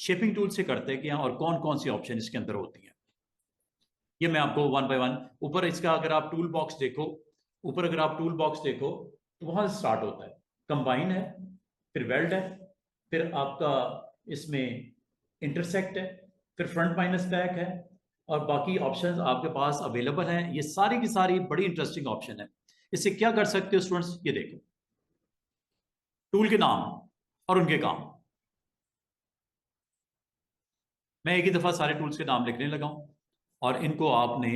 Shaping tool से करते हैं क्या और कौन कौन सी ऑप्शन इसके अंदर होती हैं, ये मैं आपको वन बाय वन। ऊपर इसका अगर आप टूल बॉक्स देखो, ऊपर अगर आप टूल बॉक्स देखो तो वहां से स्टार्ट होता है, कंबाइन है, फिर वेल्ड है, फिर आपका इसमें इंटरसेक्ट है, फिर फ्रंट माइनस बैक है, और बाकी ऑप्शंस आपके पास अवेलेबल हैं। ये सारी की सारी बड़ी इंटरेस्टिंग ऑप्शन है। इससे क्या कर सकते हो स्टूडेंट्स, ये देखो टूल के नाम और उनके काम। मैं एक ही दफा सारे टूल्स के नाम लिखने लगा हूं, और इनको आपने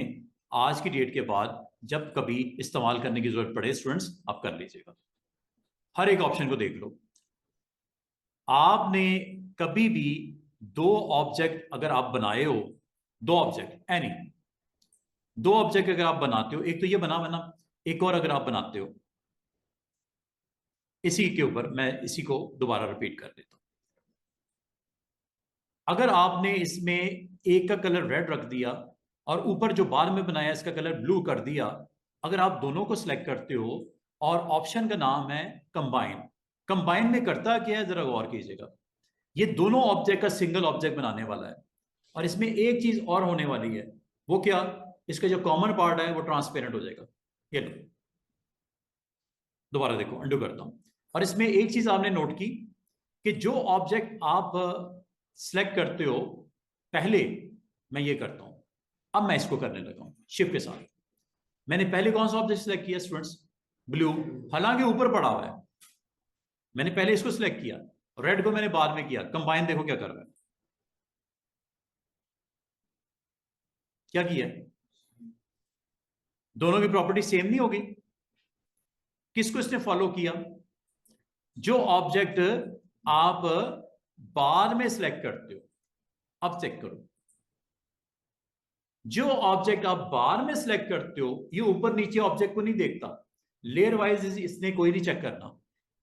आज की डेट के बाद जब कभी इस्तेमाल करने की जरूरत पड़े स्टूडेंट्स आप कर लीजिएगा। हर एक ऑप्शन को देख लो। आपने कभी भी दो ऑब्जेक्ट अगर आप बनाए हो, दो ऑब्जेक्ट एनी, दो ऑब्जेक्ट अगर आप बनाते हो, एक तो ये बना, एक और अगर आप बनाते हो, इसी के ऊपर मैं इसी को दोबारा रिपीट कर देता हूं। अगर आपने इसमें एक का कलर रेड रख दिया और ऊपर जो बाद में बनाया इसका कलर ब्लू कर दिया, अगर आप दोनों को सिलेक्ट करते हो और ऑप्शन का नाम है कंबाइन, कंबाइन में करता क्या है जरा गौर कीजिएगा। ये दोनों ऑब्जेक्ट का सिंगल ऑब्जेक्ट बनाने वाला है, और इसमें एक चीज और होने वाली है, वो क्या, इसका जो कॉमन पार्ट है वो ट्रांसपेरेंट हो जाएगा। ये लो दोबारा देखो, अंडू करता हूं। और इसमें एक चीज आपने नोट की कि जो ऑब्जेक्ट आप सिलेक्ट करते हो, पहले मैं ये करता हूं, अब मैं इसको करने लगा हूं शिफ्ट के साथ। मैंने पहले कौन सा ऑब्जेक्ट सिलेक्ट किया स्टूडेंट्स, ब्लू, हालांकि ऊपर पड़ा हुआ है। मैंने पहले इसको सिलेक्ट किया, रेड को मैंने बाद में किया। कंबाइन देखो क्या कर रहा है, क्या किया, दोनों की प्रॉपर्टी सेम नहीं होगी। किसको इसने फॉलो किया, जो ऑब्जेक्ट आप बाद में सिलेक्ट करते हो। अब चेक करो, जो ऑब्जेक्ट आप बाद में सिलेक्ट करते हो ये ऊपर नीचे ऑब्जेक्ट को नहीं देखता, लेयर वाइज इसने कोई नहीं चेक करना।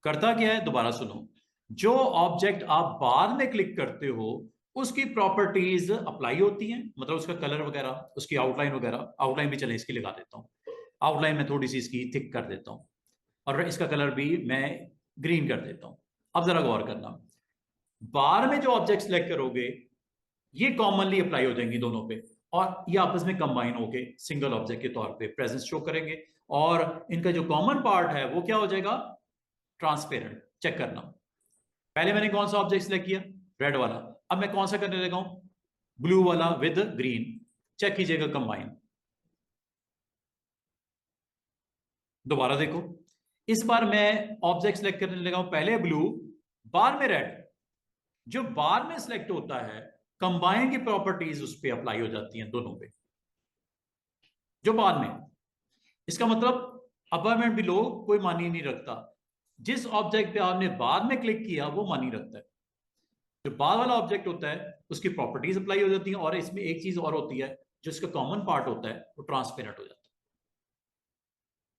करता क्या है, दोबारा सुनो, जो ऑब्जेक्ट आप बाद में क्लिक करते हो उसकी प्रॉपर्टीज अप्लाई होती हैं, मतलब उसका कलर वगैरह, उसकी आउटलाइन वगैरह। आउटलाइन भी चले इसकी लगा देता हूं, आउटलाइन में थोड़ी सी इसकी थिक कर देता हूं, और इसका कलर भी मैं ग्रीन कर देता हूं। अब जरा गौर करना, बार में जो ऑब्जेक्ट सिलेक्ट करोगे ये कॉमनली अप्लाई हो जाएंगी दोनों पे, और ये आपस में कंबाइन होके सिंगल ऑब्जेक्ट के तौर पे प्रेजेंस शो करेंगे, और इनका जो कॉमन पार्ट है वो क्या हो जाएगा, ट्रांसपेरेंट। चेक करना, पहले मैंने कौन सा ऑब्जेक्ट सिलेक्ट किया, रेड वाला, अब मैं कौन सा करने लगा हूं, ब्लू वाला विद ग्रीन। चेक कीजिएगा कंबाइन। दोबारा देखो, इस बार मैं ऑब्जेक्ट सिलेक्ट करने लगा हूं, पहले ब्लू बाद में रेड। जो बाद में सिलेक्ट होता है कंबाइन की प्रॉपर्टीज उस पर अप्लाई हो जाती हैं दोनों पे, जो बाद में। इसका मतलब अपर एंड बिलो कोई मानी नहीं रखता, जिस ऑब्जेक्ट पे आपने बाद में क्लिक किया वो मानी रखता है। जो बाद वाला ऑब्जेक्ट होता है उसकी प्रॉपर्टीज अप्लाई हो जाती हैं, और इसमें एक चीज और होती है, जो इसका कॉमन पार्ट होता है वो ट्रांसपेरेंट हो जाता है।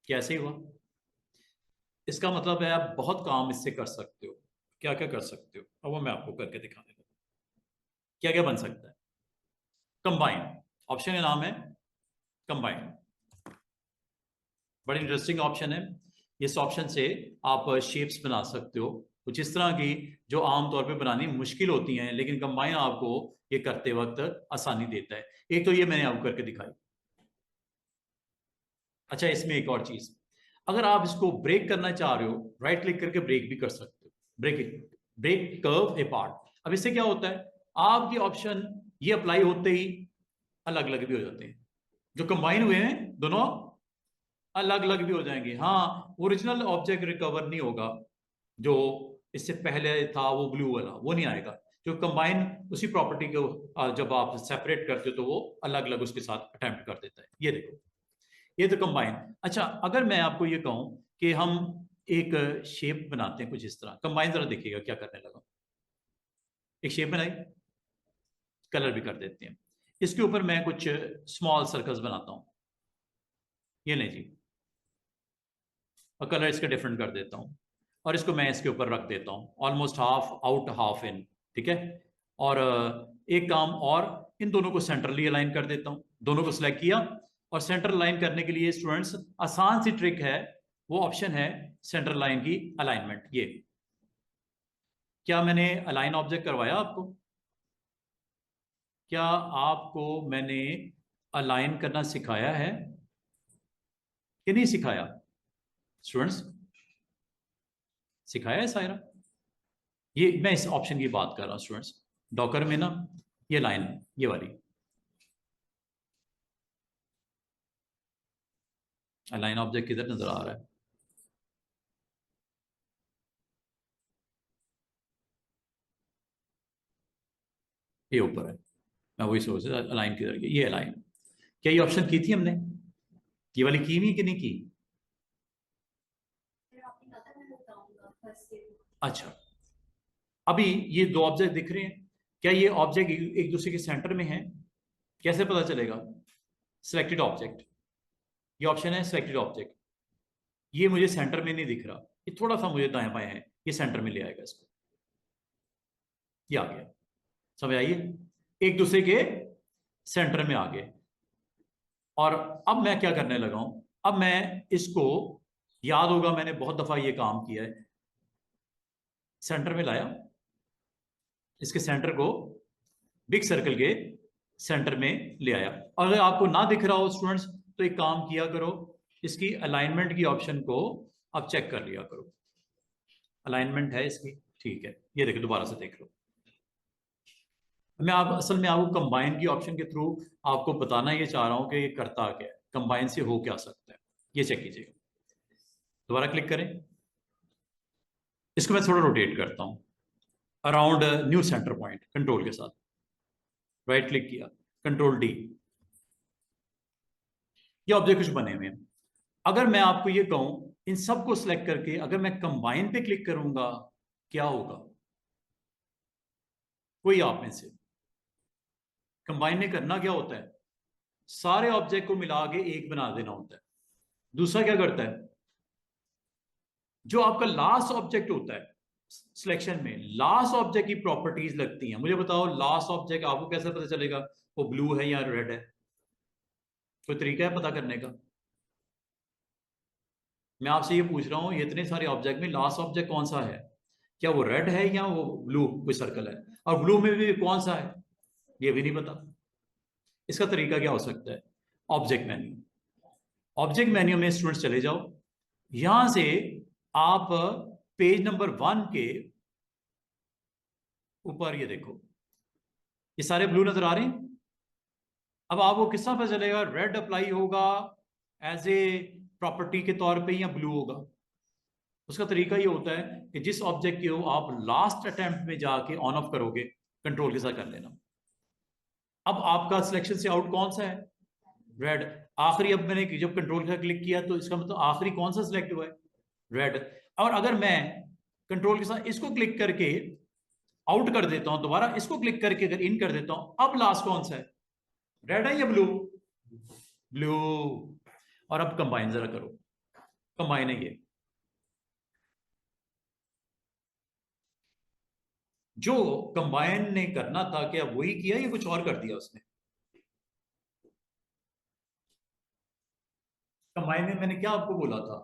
कैसे हुआ, इसका मतलब है आप बहुत काम इससे कर सकते हो। क्या क्या कर सकते हो, अब वो मैं आपको करके दिखा देता हूं क्या क्या बन सकता है। कंबाइन, ऑप्शन का नाम है कंबाइन, बड़ी इंटरेस्टिंग ऑप्शन है। इस ऑप्शन से आप शेप्स बना सकते हो कुछ इस तरह की जो आमतौर पे बनानी मुश्किल होती हैं, लेकिन कंबाइन आपको ये करते वक्त आसानी देता है। एक तो ये मैंने आपको करके दिखाई। अच्छा, इसमें एक और चीज, अगर आप इसको ब्रेक करना चाह रहे हो, राइट क्लिक करके ब्रेक भी कर सकते हो। Break it, break curve apart. अब इससे क्या होता है, आपके ऑप्शन ये अप्लाई होते ही अलग अलग भी हो जाते हैं, जो कंबाइन हुए हैं दोनों अलग अलग भी हो जाएंगे। हाँ, ओरिजिनल ऑब्जेक्ट रिकवर नहीं होगा, जो इससे पहले था वो ब्लू वाला वो नहीं आएगा। जो कंबाइन उसी प्रॉपर्टी को जब आप सेपरेट करते हो तो वो अलग अलग उसके साथ अटेम्प्ट कर देता है। ये देखो, ये तो कंबाइन। अच्छा, अगर मैं आपको ये कहूं कि हम एक शेप बनाते हैं कुछ इस तरह, कंबाइन जरा देखिएगा क्या करने लगा। एक शेप बनाई, कलर भी कर देते हैं, इसके ऊपर मैं कुछ स्मॉल सर्कल्स बनाता हूं। ये नहीं जी, और कलर इसका डिफरेंट कर देता हूं, और इसको मैं इसके ऊपर रख देता हूं, almost half out half in. ठीक है, और एक काम और, इन दोनों को सेंट्रली अलाइन कर देता हूं। दोनों को सिलेक्ट किया, और सेंटर लाइन करने के लिए स्टूडेंट्स आसान सी ट्रिक है, वो ऑप्शन है सेंटर लाइन की अलाइनमेंट। ये क्या मैंने अलाइन ऑब्जेक्ट करवाया आपको, क्या आपको मैंने अलाइन करना सिखाया है कि नहीं सिखाया स्टूडेंट्स? सिखाया है सायरा? ये मैं इस ऑप्शन की बात कर रहा हूं स्टूडेंट्स, डॉकर में ना, ये लाइन, ये वाली अलाइन ऑब्जेक्ट किधर नजर आ रहा है? ये ऊपर है। मैं वही सोच रहा अलाइन किधर की, ये अलाइन। क्या ये ऑप्शन की थी हमने? ये वाली की नहीं कि नहीं की? अच्छा, अभी ये दो ऑब्जेक्ट दिख रहे हैं, क्या ये ऑब्जेक्ट एक दूसरे के सेंटर में है? कैसे पता चलेगा? सिलेक्टेड ऑब्जेक्ट, ये ऑप्शन है सिलेक्टेड ऑब्जेक्ट, ये मुझे सेंटर में नहीं दिख रहा, ये थोड़ा सा मुझे दाएं बाएं है, ये सेंटर में ले आएगा इसको। ये आ गया, समझ आइए, एक दूसरे के सेंटर में आ गए। और अब मैं क्या करने लगा हूं, अब मैं इसको, याद होगा मैंने बहुत दफा ये काम किया है, सेंटर में लाया, इसके सेंटर को बिग सर्कल के सेंटर में ले आया। और अगर आपको ना दिख रहा हो स्टूडेंट्स, तो एक काम किया करो, इसकी अलाइनमेंट की ऑप्शन को आप चेक कर लिया करो। अलाइनमेंट है इसकी, ठीक है, ये देखो दोबारा से देख लो। मैं आप असल में आपको कंबाइन की ऑप्शन के थ्रू आपको बताना ये चाह रहा हूं कि ये करता क्या है, कंबाइन से हो क्या सकता है, ये चेक कीजिएगा। दोबारा क्लिक करें, इसको मैं थोड़ा रोटेट करता हूं around new centre point, control के साथ राइट क्लिक किया, कंट्रोल डी, ये ऑब्जेक्ट कुछ बने हुए हैं। अगर मैं आपको ये कहूं इन सबको सिलेक्ट करके अगर मैं कंबाइन पे क्लिक करूंगा, क्या होगा? कोई आप में से, कंबाइन में करना क्या होता है? सारे ऑब्जेक्ट को मिला के एक बना देना होता है। दूसरा क्या करता है, जो आपका लास्ट ऑब्जेक्ट होता है सिलेक्शन में, लास्ट ऑब्जेक्ट की प्रॉपर्टीज लगती हैं। मुझे बताओ लास्ट ऑब्जेक्ट आपको कैसे पता चलेगा वो ब्लू है या रेड है? कोई तरीका है पता करने का? मैं आपसे ये पूछ रहा हूँ, ये इतने सारे ऑब्जेक्ट में लास्ट ऑब्जेक्ट कौन सा है? क्या वो रेड है या वो ब्लू कोई सर्कल है? और ब्लू में भी कौन सा है, ये भी नहीं पता। इसका तरीका क्या हो सकता है? ऑब्जेक्ट मेन्यू, ऑब्जेक्ट मेन्यू में स्टूडेंट्स चले जाओ, यहां से आप पेज नंबर 1 के ऊपर ये देखो, ये सारे ब्लू नजर आ रहे हैं। अब आपको किस तरह पता चलेगा रेड अप्लाई होगा एज ए प्रॉपर्टी के तौर पे या ब्लू होगा? उसका तरीका ये होता है कि जिस ऑब्जेक्ट को आप लास्ट अटेम्प्ट में जाके ऑन ऑफ करोगे, कंट्रोल के साथ कर लेना। अब आपका सिलेक्शन से आउट कौन सा है? रेड। आखिरी, अब मैंने जब कंट्रोल का क्लिक किया तो इसका मतलब आखिरी कौन सा सिलेक्ट हुआ है? रेड। और अगर मैं कंट्रोल के साथ इसको क्लिक करके आउट कर देता हूं, दोबारा इसको क्लिक करके अगर इन कर देता हूं, अब लास्ट कौन सा है? रेड है या ब्लू? ब्लू। और अब कंबाइन जरा करो, कंबाइन है ये, जो कंबाइन ने करना था क्या वही किया या कुछ और कर दिया उसने? कंबाइन में मैंने क्या आपको बोला था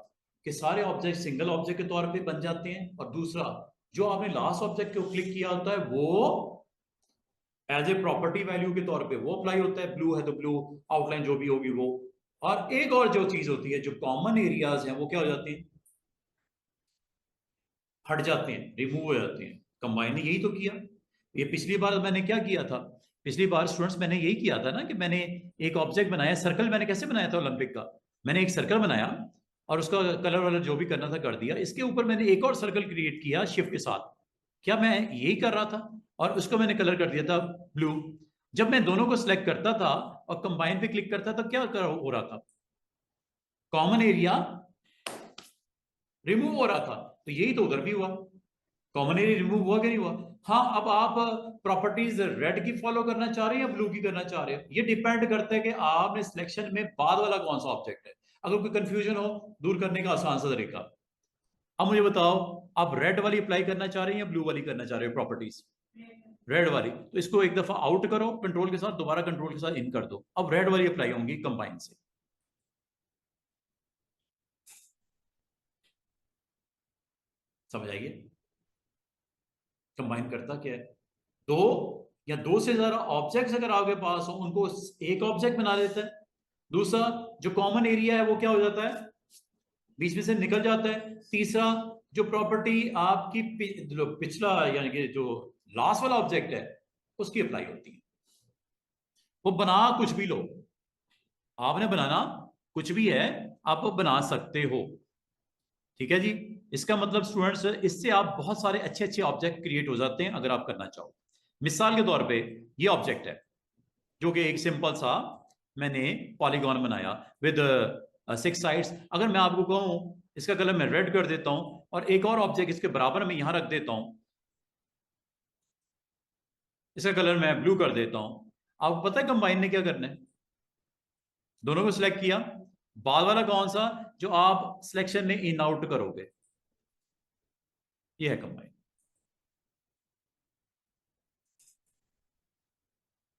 कि सारे ऑब्जेक्ट सिंगल ऑब्जेक्ट के तौर पे बन जाते हैं, और दूसरा जो आपने लास्ट ऑब्जेक्ट को क्लिक किया होता है वो एज ए प्रॉपर्टी वैल्यू के तौर पे वो अप्लाई होता है, ब्लू है तो ब्लू, आउटलाइन जो भी होगी वो। और एक और जो चीज होती है, जो कॉमन एरियाज हैं वो क्या हो जाते हैं? हट जाते हैं, रिमूव हो जाते हैं। कंबाइन ने यही तो किया। ये पिछली बार मैंने क्या किया था, पिछली बार स्टूडेंट्स मैंने यही किया था ना कि मैंने एक ऑब्जेक्ट बनाया, सर्कल मैंने कैसे बनाया था ओलंपिक का, मैंने एक सर्कल बनाया और उसका कलर वलर जो भी करना था कर दिया, इसके ऊपर मैंने एक और सर्कल क्रिएट किया शिफ्ट के साथ। क्या मैं यही कर रहा था? और उसको मैंने कलर कर दिया था ब्लू। जब मैं दोनों को सिलेक्ट करता था और कंबाइन पे क्लिक करता तो क्या हो रहा था? कॉमन एरिया रिमूव हो रहा था। तो यही तो उधर भी हुआ, कॉमन एरिया रिमूव हुआ कि नहीं हुआ? हाँ, अब आप प्रॉपर्टीज रेड की फॉलो करना चाह रहे हैं या ब्लू की करना चाह रहे हो, ये डिपेंड करता है कि आपने सिलेक्शन में बाद वाला कौन सा ऑब्जेक्ट है। अगर कोई कंफ्यूजन हो, दूर करने का आसान सा तरीका, अब मुझे बताओ, आप रेड वाली अप्लाई करना चाह रहे हैं या ब्लू वाली करना चाह रहे हो प्रॉपर्टीज? रेड वाली। तो इसको एक दफा आउट करो कंट्रोल के साथ, दोबारा कंट्रोल के साथ इन कर दो, अब रेड वाली अप्लाई होंगी कंबाइन से। समझ आइए, कंबाइन करता क्या है, दो या दो से ज्यादा ऑब्जेक्ट्स अगर आपके पास हो उनको एक ऑब्जेक्ट बना देता है। दूसरा जो कॉमन एरिया है वो क्या हो जाता है, बीच में से निकल जाता है। तीसरा जो प्रॉपर्टी आपकी जो पिछला यानी कि जो लास्ट वाला ऑब्जेक्ट है उसकी अप्लाई होती है। वो बना कुछ भी लो, आपने बनाना कुछ भी है, आप वो बना सकते हो। ठीक है जी। इसका मतलब स्टूडेंट्स इससे आप बहुत सारे अच्छे अच्छे ऑब्जेक्ट क्रिएट हो जाते हैं अगर आप करना चाहो। मिसाल के तौर पे ये ऑब्जेक्ट है जो कि एक सिंपल सा मैंने पॉलीगॉन बनाया विद 6 साइड्स। अगर मैं आपको कहूं इसका कलर मैं रेड कर देता हूं और एक और ऑब्जेक्ट इसके बराबर में यहां रख देता हूं, इसका कलर मैं ब्लू कर देता हूं, आपको पता है कंबाइन ने क्या करना है? दोनों को सिलेक्ट किया, बाद वाला कौन सा जो आप सिलेक्शन में इन आउट करोगे, ये है कंबाइन।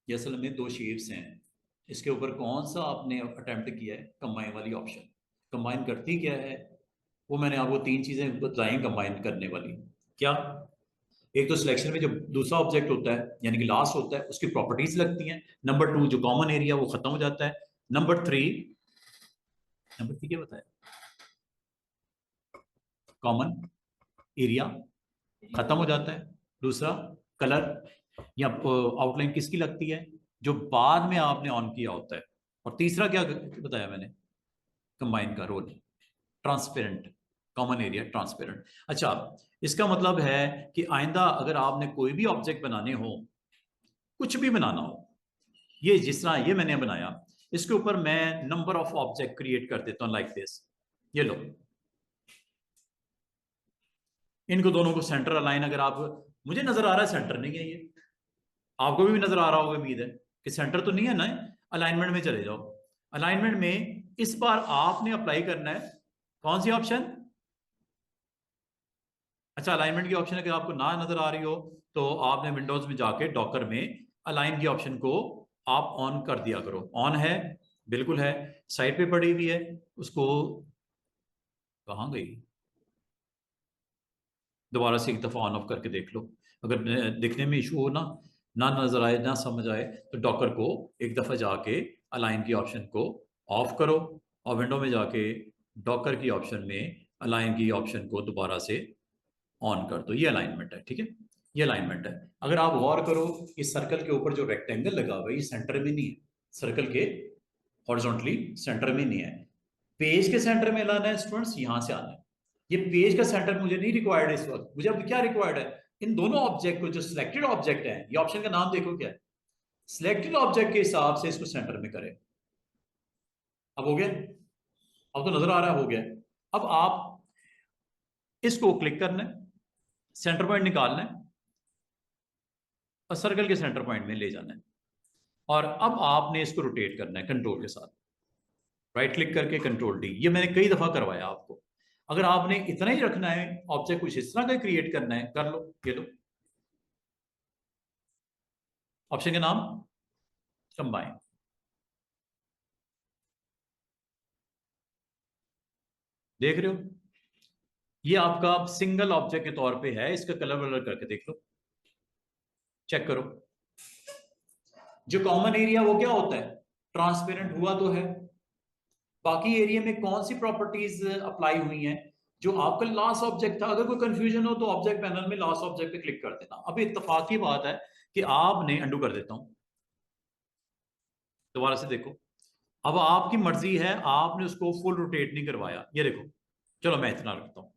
ये असल में दो शेप्स हैं, इसके ऊपर कौन सा आपने अटेम्प्ट किया है कंबाइन वाली ऑप्शन। कंबाइन करती क्या है वो मैंने आपको 3 चीजें बताई कंबाइन करने वाली। क्या? एक तो सिलेक्शन में जो दूसरा ऑब्जेक्ट होता है यानी कि लास्ट होता है उसकी प्रॉपर्टीज लगती हैं। नंबर 2 जो कॉमन एरिया वो खत्म हो जाता है। नंबर 3, क्या बताया, कॉमन एरिया खत्म हो जाता है। दूसरा कलर या आउटलाइन किसकी लगती है, जो बाद में आपने ऑन किया होता है। और तीसरा क्या बताया मैंने कंबाइन का role, transparent, common area transparent. अच्छा, इसका मतलब है कि आइंदा अगर आपने कोई भी ऑब्जेक्ट बनाने हो, कुछ भी बनाना हो, ये जिस तरह ये मैंने बनाया इसके ऊपर मैं नंबर ऑफ ऑब्जेक्ट क्रिएट कर देता हूं लाइक दिस। ये लो, इनको दोनों को सेंटर अलाइन, अगर आप, मुझे नजर आ रहा है सेंटर नहीं है ये, आपको भी नजर आ रहा होगा उम्मीद है कि सेंटर तो नहीं है ना। अलाइनमेंट में चले जाओ। अलाइनमेंट में इस बार आपने अप्लाई करना है कौन सी ऑप्शन? अच्छा, अलाइनमेंट की ऑप्शन अगर आपको ना नजर आ रही हो तो आपने विंडोज में जाके डॉकर में अलाइन की ऑप्शन को आप ऑन कर दिया करो। ऑन है, बिल्कुल है, साइड पे पड़ी हुई है उसको, कहाँ गई, दोबारा से एक दफा ऑन ऑफ करके देख लो। अगर दिखने में इशू हो ना, ना नजर आए ना समझ आए तो डॉकर को एक दफा जाके अलाइन की ऑप्शन को ऑफ करो और विंडो में जाके डॉकर की ऑप्शन में अलाइन की ऑप्शन को दोबारा से ऑन कर दो। ये अलाइनमेंट है, ठीक है, ये अलाइनमेंट है। अगर आप गौर करो इस सर्कल के ऊपर जो रेक्टेंगल लगा हुआ है ये सेंटर में नहीं है, सर्कल के हॉरिजॉन्टली सेंटर में नहीं है। पेज के सेंटर में लाना है स्टूडेंट्स, यहां से आना है। ये पेज का सेंटर मुझे नहीं रिक्वायर्ड है इस वक्त, मुझे अब क्या रिक्वायर्ड है, इन दोनों ऑब्जेक्ट को जो सिलेक्टेड ऑब्जेक्ट है, ये ऑप्शन का नाम देखो क्या है, सिलेक्टेड ऑब्जेक्ट के हिसाब से इसको सेंटर में करें। अब हो गया, अब तो नजर आ रहा है हो गया। अब आप इसको क्लिक करना है, सेंटर पॉइंट निकालना है और सर्कल के सेंटर पॉइंट में ले जाना है। और अब आपने इसको रोटेट करना है कंट्रोल के साथ, राइट क्लिक करके कंट्रोल डी। ये मैंने कई दफा करवाया आपको। अगर आपने इतना ही रखना है, ऑब्जेक्ट कुछ इस तरह का क्रिएट करना है, कर लो। ये लो, ऑप्शन का नाम कंबाइन। देख रहे हो, ये आपका सिंगल ऑब्जेक्ट के तौर पे है, इसका कलर वलर करके देख लो, चेक करो। जो कॉमन एरिया वो क्या होता है, ट्रांसपेरेंट हुआ तो है। बाकी एरिया में कौन सी प्रॉपर्टीज अप्लाई हुई हैं, जो आपका लास्ट ऑब्जेक्ट था। अगर कोई कंफ्यूजन हो तो ऑब्जेक्ट पैनल में लास्ट ऑब्जेक्ट पे क्लिक कर देना। अब इत्तेफाक की बात है कि आपने अंडू कर देता हूं, दोबारा से देखो। अब आपकी मर्जी है, आपने उसको फुल रोटेट नहीं करवाया, ये देखो। चलो मैं इतना रखता हूं,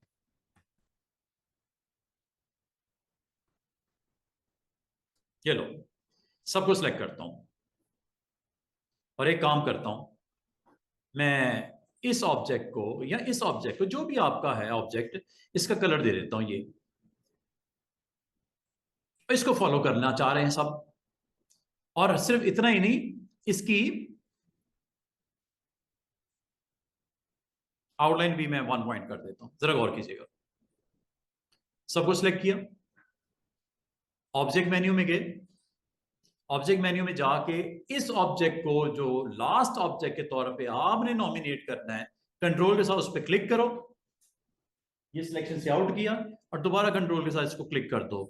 ये लो, सबको सिलेक्ट करता हूं और एक काम करता हूं, मैं इस ऑब्जेक्ट को या इस ऑब्जेक्ट को जो भी आपका है ऑब्जेक्ट, इसका कलर दे देता हूं ये। इसको फॉलो करना चाह रहे हैं सब, और सिर्फ इतना ही नहीं, इसकी आउटलाइन भी मैं 1 पॉइंट कर देता हूं, जरा गौर कीजिएगा। सबको सिलेक्ट किया, ऑब्जेक्ट मेन्यू में गए, ऑब्जेक्ट मेन्यू में जाके इस ऑब्जेक्ट को जो लास्ट ऑब्जेक्ट के तौर पे आपने नॉमिनेट करना है, कंट्रोल के साथ उस पर क्लिक करो, ये सिलेक्शन से आउट किया और दोबारा कंट्रोल के साथ इसको क्लिक कर दो।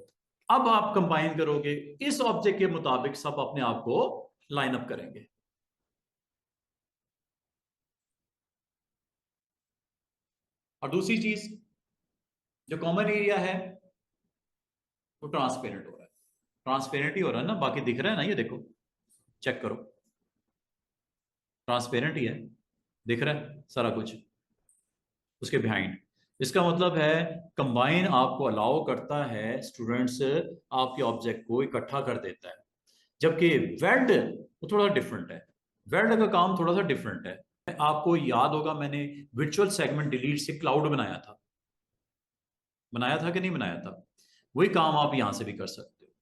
अब आप कंबाइन करोगे, इस ऑब्जेक्ट के मुताबिक सब अपने आप को लाइन अप करेंगे। और दूसरी चीज, जो कॉमन एरिया है वो ट्रांसपेरेंट हो रहा है। ट्रांसपेरेंट ही हो रहा है ना, बाकी दिख रहा है ना, ये देखो, चेक करो, ट्रांसपेरेंट ही है, दिख रहा है सारा कुछ उसके बिहाइंड। इसका मतलब है कंबाइन आपको अलाउ करता है स्टूडेंट्स, आपके ऑब्जेक्ट को इकट्ठा कर देता है। जबकि वेल्ड वो थोड़ा डिफरेंट है, वेल्ड का काम थोड़ा सा डिफरेंट है। आपको याद होगा मैंने वर्चुअल सेगमेंट डिलीट से क्लाउड बनाया था कि नहीं बनाया था? वही काम आप यहां से भी कर सकते हो।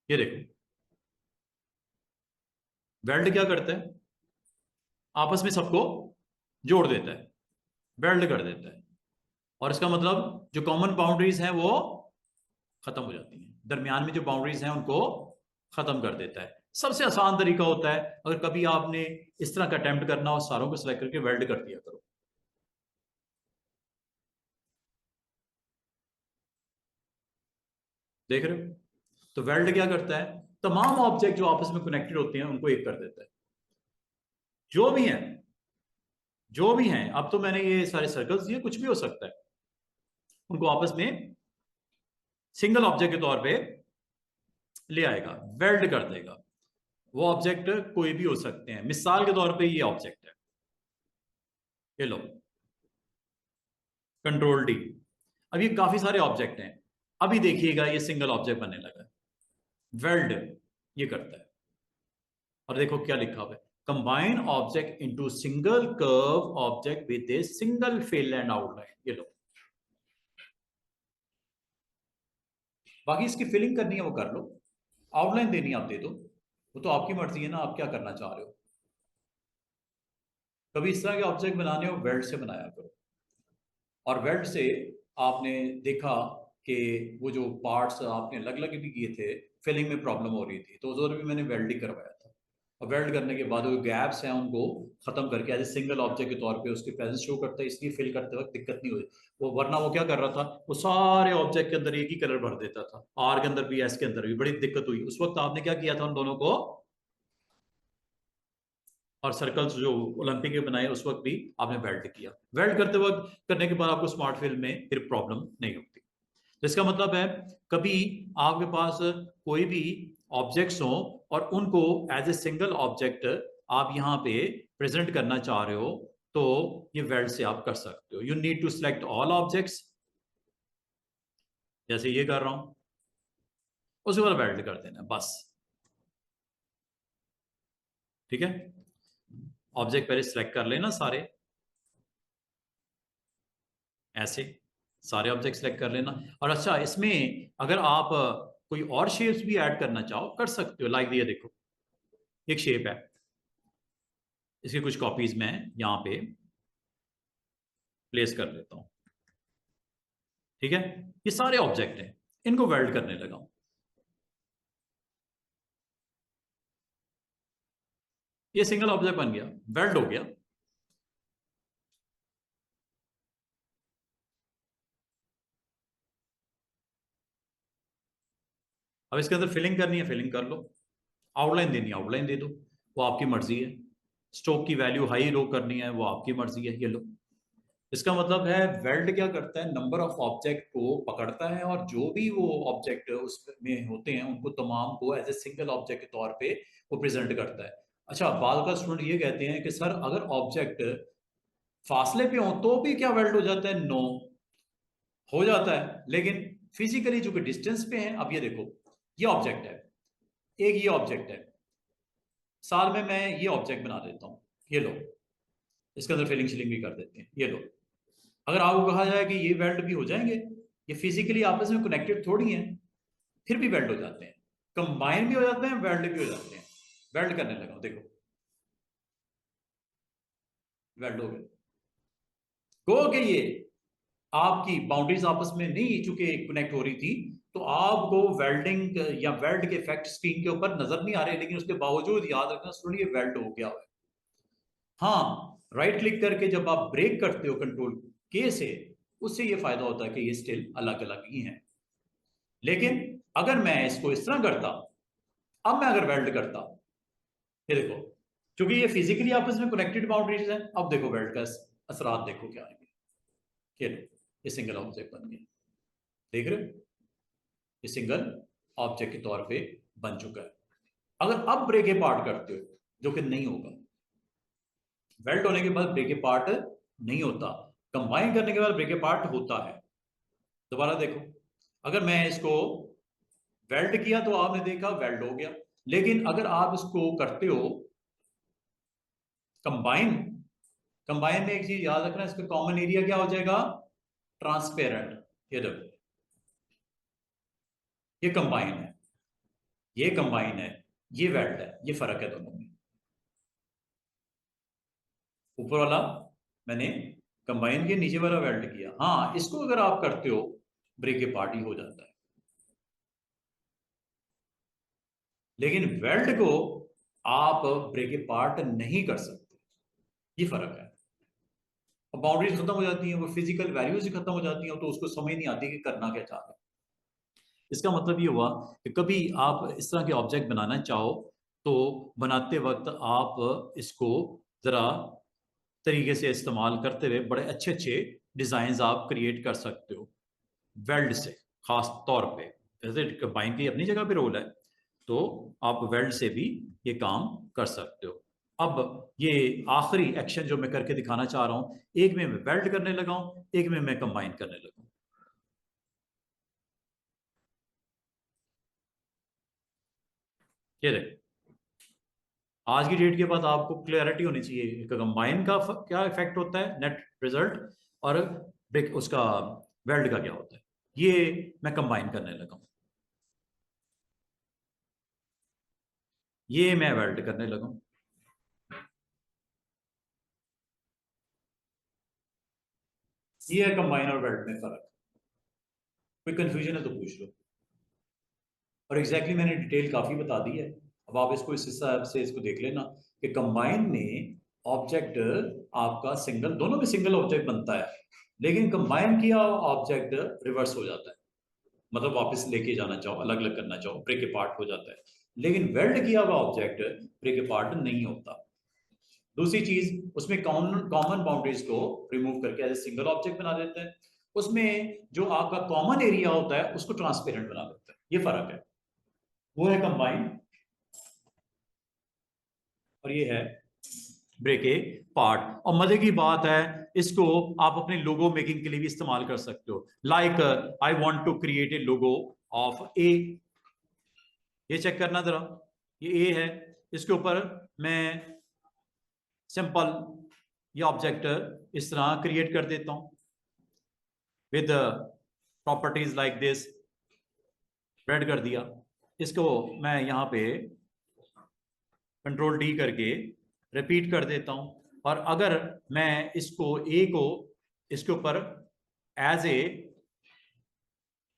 ये देखो, वेल्ड क्या करता है, आपस में सबको जोड़ देता है, वेल्ड कर देता है। और इसका मतलब जो कॉमन बाउंड्रीज हैं वो खत्म हो जाती हैं, दरमियान में जो बाउंड्रीज हैं उनको खत्म कर देता है। सबसे आसान तरीका होता है, अगर कभी आपने इस तरह का अटेम्प्ट करना हो, सारों को सिलेक्ट करके वेल्ड कर दिया करो। देख रहे हो? तो वेल्ड क्या करता है, तमाम ऑब्जेक्ट जो आपस में कनेक्टेड होते हैं उनको एक कर देता है। जो भी है, जो भी हैं, अब तो मैंने ये सारे सर्कल्स दिए, कुछ भी हो सकता है, उनको आपस में सिंगल ऑब्जेक्ट के तौर पे ले आएगा, वेल्ड कर देगा। वो ऑब्जेक्ट कोई भी हो सकते हैं, मिसाल के तौर पे ये ऑब्जेक्ट है, ये लो, कंट्रोल डी। अब ये काफी सारे ऑब्जेक्ट हैं, अभी देखिएगा ये सिंगल ऑब्जेक्ट बनने लगा है, वेल्ड ये करता है। और देखो क्या लिखा हुआ है, combine object into single curve object with a single fill and outline. ये लो, बाकी इसकी फिलिंग करनी है वो कर लो, आउटलाइन देनी आप दे दो, वो तो आपकी मर्जी है ना, आप क्या करना चाह रहे हो। कभी इस तरह के ऑब्जेक्ट बनाने हो, वेल्ड से बनाया करो। और वेल्ड से आपने देखा कि वो जो पार्ट्स आपने अलग अलग भी किए थे, फिलिंग में प्रॉब्लम हो रही थी, तो उस दौर भी मैंने वेल्ड ही करवाया था। और वेल्ड करने के बाद वो गैप्स हैं उनको खत्म करके एज ए सिंगल ऑब्जेक्ट के तौर पे उसकी प्रेजेंस शो करता है, इसलिए फिल करते वक्त दिक्कत नहीं होती। वो वरना वो क्या कर रहा था, वो सारे ऑब्जेक्ट के अंदर एक ही कलर भर देता था, आर के अंदर भी एस के अंदर भी, बड़ी दिक्कत हुई। उस वक्त आपने क्या किया था, उन दोनों को, और सर्कल्स जो ओलंपिक में बनाए उस वक्त भी आपने वेल्ड किया। वेल्ड करते वक्त करने के बाद आपको स्मार्ट फिल में फिर प्रॉब्लम नहीं होती। तो इसका मतलब है कभी आपके पास कोई भी ऑब्जेक्ट्स हो और उनको एज ए सिंगल ऑब्जेक्ट आप यहां पे प्रेजेंट करना चाह रहे हो, तो ये वेल्ड से आप कर सकते हो। You need to select all objects, जैसे ये कर रहा हूं, उसके बाद वेल्ड कर देना बस। ठीक है, ऑब्जेक्ट पहले सिलेक्ट कर लेना सारे, ऐसे सारे ऑब्जेक्ट सेलेक्ट कर लेना। और अच्छा, इसमें अगर आप कोई और शेप्स भी ऐड करना चाहो कर सकते हो, लाइक ये देखो, एक शेप है, इसकी कुछ कॉपीज मैं यहां पे प्लेस कर लेता हूं। ठीक है, ये सारे ऑब्जेक्ट हैं, इनको वेल्ड करने लगा हूं। ये सिंगल ऑब्जेक्ट बन गया, वेल्ड हो गया। अब इसके अंदर फिलिंग करनी है, फिलिंग कर लो, आउटलाइन देनी है, आउटलाइन दे दो, वो आपकी मर्जी है। स्ट्रोक की वैल्यू हाई लो करनी है, वो आपकी मर्जी है, ये लो। इसका मतलब है वेल्ड क्या करता है, नंबर ऑफ ऑब्जेक्ट को पकड़ता है और जो भी वो ऑब्जेक्ट उसमें होते हैं उनको तमाम को एज ए सिंगल ऑब्जेक्ट के तौर पे वो प्रेजेंट करता है। अच्छा, बाल का स्टूडेंट ये कहते हैं कि सर अगर ऑब्जेक्ट फासले पे हो तो भी क्या वेल्ड हो जाता है? नो, हो जाता है, लेकिन फिजिकली जो कि डिस्टेंस पे है। अब ये देखो, ये ऑब्जेक्ट है, एक ये ऑब्जेक्ट है, साल में मैं ये ऑब्जेक्ट बना देता हूँ, ये लो, इसके अंदर फिलिंग शिलिंग भी कर देते हैं, ये लो। अगर आपको कहा जाए कि ये वेल्ड भी हो जाएंगे, ये फिजिकली आपस में कनेक्टेड थोड़ी हैं, फिर भी वेल्ड हो जाते हैं, कंबाइन भी हो जाते हैं, वेल्ड भी हो जाते हैं। वेल्ड करने लगा, देखो वेल्ड हो गए। कहो कि ये आपकी बाउंड्रीज आपस में नहीं चूंकि कनेक्ट हो रही थी, तो आपको वेल्डिंग या वेल्ड के इफेक्ट स्क्रीन के ऊपर नजर नहीं आ रहे, लेकिन उसके बावजूद याद रखना स्टूडेंट, ये वेल्ड हो गया हुआ है। हाँ, राइट क्लिक करके जब आप ब्रेक करते हो कंट्रोल के से, उससे ये फायदा होता है कि ये स्टिल अलग अलग ही हैं। लेकिन अगर मैं इसको इस तरह करता, अब मैं अगर वेल्ड करता, ये देखो, क्योंकि ये फिजिकली आपस में कनेक्टेड बाउंड्रीज हैं, अब देखो वेल्ड का असरात देखो क्या आएंगे। ये सिंगल ऑब्जेक्ट बन गया, देख रहे हो, ये सिंगल ऑब्जेक्ट के तौर पे बन चुका है। अगर अब ब्रेक ए पार्ट करते हो, जो कि नहीं होगा, वेल्ड होने के बाद ब्रेक ए पार्ट नहीं होता, कंबाइन करने के बाद ब्रेक ए पार्ट होता है। दोबारा देखो, अगर मैं इसको वेल्ड किया तो आपने देखा वेल्ड हो गया, लेकिन अगर आप इसको करते हो कंबाइन, कंबाइन में एक चीज याद रखना, इसका कॉमन एरिया क्या हो जाएगा, ट्रांसपेरेंट। ये देखो, ये कंबाइन है, ये कंबाइन है, ये वेल्ड है, ये फर्क है दोनों में। ऊपर वाला मैंने कंबाइन किया, नीचे वाला वेल्ड किया। हाँ, इसको अगर आप करते हो ब्रेक ए पार्ट ही हो जाता है, लेकिन वेल्ड को आप ब्रेक ए पार्ट नहीं कर सकते, ये फर्क है। बाउंड्रीज खत्म हो जाती हैं, वो फिजिकल वैल्यूज ही खत्म हो जाती हैं, तो उसको समझ नहीं आती कि करना क्या चाह रहे हैं। इसका मतलब ये हुआ कि कभी आप इस तरह के ऑब्जेक्ट बनाना चाहो तो बनाते वक्त आप इसको जरा तरीके से इस्तेमाल करते हुए बड़े अच्छे अच्छे डिजाइन आप क्रिएट कर सकते हो वेल्ड से, खास तौर पे। जैसे कंबाइन की अपनी जगह पे रोल है, तो आप वेल्ड से भी ये काम कर सकते हो। अब ये आखिरी एक्शन जो मैं करके दिखाना चाह रहा हूं, एक में मैं वेल्ड करने लगा हूं, एक में मैं कंबाइन करने लगा हूं। ये देख, आज की डेट के बाद आपको क्लियरिटी होनी चाहिए कंबाइन का क्या इफेक्ट होता है नेट रिजल्ट, और ब्रेक उसका वेल्ड का क्या होता है। ये मैं कंबाइन करने लगा हूं, ये मैं वेल्ड करने लगा हूं। ये है कंबाइन और वेल्ड में फर्क। कोई कंफ्यूजन है तो पूछ लो। और एग्जैक्टली मैंने डिटेल काफी बता दी है। अब आप इसको इस हिसाब से इसको देख लेना कि कंबाइन में ऑब्जेक्ट आपका सिंगल, दोनों में सिंगल ऑब्जेक्ट बनता है, लेकिन कंबाइन किया ऑब्जेक्ट रिवर्स हो जाता है, मतलब वापस लेके जाना चाहो, अलग अलग करना चाहो, ब्रेक अपार्ट हो जाता है। लेकिन वेल्ड किया हुआ ऑब्जेक्ट ब्रेक अपार्ट नहीं होता। दूसरी चीज, उसमें कॉमन कॉमन बाउंड्रीज को रिमूव करके एज ए सिंगल ऑब्जेक्ट बना देते हैं। उसमें जो आपका कॉमन एरिया होता है उसको ट्रांसपेरेंट बना देते हैं, ये फर्क है। वो है कंबाइन और ये है ब्रेक ए पार्ट। और मजे की बात है, इसको आप अपने लोगो मेकिंग के लिए भी इस्तेमाल कर सकते हो। Like I want to create a logo of a, ये चेक करना जरा, ये ए है, इसके ऊपर मैं सिंपल ये ऑब्जेक्ट इस तरह क्रिएट कर देता हूं with properties like this, spread कर दिया। इसको मैं यहां पे कंट्रोल डी करके रिपीट कर देता हूं, और अगर मैं इसको ए को इसके ऊपर एज ए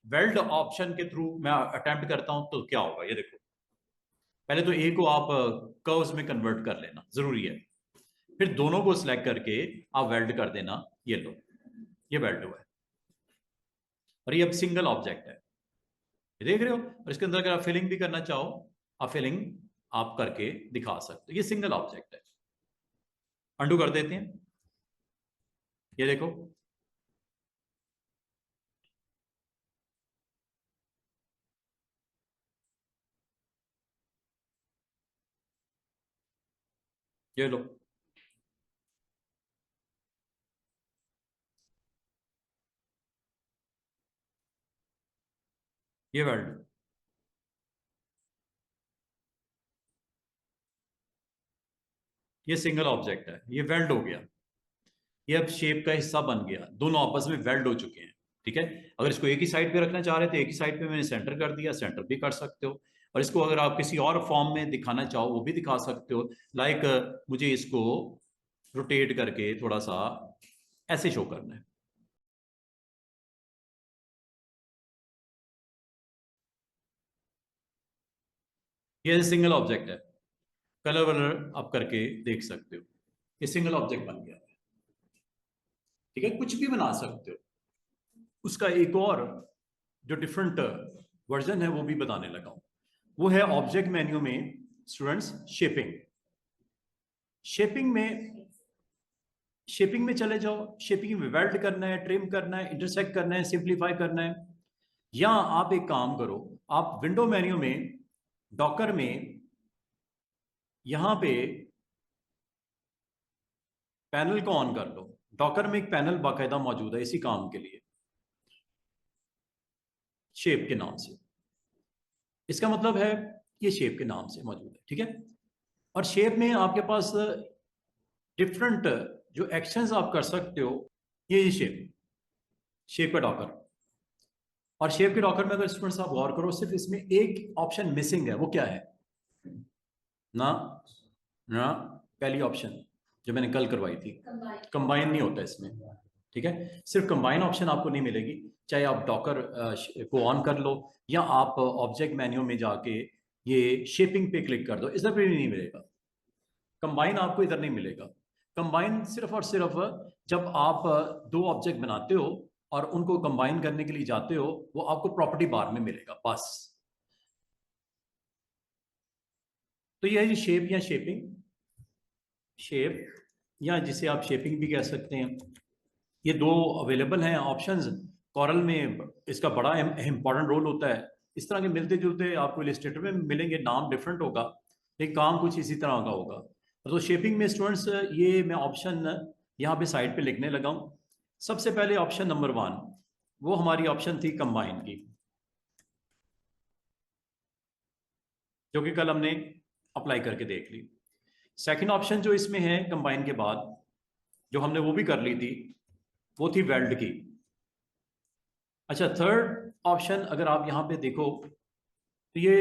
वेल्ड ऑप्शन के थ्रू मैं अटेम्प्ट करता हूं तो क्या होगा, ये देखो। पहले तो ए को आप कर्व्स में कन्वर्ट कर लेना जरूरी है, फिर दोनों को सिलेक्ट करके आप वेल्ड कर देना। ये लो, ये वेल्ड हुआ है, और ये अब सिंगल ऑब्जेक्ट है, ये देख रहे हो। और इसके अंदर अगर आप फिलिंग भी करना चाहो, आप फिलिंग आप करके दिखा सकते हो। ये सिंगल ऑब्जेक्ट है। अंडू कर देते हैं, ये देखो, ये लो, ये वेल्ड, ये सिंगल ऑब्जेक्ट है, ये वेल्ड हो गया। ये अब शेप का हिस्सा बन गया, दोनों आपस में वेल्ड हो चुके हैं। ठीक है, अगर इसको एक ही साइड पे रखना चाह रहे थे, एक ही साइड पे मैंने सेंटर कर दिया, सेंटर भी कर सकते हो। और इसको अगर आप किसी और फॉर्म में दिखाना चाहो वो भी दिखा सकते हो। लाइक मुझे इसको रोटेट करके थोड़ा सा ऐसे शो करना है, ये सिंगल ऑब्जेक्ट है। कलर वलर आप करके देख सकते हो, ये सिंगल ऑब्जेक्ट बन गया। ठीक है, कुछ भी बना सकते हो। उसका एक और जो डिफरेंट वर्जन है वो भी बताने लगा हूं। वो है ऑब्जेक्ट मेन्यू में स्टूडेंट्स शेपिंग। शेपिंग में चले जाओ। शेपिंग में वेल्ड करना है, ट्रिम करना है, इंटरसेक्ट करना है, सिंप्लीफाई करना है। या आप एक काम करो, आप विंडो मेन्यू में डॉकर में यहां पे पैनल को ऑन कर लो। डॉकर में एक पैनल बाकायदा मौजूद है इसी काम के लिए, शेप के नाम से। इसका मतलब है ये शेप के नाम से मौजूद है, ठीक है। और शेप में आपके पास डिफरेंट जो एक्शंस आप कर सकते हो, ये शेप का डॉकर। और शेप के डॉकर में अगर स्टूडेंट्स आप गौर करो, सिर्फ इसमें एक ऑप्शन मिसिंग है। वो क्या है? ना ना पहली ऑप्शन जो मैंने कल करवाई थी, कंबाइन नहीं होता इसमें, ठीक है। सिर्फ कंबाइन ऑप्शन आपको नहीं मिलेगी, चाहे आप डॉकर को ऑन कर लो या आप ऑब्जेक्ट मेन्यू में जाके ये शेपिंग पे क्लिक कर दो, इधर भी नहीं मिलेगा। कंबाइन आपको इधर नहीं मिलेगा। कंबाइन सिर्फ और सिर्फ जब आप दो ऑब्जेक्ट बनाते हो और उनको कंबाइन करने के लिए जाते हो, वो आपको प्रॉपर्टी बार में मिलेगा बस। तो ये है जी शेप या शेप या जिसे आप शेपिंग भी कह सकते हैं। ये दो अवेलेबल हैं ऑप्शंस। कॉरल में इसका बड़ा इंपॉर्टेंट रोल होता है। इस तरह के मिलते जुलते आपको इलस्ट्रेटर में मिलेंगे, नाम डिफरेंट होगा लेकिन काम कुछ इसी तरह का होगा। तो शेपिंग में स्टूडेंट्स ये मैं ऑप्शन यहाँ पे साइड पे लिखने लगा हूँ। सबसे पहले ऑप्शन नंबर 1 वो हमारी ऑप्शन थी कंबाइन की, जो कि कल हमने अप्लाई करके देख ली। सेकंड ऑप्शन जो इसमें है कंबाइन के बाद, जो हमने वो भी कर ली थी, वो थी वेल्ड की। अच्छा, थर्ड ऑप्शन अगर आप यहां पे देखो तो ये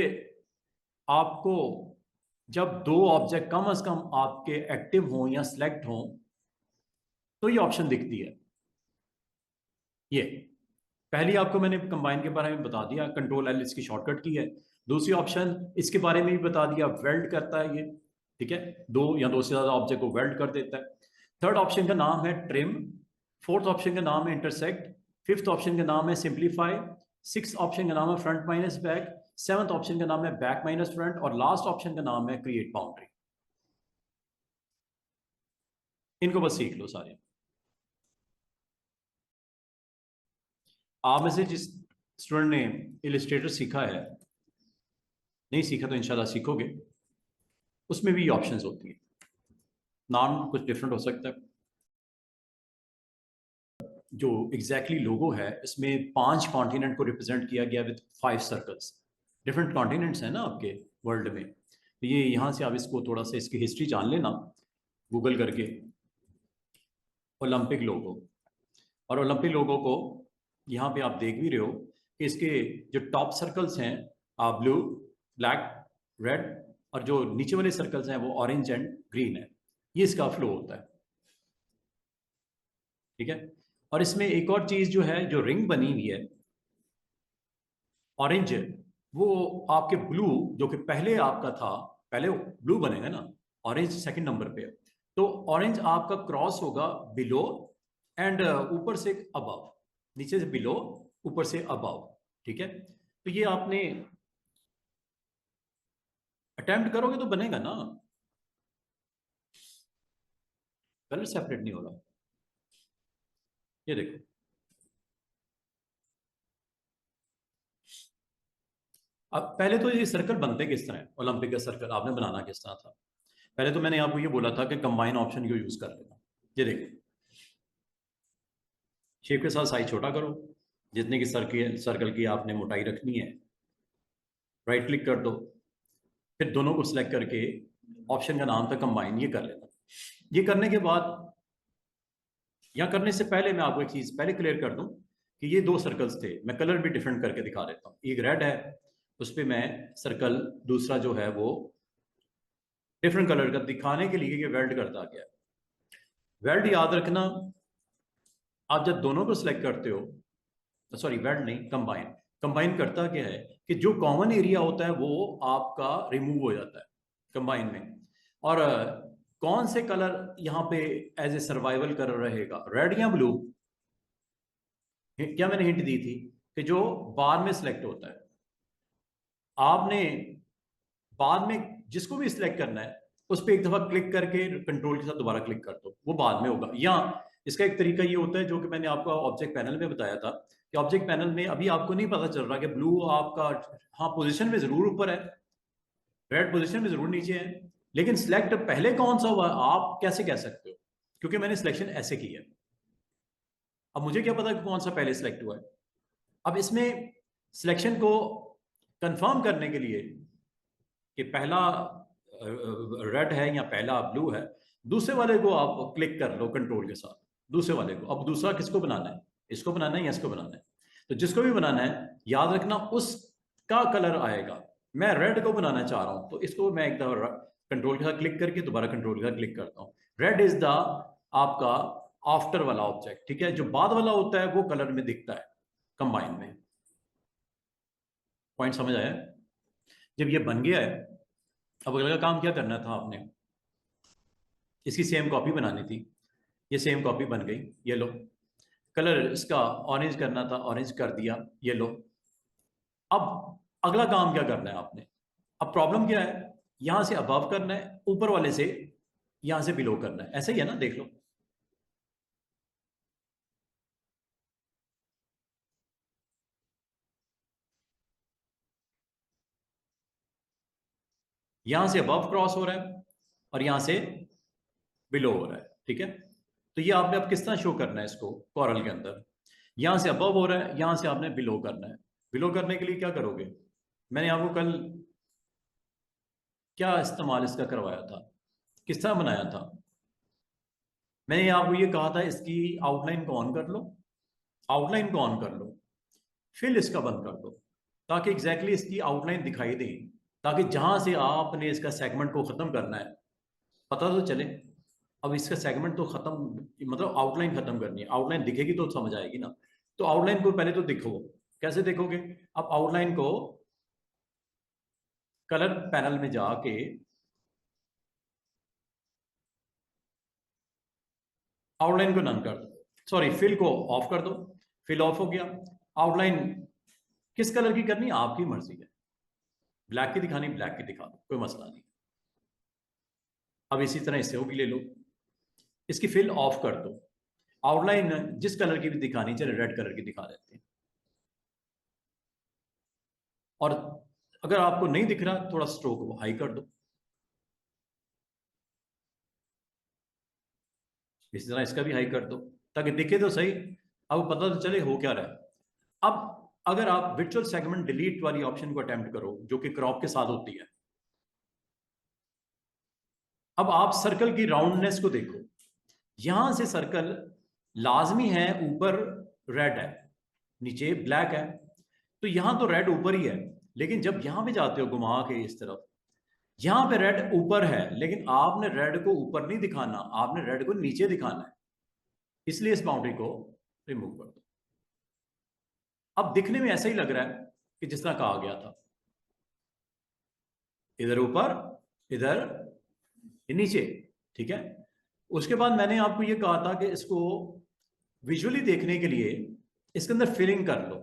आपको जब दो ऑब्जेक्ट कम से कम आपके एक्टिव हों या सिलेक्ट हों तो ये ऑप्शन दिखती है। ये पहली आपको मैंने कंबाइन के बारे में बता दिया, कंट्रोल एल इसकी शॉर्टकट की है। दूसरी ऑप्शन इसके बारे में भी बता दिया, वेल्ड करता है ये, ठीक है, दो या दो से ज्यादा ऑब्जेक्ट को वेल्ड कर देता है। थर्ड ऑप्शन का नाम है ट्रिम। फोर्थ ऑप्शन का नाम है इंटरसेक्ट। फिफ्थ ऑप्शन का नाम है सिंप्लीफाई। सिक्स ऑप्शन का नाम है front minus back. Seventh option का नाम है बैक माइनस फ्रंट। और लास्ट ऑप्शन का नाम है क्रिएट बाउंड्री। इनको बस सीख लो सारे। आप में से जिस स्टूडेंट ने इलिस्ट्रेटर सीखा है, नहीं सीखा तो इंशाल्लाह सीखोगे, उसमें भी ऑप्शंस होती है, नाम कुछ डिफरेंट हो सकता है। जो एग्जैक्टली लोगो है इसमें 5 कॉन्टिनेंट को रिप्रेजेंट किया गया विद 5 सर्कल्स। डिफरेंट कॉन्टिनेंट्स हैं ना आपके वर्ल्ड में, तो ये यहाँ से आप इसको थोड़ा सा इसकी हिस्ट्री जान लेना गूगल करके। ओलंपिक लोगो, और ओलंपिक लोगो को यहाँ पे आप देख भी रहे हो कि इसके जो टॉप सर्कल्स हैं ब्लू, ब्लैक, रेड, और जो नीचे वाले सर्कल्स हैं वो ऑरेंज एंड ग्रीन है। ये इसका फ्लो होता है, ठीक है। और इसमें एक और चीज जो है, जो रिंग बनी हुई है ऑरेंज, वो आपके ब्लू जो कि पहले आपका था, पहले ब्लू बनेगा ना, ऑरेंज सेकंड नंबर पे। तो ऑरेंज आपका क्रॉस होगा बिलो एंड ऊपर से अबव, नीचे से बिलो ऊपर से अबव, ठीक है। तो ये आपने अटेम्प्ट करोगे तो बनेगा ना, कलर सेपरेट नहीं हो रहा। ये देखो, अब पहले तो ये सर्कल बनते किस तरह है, ओलंपिक का सर्कल आपने बनाना किस तरह था। पहले तो मैंने आपको ये बोला था कि कंबाइन ऑप्शन को यूज कर लेना। ये देखो, शेप के साथ साइज छोटा करो, जितने की सर्कल की आपने मोटाई रखनी है, राइट क्लिक कर दो, फिर दोनों को सिलेक्ट करके ऑप्शन का नाम था कंबाइन, ये कर लेना। ये करने के बाद, या करने से पहले मैं आपको एक चीज पहले क्लियर कर दूं कि ये दो सर्कल्स थे, मैं कलर भी डिफरेंट करके दिखा देता हूँ। एक रेड है, उस पर मैं सर्कल दूसरा जो है वो डिफरेंट कलर का दिखाने के लिए ये वेल्ड करता गया। वेल्ड याद रखना, आप जब दोनों को सिलेक्ट करते हो, सॉरी वेल्ड नहीं, कंबाइन, कंबाइन करता क्या है कि जो कॉमन एरिया होता है वो आपका रिमूव हो जाता है कंबाइन में। और कौन से कलर यहाँ पे एज ए सर्वाइवल कलर रहेगा, रेड या ब्लू? क्या मैंने हिंट दी थी कि जो बार में सिलेक्ट होता है, आपने बाद में जिसको भी सिलेक्ट करना है उस पर एक दफा क्लिक करके कंट्रोल के साथ दोबारा क्लिक कर दो, वो बाद में होगा। या इसका एक तरीका ये होता है जो कि मैंने आपको ऑब्जेक्ट पैनल में बताया था कि ऑब्जेक्ट पैनल में अभी आपको नहीं पता चल रहा कि ब्लू आपका, हाँ पोजीशन में जरूर ऊपर है, रेड पोजीशन में जरूर नीचे है, लेकिन सिलेक्ट पहले कौन सा हुआ आप कैसे कह सकते हो, क्योंकि मैंने सिलेक्शन ऐसे की है। अब मुझे क्या पता कि कौन सा पहले सिलेक्ट हुआ है। अब इसमें सिलेक्शन को कंफर्म करने के लिए कि पहला रेड है या पहला ब्लू है, दूसरे वाले को आप क्लिक कर लो कंट्रोल के साथ, दूसरे वाले को। अब दूसरा किसको बनाना है, इसको बनाना है या इसको बनाना है? तो जिसको भी बनाना है याद रखना उसका कलर आएगा। मैं रेड को बनाना चाह रहा हूं तो इसको मैं एक दफा कंट्रोल के साथ क्लिक करके दोबारा कंट्रोल के साथ क्लिक करता हूं। रेड इज द आपका आफ्टर वाला ऑब्जेक्ट, ठीक है। जो बाद वाला होता है वो कलर में दिखता है कंबाइन में। पॉइंट समझ आया? जब ये बन गया है, अब अगला काम क्या करना था आपने, इसकी सेम कॉपी बनानी थी। ये सेम कॉपी बन गई, ये लो। कलर इसका ऑरेंज करना था, ऑरेंज कर दिया, ये लो। अब अगला काम क्या करना है आपने, अब प्रॉब्लम क्या है, यहां से अबव करना है, ऊपर वाले से यहां से बिलो करना है, ऐसा ही है ना, देख लो। यहां से अबव क्रॉस हो रहा है और यहां से बिलो हो रहा है, ठीक है। तो ये आपने अब किस तरह शो करना है इसको कॉरल के अंदर, यहां से अबव हो रहा है, यहां से आपने बिलो करना है। बिलो करने के लिए क्या करोगे, मैंने आपको कल क्या इस्तेमाल इसका करवाया था, किस तरह बनाया था। मैंने आपको ये कहा था इसकी आउटलाइन को ऑन कर लो, आउटलाइन को ऑन कर लो, फिल इसका बंद कर दो, ताकि एग्जैक्टली इसकी आउटलाइन दिखाई दे, ताकि जहां से आपने इसका सेगमेंट को खत्म करना है पता तो चले। अब इसका सेगमेंट तो खत्म, मतलब आउटलाइन खत्म करनी है, आउटलाइन दिखेगी तो समझ आएगी ना। तो आउटलाइन को पहले तो देखो, कैसे देखोगे, अब आउटलाइन को कलर पैनल में जाके आउटलाइन को नन कर दो, सॉरी फिल को ऑफ कर दो। फिल ऑफ हो गया। आउटलाइन किस कलर की करनी है आपकी मर्जी है, ब्लैक की दिखानी ब्लैक की दिखा दो, कोई मसला नहीं। अब इसी तरह इससे वो भी ले लो, इसकी फिल ऑफ कर दो, आउटलाइन जिस कलर की भी दिखानी, चले रेड कलर की दिखा देते हैं। और अगर आपको नहीं दिख रहा थोड़ा स्ट्रोक हाई कर दो, इसी तरह इसका भी हाई कर दो ताकि दिखे तो सही, अब पता तो चले हो क्या रहा है। अब अगर आप वर्चुअल सेगमेंट डिलीट वाली ऑप्शन को अटेम्प्ट करो जो कि क्रॉप के साथ होती है, अब आप सर्कल की राउंडनेस को देखो, यहां से सर्कल लाजमी है ऊपर रेड है, नीचे ब्लैक है, तो यहां तो रेड ऊपर ही है, लेकिन जब यहां पे जाते हो घुमा के इस तरफ, यहां पे रेड ऊपर है, लेकिन आपने रेड को ऊपर नहीं दिखाना, आपने रेड को नीचे दिखाना है, इसलिए इस बाउंड्री को रिमूव कर दो। अब दिखने में ऐसा ही लग रहा है कि जिस तरह कहा गया था, इधर ऊपर इधर नीचे, ठीक है। उसके बाद मैंने आपको यह कहा था कि इसको विजुअली देखने के लिए इसके अंदर फिलिंग कर लो,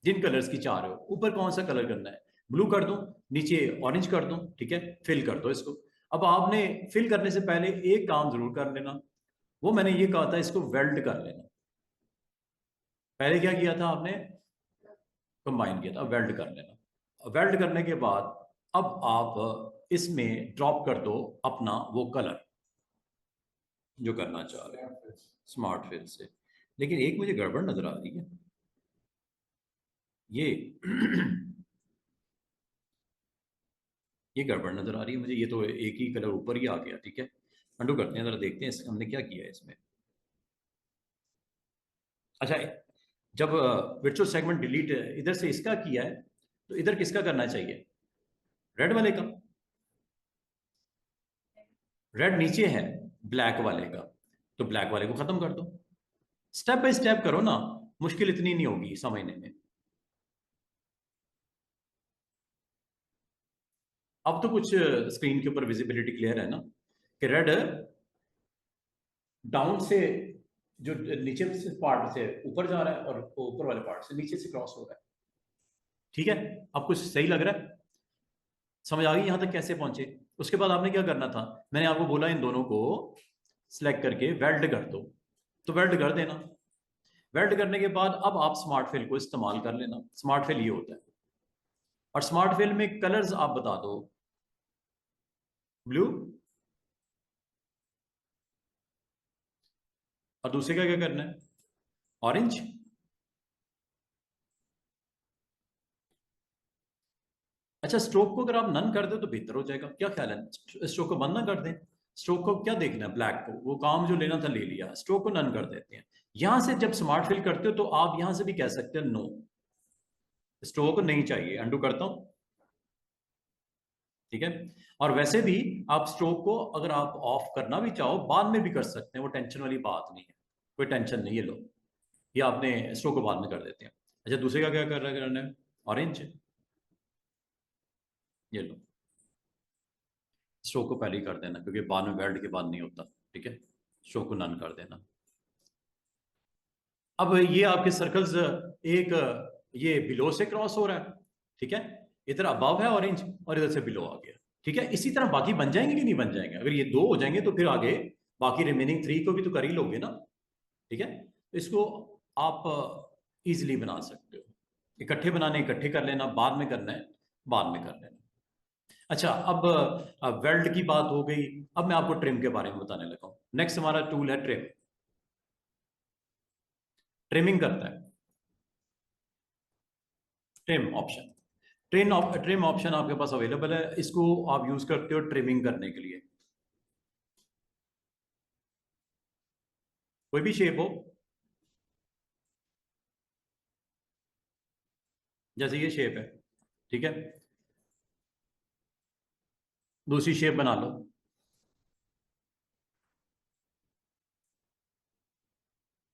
जिन कलर्स की चाह रहे हो, ऊपर कौन सा कलर करना है, ब्लू कर दूं, नीचे ऑरेंज कर दूं, ठीक है, फिल कर दो इसको। अब आपने फिल करने से पहले एक काम जरूर कर लेना, वो मैंने ये कहा था इसको वेल्ड कर लेना। पहले क्या किया था आपने, कंबाइन किया था, वेल्ड कर लेना। वेल्ड करने के बाद अब आप इसमें ड्रॉप कर दो अपना वो कलर जो करना चाह रहे हो स्मार्ट फिल से। लेकिन एक मुझे गड़बड़ नजर आ रही है, ये ये गड़बड़ नजर आ रही है मुझे, ये तो एक ही कलर ऊपर ही आ गया, ठीक है। अंडू करते हैं, जरा देखते हैं हमने क्या किया है इसमें। अच्छा, जब वर्चुअल सेगमेंट डिलीट इधर से इसका किया है तो इधर किसका करना चाहिए, रेड वाले का। रेड नीचे है ब्लैक वाले का, तो ब्लैक वाले को खत्म कर दो। स्टेप बाय स्टेप करो ना, मुश्किल इतनी नहीं होगी समझने में। अब तो कुछ स्क्रीन के ऊपर विजिबिलिटी क्लियर है ना, कि रेड डाउन से जो नीचे से पार्ट से ऊपर जा रहा है और ऊपर वाले पार्ट से नीचे से क्रॉस हो रहा है। ठीक है, अब कुछ सही लग रहा है? समझ आ गई यहां तक कैसे पहुंचे? उसके बाद आपने क्या करना था, मैंने आपको बोला इन दोनों को सिलेक्ट करके वेल्ड कर दो, तो वेल्ड कर देना। वेल्ड करने के बाद अब आप स्मार्ट फिल को इस्तेमाल कर लेना। स्मार्ट फिल ये होता है, और स्मार्ट फिल में कलर्स आप बता दो, ब्लू, और दूसरे का क्या करना है, ऑरेंज। अच्छा, स्ट्रोक को अगर आप नन कर दो तो बेहतर हो जाएगा, क्या ख्याल है? स्ट्रोक को बंद ना कर दें, स्ट्रोक को क्या देखना है, ब्लैक को, वो काम जो लेना था ले लिया, स्ट्रोक को नन कर देते हैं। यहां से जब स्मार्ट फिल करते हो तो आप यहां से भी कह सकते हैं नो, स्ट्रोक नहीं चाहिए, अंडू करता हूं। ठीक है, और वैसे भी आप स्ट्रोक को अगर आप ऑफ करना भी चाहो बाद में भी कर सकते हैं, वो टेंशन वाली बात नहीं है, कोई टेंशन नहीं है। लो, ये आपने स्ट्रोक को बाद में कर देते हैं। अच्छा, दूसरे का क्या करना है, ऑरेंज, ये लो, स्ट्रोक को पहले ही कर देना क्योंकि बाद में वेल्ड के बाद नहीं होता। ठीक है, स्ट्रोक को नन कर देना। अब ये आपके सर्कल्स, एक ये बिलो से क्रॉस हो रहा है, ठीक है, इधर अबव है ऑरेंज और इधर से बिलो आ गया। ठीक है, इसी तरह बाकी बन जाएंगे कि नहीं बन जाएंगे? अगर ये दो हो जाएंगे तो फिर आगे बाकी रिमेनिंग थ्री को भी तो कर ही लोगे ना। ठीक है, तो इसको आप इजीली बना सकते हो। इकट्ठे बनाने इकट्ठे कर लेना, बाद में करना है बाद में कर लेना। अच्छा, अब वेल्ड की बात हो गई, अब मैं आपको ट्रिम के बारे में बताने लगा हूं। नेक्स्ट हमारा टूल है ट्रिम। ट्रिमिंग करता है, ट्रिम ऑप्शन, ट्रिम ऑप्शन आपके पास अवेलेबल है, इसको आप यूज करते हो ट्रिमिंग करने के लिए। कोई भी शेप हो, जैसे ये शेप है, ठीक है, दूसरी शेप बना लो।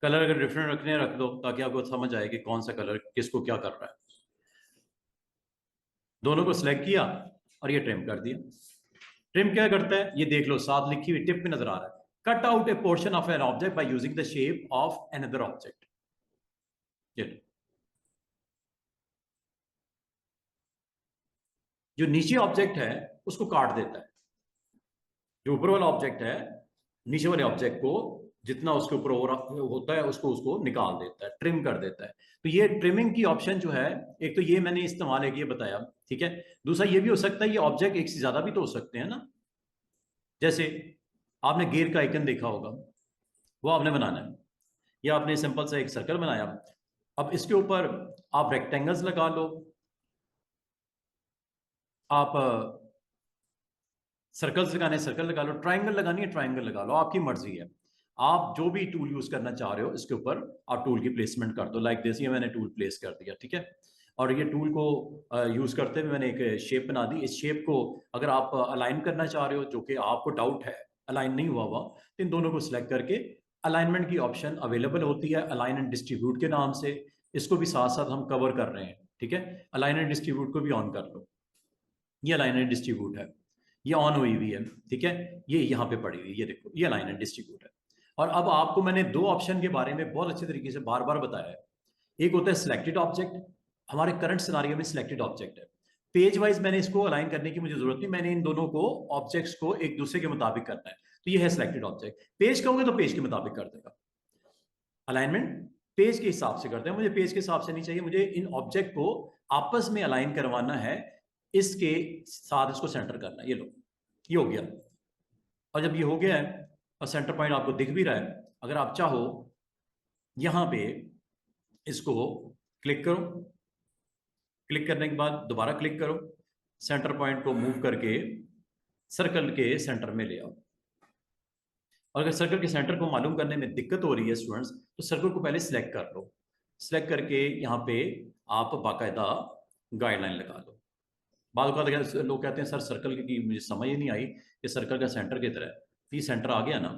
कलर अगर डिफरेंट रखने रख दो ताकि आपको समझ आए कि कौन सा कलर किसको क्या कर रहा है। दोनों को सिलेक्ट किया और ये ट्रिम कर दिया। ट्रिम क्या करता है ये देख लो, साथ लिखी हुई टिप में नजर आ रहा है, cut out A portion of an object by using the shape of another object. ये जो नीचे ऑब्जेक्ट है उसको काट देता है, जो ऊपर वाला ऑब्जेक्ट है नीचे वाले ऑब्जेक्ट को जितना उसके ऊपर होता है उसको उसको निकाल देता है, ट्रिम कर देता है। तो ये ट्रिमिंग की ऑप्शन जो है, एक तो ये मैंने इस्तेमाल है कि ये बताया, ठीक है। दूसरा ये भी हो सकता है ये ऑब्जेक्ट एक से ज्यादा भी तो हो सकते हैं ना। जैसे आपने गियर का आइकन देखा होगा, वो आपने बनाना है, या आपने सिंपल सा एक सर्कल बनाया, अब इसके ऊपर आप रेक्टेंगल्स लगा लो, आप सर्कल्स लगाने सर्कल लगा लो, ट्राइंगल लगानी है ट्राइंगल लगा लो, आपकी मर्जी है। आप जो भी टूल यूज करना चाह रहे हो इसके ऊपर आप टूल की प्लेसमेंट कर दो, लाइक दिस, ये मैंने टूल प्लेस कर दिया, ठीक है। और ये टूल को यूज करते हुए मैंने एक शेप बना दी। इस शेप को अगर आप अलाइन करना चाह रहे हो, जो कि आपको डाउट है अलाइन नहीं हुआ हुआ, तो इन दोनों को सिलेक्ट करके अलाइनमेंट की ऑप्शन अवेलेबल होती है अलाइन एंड डिस्ट्रीब्यूट के नाम से, इसको भी साथ साथ हम कवर कर रहे हैं, ठीक है। अलाइन एंड डिस्ट्रीब्यूट को भी ऑन कर लो, ये अलाइन एंड डिस्ट्रीब्यूट है, ये ऑन हुई हुई है, ठीक है। ये यहाँ पे पड़ी हुई, ये देखो ये अलाइन एंड डिस्ट्रीब्यूट है। और अब आपको मैंने दो ऑप्शन के बारे में बहुत अच्छे तरीके से बार बार बताया है। एक होता है सिलेक्टेड ऑब्जेक्ट, हमारे करंट सिनारियो में सिलेक्टेड ऑब्जेक्ट है, पेज वाइज मैंने इसको अलाइन करने की मुझे जरूरत नहीं, मैंने इन दोनों को ऑब्जेक्ट्स को एक दूसरे के मुताबिक करना है, तो ये है सिलेक्टेड ऑब्जेक्ट। पेज कहोगे तो पेज के मुताबिक कर देगा, अलाइनमेंट पेज के हिसाब से करते हैं, मुझे पेज के हिसाब से नहीं चाहिए, मुझे इन ऑब्जेक्ट को आपस में अलाइन करवाना है, इसके साथ इसको सेंटर करना है। ये लो, ये हो गया। और जब ये हो गया है और सेंटर पॉइंट आपको दिख भी रहा है, अगर आप चाहो यहां पे इसको क्लिक करो, क्लिक करने के बाद दोबारा क्लिक करो, सेंटर पॉइंट को मूव करके सर्कल के सेंटर में ले आओ। और अगर सर्कल के सेंटर को मालूम करने में दिक्कत हो रही है स्टूडेंट्स, तो सर्कल को पहले सिलेक्ट कर लो, सिलेक्ट करके यहाँ पे आप बाकायदा गाइडलाइन लगा लो। बाद लोग कहते हैं सर सर्कल की मुझे समझ ही नहीं आई कि सर्कल का सेंटर किधर है, तो ये सेंटर आ गया ना,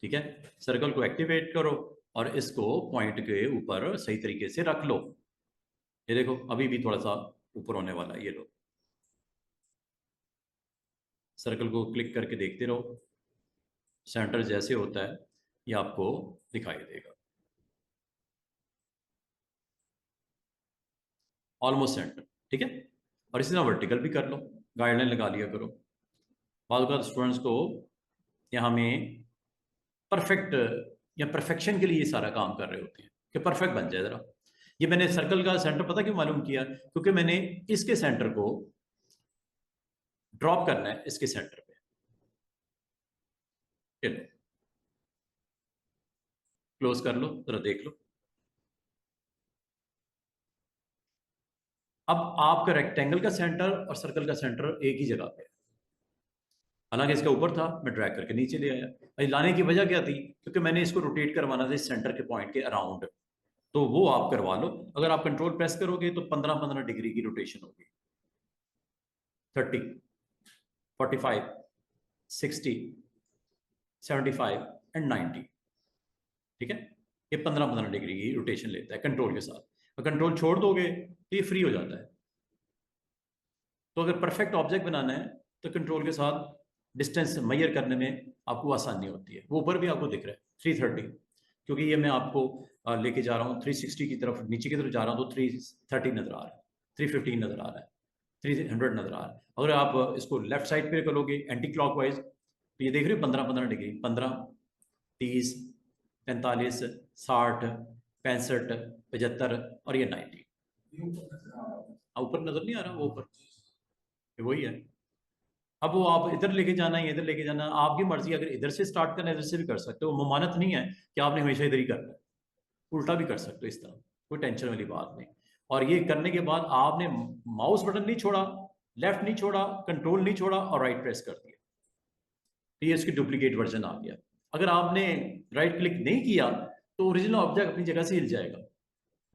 ठीक है। सर्कल को एक्टिवेट करो और इसको पॉइंट के ऊपर सही तरीके से रख लो। ये देखो अभी भी थोड़ा सा ऊपर होने वाला है, ये लो, सर्कल को क्लिक करके देखते रहो, सेंटर जैसे होता है ये आपको दिखाई देगा, ऑलमोस्ट सेंटर। ठीक है, और इसी तरह वर्टिकल भी कर लो, गाइडलाइन लगा लिया करो। बाद स्टूडेंट्स को यहाँ में परफेक्ट या परफेक्शन के लिए सारा काम कर रहे होते हैं कि परफेक्ट बन जाए जरा। ये मैंने सर्कल का सेंटर पता क्यों मालूम किया, क्योंकि मैंने इसके सेंटर को ड्रॉप करना है इसके सेंटर पे। चलो क्लोज कर लो, जरा देख लो। अब आपका रेक्टेंगल का सेंटर और सर्कल का सेंटर एक ही जगह पे है। हालांकि इसका ऊपर था, मैं ड्रैग करके नीचे ले आया। अभी लाने की वजह क्या थी, क्योंकि मैंने इसको रोटेट करवाना था इस सेंटर के पॉइंट के अराउंड, तो वो आप करवा लो। अगर आप कंट्रोल प्रेस करोगे तो 15-15 डिग्री की रोटेशन होगी, 30, 45, 60, 75 एंड 90। ठीक है, ये 15-15 डिग्री की रोटेशन लेता है कंट्रोल के साथ। और कंट्रोल छोड़ दोगे तो ये फ्री हो जाता है। तो अगर परफेक्ट ऑब्जेक्ट बनाना है तो कंट्रोल के साथ डिस्टेंस मेजर करने में आपको आसानी होती है। वो ऊपर भी आपको दिख रहा है 330, क्योंकि ये मैं आपको लेके जा रहा हूँ 360 की तरफ, नीचे की तरफ जा रहा हूँ तो 330 नजर आ रहा है, 315 नजर आ रहा है, 300 नजर आ रहा है। अगर आप इसको लेफ्ट साइड पे करोगे एंटी क्लॉकवाइज तो ये देख रहे हो 15-15 डिग्री, 15, 30, 45, 60, 65, 75 और ये 90। ऊपर नजर नहीं आ रहा, वो ऊपर वही है। अब वो आप इधर लेके जाना है, इधर लेके जाना, आपकी मर्जी। अगर इधर से स्टार्ट करना है इधर से भी कर सकते हो, ममानत नहीं है कि आपने हमेशा इधर ही करना है, उल्टा भी कर सकते हो इस तरह, कोई टेंशन वाली बात नहीं। और ये करने के बाद आपने माउस बटन नहीं छोड़ा, लेफ्ट नहीं छोड़ा, कंट्रोल नहीं छोड़ा और राइट प्रेस कर दिया, तो ये इसकी डुप्लीकेट वर्जन आ गया। अगर आपने राइट क्लिक नहीं किया तो ओरिजिनल ऑब्जेक्ट अपनी जगह से हिल जाएगा,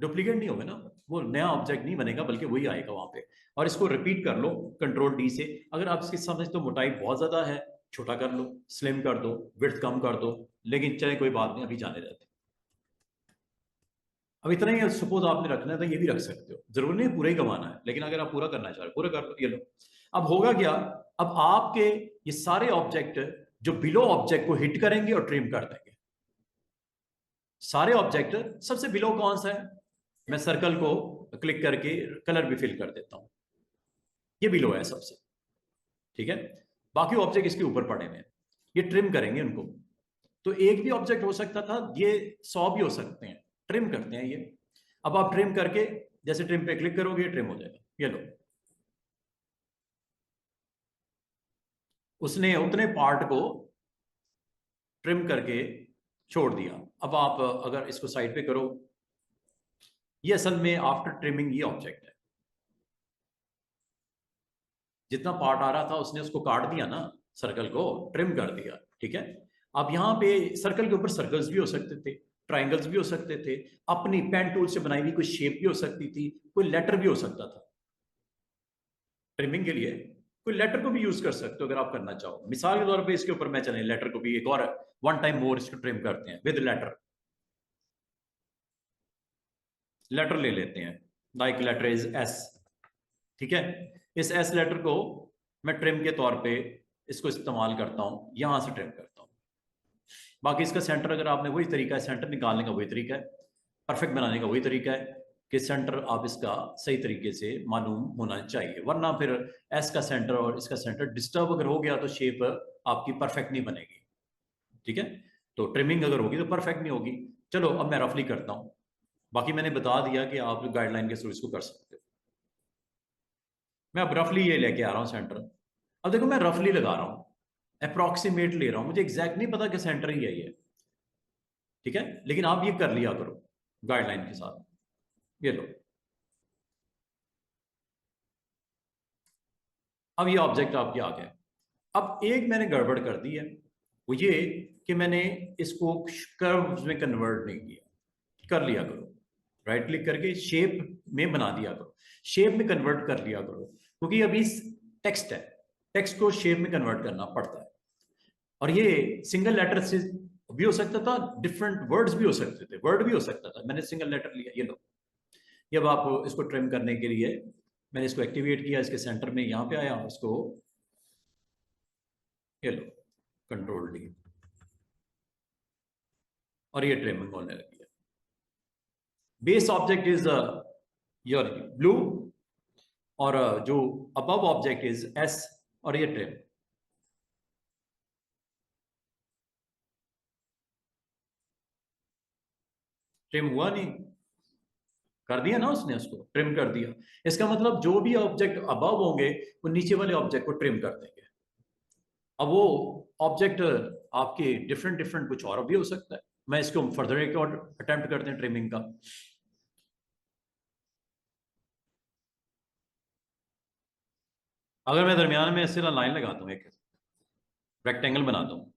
डुप्लीकेट नहीं होगा ना, वो नया ऑब्जेक्ट नहीं बनेगा बल्कि वही आएगा वहां पे। और इसको रिपीट कर लो कंट्रोल डी से। अगर आप इसकी समझ तो मोटाई बहुत ज्यादा है, छोटा कर लो, स्लिम कर दो, विड्थ कम कर दो, लेकिन चले कोई बात नहीं, अभी जाने रहते। अब इतना ही सपोज आपने रखना है तो ये भी रख सकते हो, जरूर नहीं पूरा ही कमाना है, लेकिन अगर आप पूरा करना चाह रहे हो पूरा कर लो, ये लो। अब होगा क्या, अब आपके ये सारे ऑब्जेक्ट जो बिलो ऑब्जेक्ट को हिट करेंगे और ट्रिम कर देंगे। सारे ऑब्जेक्ट, सबसे बिलो कौन सा है, मैं सर्कल को क्लिक करके कलर भी फिल कर देता हूं, ये बिलो है सबसे। ठीक है, बाकी ऑब्जेक्ट इसके ऊपर पड़े हुए हैं, ये ट्रिम करेंगे उनको। तो एक भी ऑब्जेक्ट हो सकता था, ये 100 भी हो सकते हैं, ट्रिम करते हैं ये। अब आप ट्रिम करके जैसे ट्रिम पे क्लिक करोगे ट्रिम हो जाएगा, ये लो। उसने उतने पार्ट को ट्रिम करके छोड़ दिया। अब आप अगर इसको साइड पे करो, ये असल में आफ्टर ट्रिमिंग ये ऑब्जेक्ट है। जितना पार्ट आ रहा था उसने उसको काट दिया ना, सर्कल को ट्रिम कर दिया। ठीक है, अब यहाँ पे सर्कल के ऊपर सर्कल्स भी हो सकते थे, ट्राइंगल्स भी हो सकते थे, अपनी पेन टूल से बनाई हुई कोई शेप भी हो सकती थी, कोई लेटर भी हो सकता था। ट्रिमिंग के लिए कोई लेटर को भी यूज कर सकते हो अगर आप करना चाहो। मिसाल के तौर पे इसके ऊपर मैं चले लेटर को भी एक और वन टाइम मोर इसको ट्रिम करते हैं विद लेटर। लेटर ले लेते हैं, लाइक लेटर इज एस। ठीक है, इस एस लेटर को मैं ट्रिम के तौर पे इसको इस्तेमाल करता हूं, यहां से ट्रिम करता हूं। बाकी इसका सेंटर अगर आपने वही तरीका है, सेंटर निकालने का वही तरीका है, परफेक्ट बनाने का वही तरीका है कि सेंटर आप इसका सही तरीके से मालूम होना चाहिए, वरना फिर एस का सेंटर और इसका सेंटर डिस्टर्ब अगर हो गया तो शेप आपकी परफेक्ट नहीं बनेगी। ठीक है, तो ट्रिमिंग अगर होगी तो परफेक्ट नहीं होगी। चलो अब मैं रफली करता हूं, बाकी मैंने बता दिया कि आप गाइडलाइन के थ्रू इसको कर सकते हो। मैं अब रफली ये लेके आ रहा हूँ सेंटर। अब देखो मैं रफली लगा रहा हूँ, अप्रोक्सीमेट ले रहा हूँ, मुझे एग्जैक्ट नहीं पता कि सेंटर ही है ये। ठीक है, लेकिन आप ये कर लिया करो गाइडलाइन के साथ, ये लो। अब ये ऑब्जेक्ट आपके आ गया। अब एक मैंने गड़बड़ कर दी है, वो ये कि मैंने इसको कर्व्स में कन्वर्ट नहीं किया। कर लिया करो, राइट क्लिक करके शेप में बना दिया करो, शेप में कन्वर्ट कर लिया करो, क्योंकि अभी टेक्स्ट है, टेक्स्ट को शेप में कन्वर्ट करना पड़ता है। और ये सिंगल लेटर से भी हो सकता था, डिफरेंट वर्ड्स भी हो सकते थे, वर्ड भी हो सकता था, मैंने सिंगल लेटर लिया, ये लो। ये अब आप इसको ट्रिम करने के लिए मैंने इसको एक्टिवेट किया, इसके सेंटर में यहां पे आया, इसको ये लो कंट्रोल डी। और ये ट्रिमिंग होने लगी है। Base object is your blue और जो अबव ऑब्जेक्ट इज एस और ये ट्रिम। ट्रिम हुआ नहीं, कर दिया ना उसने, उसको ट्रिम कर दिया। इसका मतलब जो भी ऑब्जेक्ट अबव होंगे वो नीचे वाले ऑब्जेक्ट को ट्रिम कर देंगे। अब वो ऑब्जेक्ट आपके डिफरेंट डिफरेंट कुछ और भी हो सकता है। मैं इसको फर्दर एक और अटेम्प्ट करते हैं ट्रिमिंग का। अगर मैं दरमियान में ऐसे लाइन लगाता हूँ, एक रेक्टेंगल बनाता हूँ,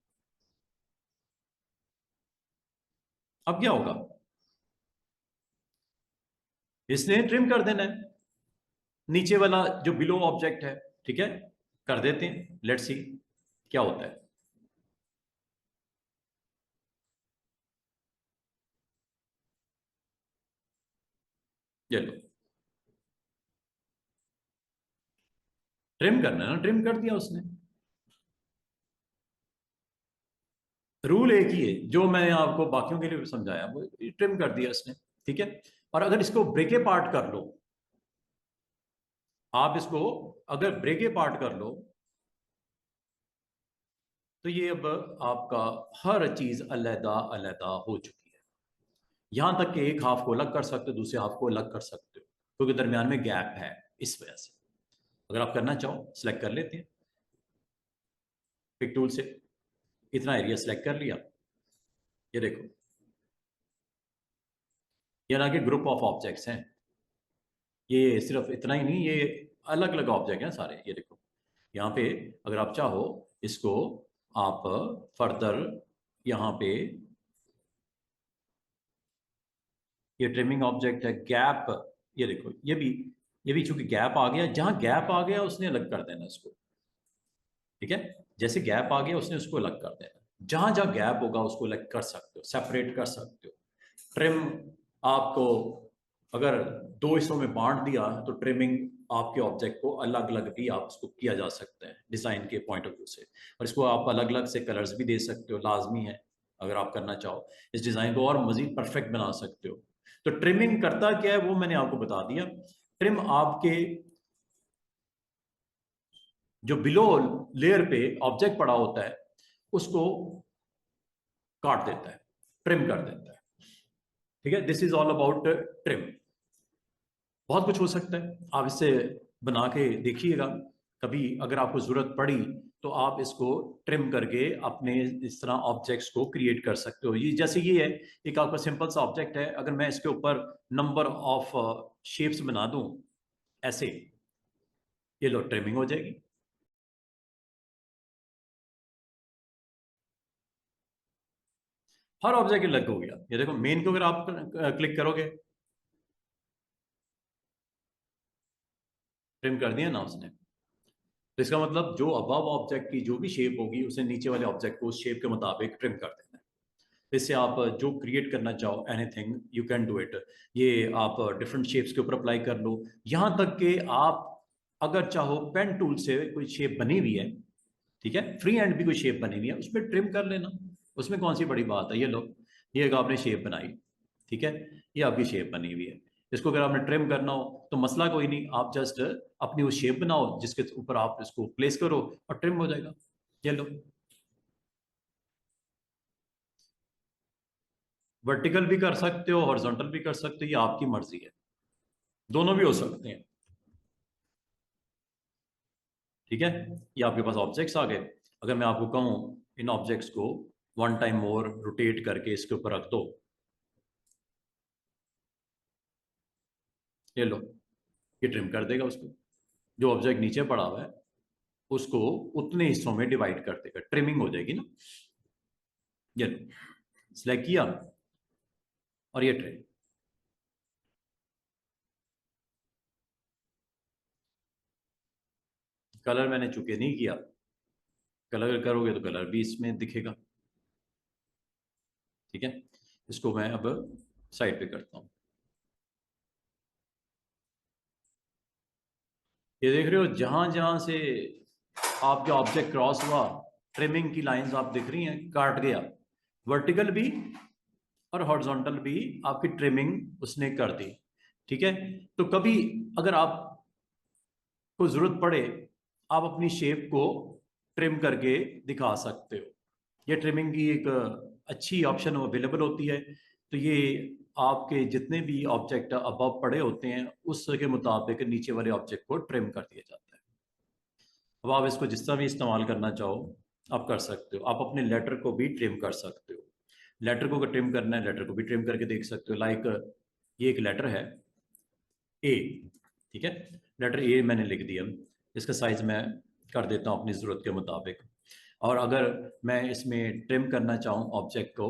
अब क्या होगा? इसने ट्रिम कर देना है नीचे वाला जो बिलो ऑब्जेक्ट है। ठीक है, कर देते हैं, लेट्स सी क्या होता है। ये लो, ट्रिम करना है ना, ट्रिम कर दिया उसने। रूल एक ही है जो मैंने आपको बाकियों के लिए भी समझाया, वो ट्रिम कर दिया उसने। ठीक है, और अगर इसको ब्रेके पार्ट कर लो, आप इसको अगर ब्रेके पार्ट कर लो, तो ये अब आपका हर चीज अलहदा अलहदा हो चुकी है। यहां तक कि एक हाफ को अलग कर सकते हो, दूसरे हाफ को अलग कर सकते हो, क्योंकि दरमियान में गैप है। इस वजह से अगर आप करना चाहो सिलेक्ट कर लेते हैं पिक टूल से, इतना एरिया सिलेक्ट कर लिया। ये देखो, ये ना कि ग्रुप ऑफ ऑब्जेक्ट्स हैं, ये सिर्फ इतना ही नहीं, ये अलग अलग ऑब्जेक्ट हैं सारे। ये देखो यहाँ पे, अगर आप चाहो इसको आप फर्दर यहाँ पे, ये ट्रिमिंग ऑब्जेक्ट है, गैप, ये देखो ये भी चूंकि गैप आ गया, जहां गैप आ गया उसने अलग कर देना इसको। ठीक है, जैसे गैप आ गया उसने उसको अलग कर देना, जहां जहां गैप होगा उसको अलग कर सकते हो, सेपरेट कर सकते हो। ट्रिम आपको अगर दो हिस्सों में बांट दिया तो ट्रिमिंग आपके ऑब्जेक्ट को अलग अलग भी आप उसको किया जा सकता है डिजाइन के पॉइंट ऑफ व्यू से। और इसको आप अलग अलग से कलर्स भी दे सकते हो, लाजमी है। अगर आप करना चाहो इस डिजाइन को और मजीद परफेक्ट बना सकते हो। तो ट्रिमिंग करता क्या है वो मैंने आपको बता दिया। ट्रिम आपके जो बिलो लेयर पे ऑब्जेक्ट पड़ा होता है उसको काट देता है, ट्रिम कर देता है। ठीक है, this is all about trim. बहुत कुछ हो सकता है, आप इससे बना के देखिएगा। कभी अगर आपको जरूरत पड़ी तो आप इसको ट्रिम करके अपने इस तरह ऑब्जेक्ट्स को क्रिएट कर सकते हो। ये जैसे ये है, एक आपका सिंपल सा ऑब्जेक्ट है, अगर मैं इसके ऊपर नंबर ऑफ शेप्स बना दूं ऐसे, ये लो ट्रिमिंग हो जाएगी। हर ऑब्जेक्ट अलग हो गया। ये देखो मेन को अगर आप क्लिक करोगे, ट्रिम कर दिया ना उसने। तो इसका मतलब जो अबव ऑब्जेक्ट की जो भी शेप होगी उसे नीचे वाले ऑब्जेक्ट को उस शेप के मुताबिक ट्रिम कर देना है। इससे आप जो क्रिएट करना चाहो anything you can do it. ये आप डिफरेंट शेप्स के ऊपर अप्लाई कर लो, यहां तक कि आप अगर चाहो पेन टूल से कोई शेप बनी हुई है, ठीक है, फ्री हैंड भी कोई शेप बनी हुई है, उस पर ट्रिम कर लेना। उसमें कौन सी बड़ी बात है। ये लो, ये एक आपने शेप बनाई, ठीक है, ये आपकी शेप बनी हुई है। इसको अगर आपने ट्रिम करना हो तो मसला कोई नहीं, आप जस्ट अपनी वो शेप बनाओ जिसके ऊपर आप इसको प्लेस करो और ट्रिम हो जाएगा। ये लो, वर्टिकल भी कर सकते हो, हॉरिजॉन्टल भी कर सकते हो, ये आपकी मर्जी है, दोनों भी हो सकते हैं। ठीक है, ये आपके पास ऑब्जेक्ट्स आ गए। अगर मैं आपको कहूं इन ऑब्जेक्ट्स को वन टाइम और रोटेट करके इसके ऊपर रख दो, ये लो, ये ट्रिम कर देगा उसको। जो ऑब्जेक्ट नीचे पड़ा हुआ है उसको उतने हिस्सों में डिवाइड कर देगा, ट्रिमिंग हो जाएगी ना। ये लो, सिलेक्ट किया और ये ट्रिम। कलर मैंने चूंकि नहीं किया, कलर करोगे तो कलर भी इसमें दिखेगा। ठीक है, इसको मैं अब साइड पे करता हूं। ये देख रहे हो जहां जहां से आपके ऑब्जेक्ट क्रॉस हुआ, ट्रिमिंग की लाइंस आप दिख रही हैं, काट गया। वर्टिकल भी और हॉरिजॉन्टल भी आपकी ट्रिमिंग उसने कर दी। ठीक है, तो कभी अगर आपको जरूरत पड़े आप अपनी शेप को ट्रिम करके दिखा सकते हो। ये ट्रिमिंग की एक अच्छी ऑप्शन अवेलेबल होती है। तो ये आपके जितने भी ऑब्जेक्ट अबव पड़े होते हैं उसके मुताबिक नीचे वाले ऑब्जेक्ट को ट्रिम कर दिया जाता है। अब आप इसको जिस तरह भी इस्तेमाल करना चाहो आप कर सकते हो। आप अपने लेटर को भी ट्रिम कर सकते हो। लेटर को अगर ट्रिम करना है लेटर को भी ट्रिम करके देख सकते हो। लाइक ये एक लेटर है ए, ठीक है, लेटर ए मैंने लिख दिया। इसका साइज मैं कर देता हूँ अपनी ज़रूरत के मुताबिक। और अगर मैं इसमें ट्रिम करना चाहूँ ऑब्जेक्ट को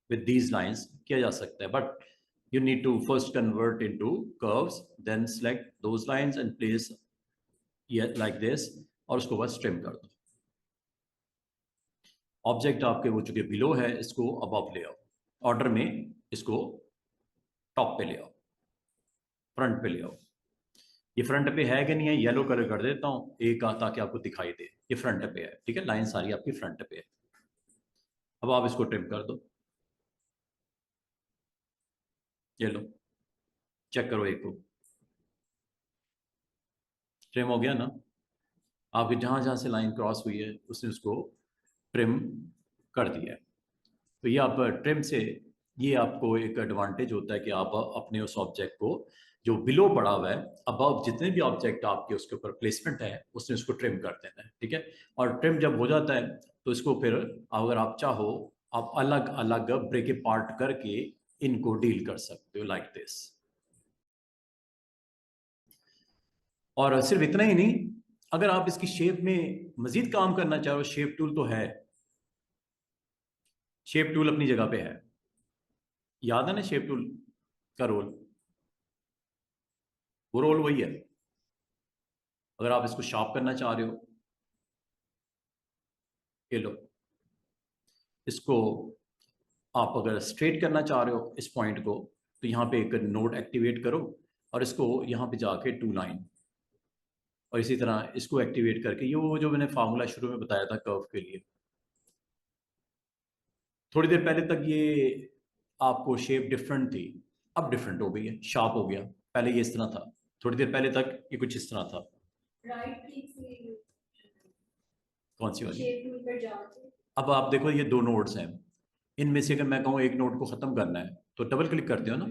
with these lines किया जा सकता है, but you need to first convert into curves, then select those lines and place it like this और उसको बस ट्रिम कर दो। ऑब्जेक्ट आपके वो चुके बिलो है, इसको अबव ले आओ, ऑर्डर में इसको टॉप पे ले आओ, फ्रंट पे ले आओ। ये फ्रंट पे है कि नहीं है, येलो कलर कर देता हूँ एक का ताकि आपको दिखाई दे ये फ्रंट पे है। ठीक है, लाइन सारी आपकी फ्रंट पे है। अब आप इसको ट्रिम कर दो, ये लो चेक करो, एक को ट्रिम हो गया ना। आपके जहां जहां से लाइन क्रॉस हुई है उसने उसको ट्रिम कर दिया है। तो ये आप ट्रिम से ये आपको एक एडवांटेज होता है कि आप अपने उस ऑब्जेक्ट को जो बिलो पड़ा हुआ है अबव जितने भी ऑब्जेक्ट आपके उसके ऊपर प्लेसमेंट है उसने उसको ट्रिम कर देना है। ठीक है, और ट्रिम जब हो जाता है तो इसको फिर अगर आप चाहो आप अलग अलग ब्रेक पार्ट करके इनको डील कर सकते हो लाइक दिस। और सिर्फ इतना ही नहीं, अगर आप इसकी शेप में मजीद काम करना चाहो शेप टूल तो है, शेप टूल अपनी जगह पे है। याद है ना शेप टूल का रोल, वो रोल वही है। अगर आप इसको शार्प करना चाह रहे हो ये लो, इसको आप अगर स्ट्रेट करना चाह रहे हो इस पॉइंट को तो यहाँ पे एक नोड एक्टिवेट करो और इसको यहाँ पे जाके टू लाइन और इसी तरह इसको एक्टिवेट करके ये वो जो मैंने फार्मूला शुरू में बताया था कर्व के लिए, थोड़ी देर पहले तक ये आपको शेप डिफरेंट थी, अब डिफरेंट हो गई है, शार्प हो गया। पहले ये इस तरह था, थोड़ी देर पहले तक ये कुछ इस तरह था। राइट क्लिक से कौन सी वाली शेप टूल पर जाओ। अब आप देखो ये दो नोड्स हैं, इनमें से अगर मैं कहूँ एक नोड को खत्म करना है तो डबल क्लिक करते हो ना,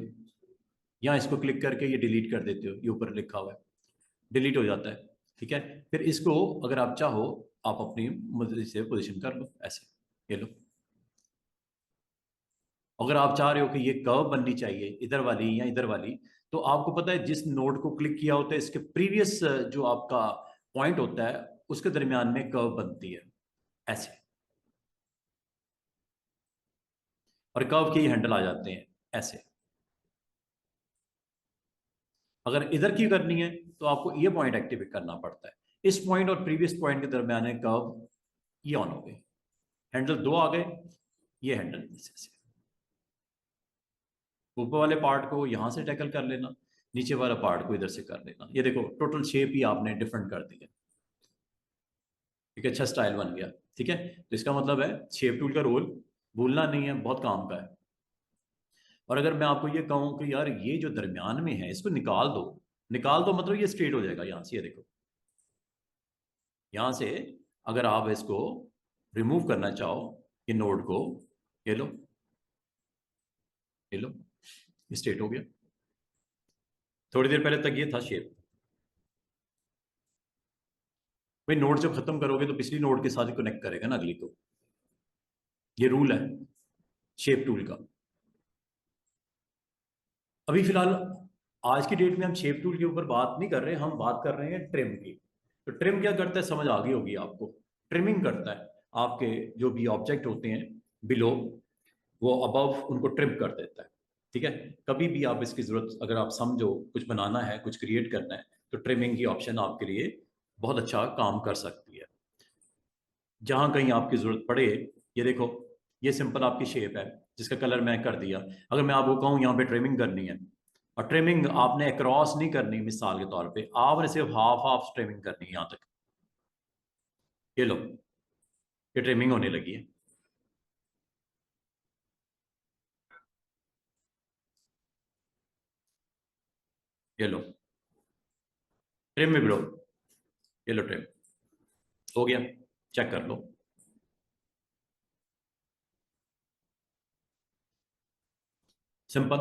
यहाँ इसको क्लिक करके ये डिलीट कर देते हो, ये ऊपर लिखा हुआ है डिलीट हो जाता है। ठीक है, फिर इसको अगर आप चाहो आप अपनी मर्जी से पोजीशन कर लो ऐसे, ये लो। अगर आप चाह रहे हो कि ये कर्व बननी चाहिए इधर वाली या इधर वाली, तो आपको पता है जिस नोड को क्लिक किया होता है इसके प्रीवियस जो आपका पॉइंट होता है उसके दरमियान में कर्व बनती है ऐसे, और कर्व के ही हैंडल आ जाते हैं ऐसे। अगर इधर की करनी है तो आपको ये पॉइंट एक्टिवेट करना पड़ता है, इस पॉइंट और प्रीवियस पॉइंट के दरमियान कर्व ये ऑन हो गए, हैंडल दो आ गए, ये हैंडल ऐसे। ऊपर वाले पार्ट को यहां से टैकल कर लेना, नीचे वाला पार्ट को इधर से कर लेना। ये देखो टोटल शेप ही आपने डिफरेंट कर दी है। ठीक है, अच्छा स्टाइल बन गया। ठीक है, तो इसका मतलब है शेप टूल का रोल भूलना नहीं है, बहुत काम का है। और अगर मैं आपको ये कहूं कि यार ये जो दरमियान में है इसको निकाल दो, निकाल दो मतलब ये स्ट्रेट हो जाएगा यहां से, ये देखो यहां से अगर आप इसको रिमूव करना चाहो ये नोड को, ये लो ये लो, स्ट्रेट हो गया। थोड़ी देर पहले तक ये था शेप। भाई नोड जब खत्म करोगे तो पिछली नोड के साथ ही कनेक्ट करेगा ना अगली को, ये रूल है शेप टूल का। अभी फिलहाल आज की डेट में हम शेप टूल के ऊपर बात नहीं कर रहे, हम बात कर रहे हैं ट्रिम की। तो ट्रिम क्या करता है समझ आ गई होगी आपको, ट्रिमिंग करता है आपके जो भी ऑब्जेक्ट होते हैं बिलो वो अबव उनको ट्रिम कर देता है। ठीक है, कभी भी आप इसकी जरूरत अगर आप समझो कुछ बनाना है कुछ क्रिएट करना है तो ट्रिमिंग की ऑप्शन आपके लिए बहुत अच्छा काम कर सकती है। जहां कहीं आपकी जरूरत पड़े, ये देखो ये सिंपल आपकी शेप है जिसका कलर मैं कर दिया। अगर मैं आपको कहूँ यहाँ पे ट्रिमिंग करनी है, और ट्रिमिंग आपने क्रॉस नहीं करनी, मिसाल के तौर पे आपने सिर्फ हाफ हाफ ट्रिमिंग करनी है यहाँ तक, ये लो ये ट्रिमिंग होने लगी है। ये लो, ट्रिम में लो, ये लो ट्रिम हो गया, चेक कर लो। सिंपल।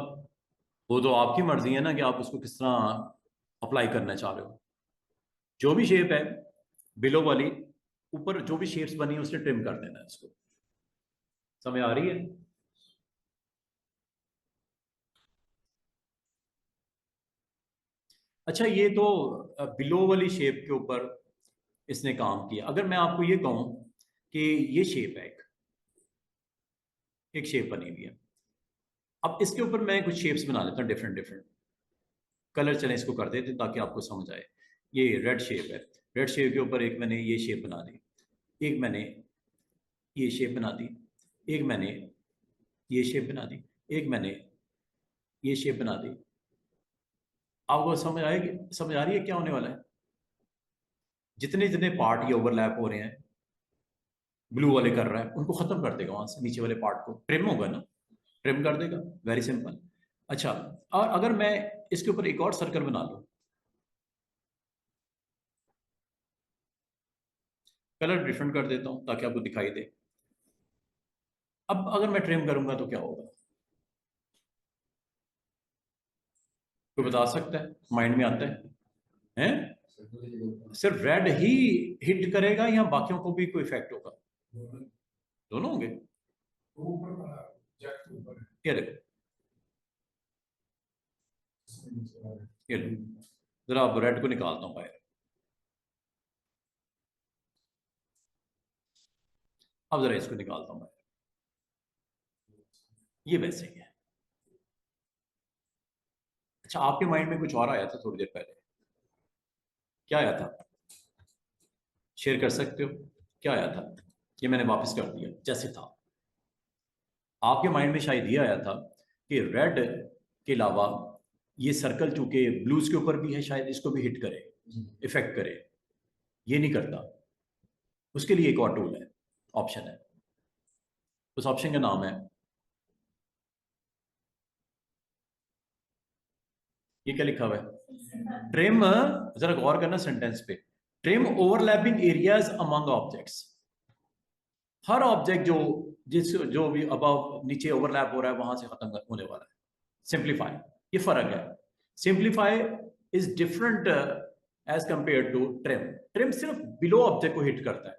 वो तो आपकी मर्जी है ना कि आप उसको किस तरह अप्लाई करना चाह रहे हो। जो भी शेप है बिलो वाली, ऊपर जो भी शेप्स बनी है उसने ट्रिम कर देना है इसको। समझ आ रही है? अच्छा, ये तो बिलो वाली शेप के ऊपर इसने काम किया। अगर मैं आपको ये कहूं कि ये शेप है, एक शेप बनी हुई है, अब इसके ऊपर मैं कुछ शेप्स बना लेता हूँ डिफरेंट डिफरेंट कलर। चलें इसको कर देते हैं ताकि आपको समझ आए। ये रेड शेप है, रेड शेप के ऊपर एक मैंने ये शेप बना दी, एक मैंने ये शेप बना दी, एक मैंने ये शेप बना दी, एक मैंने ये शेप बना दी। आपको समझ आएगी? समझ आ रही है क्या होने वाला है? जितने जितने पार्ट ये ओवरलैप हो रहे हैं, ब्लू वाले कर रहा है, उनको खत्म कर देगा वहां से, नीचे वाले पार्ट को ट्रिम होगा ना, ट्रिम कर देगा। Very simple. अच्छा, और अगर मैं इसके ऊपर एक और सर्कल बना लूं, कलर डिफरेंट कर देता हूं ताकि आपको दिखाई दे। अब अगर मैं ट्रिम करूंगा तो क्या होगा? कोई बता सकता है? माइंड में आता है? सिर्फ रेड ही हिट करेगा या बाकियों को भी कोई इफेक्ट होगा? दोनों होंगे। ये देखो, ये लो, जरा अब रेड को निकालता हूं बाहर। अब जरा इसको निकालता हूं बाहर। ये वैसे ही है। अच्छा, आपके माइंड में कुछ और आया था थोड़ी देर पहले? क्या आया था? शेयर कर सकते हो? क्या आया था? ये मैंने वापस कर दिया जैसे था। आपके माइंड में शायद ये आया था कि रेड के अलावा ये सर्कल चूंकि ब्लूज के ऊपर भी है, शायद इसको भी हिट करे, इफेक्ट करे। ये नहीं करता। उसके लिए एक और टूल है, ऑप्शन है। उस ऑप्शन का नाम है, ये क्या लिखा हुआ है? ट्रिम। जरा गौर करना सेंटेंस पे। Trim overlapping areas among objects. हर ऑब्जेक्ट जो जो भी अबव नीचे ओवरलैप हो रहा है वहां से खत्म होने वाला है। सिंप्लीफाई, ये फर्क है। Simplify is different as compare to trim. Trim सिर्फ बिलो ऑब्जेक्ट को हिट करता है,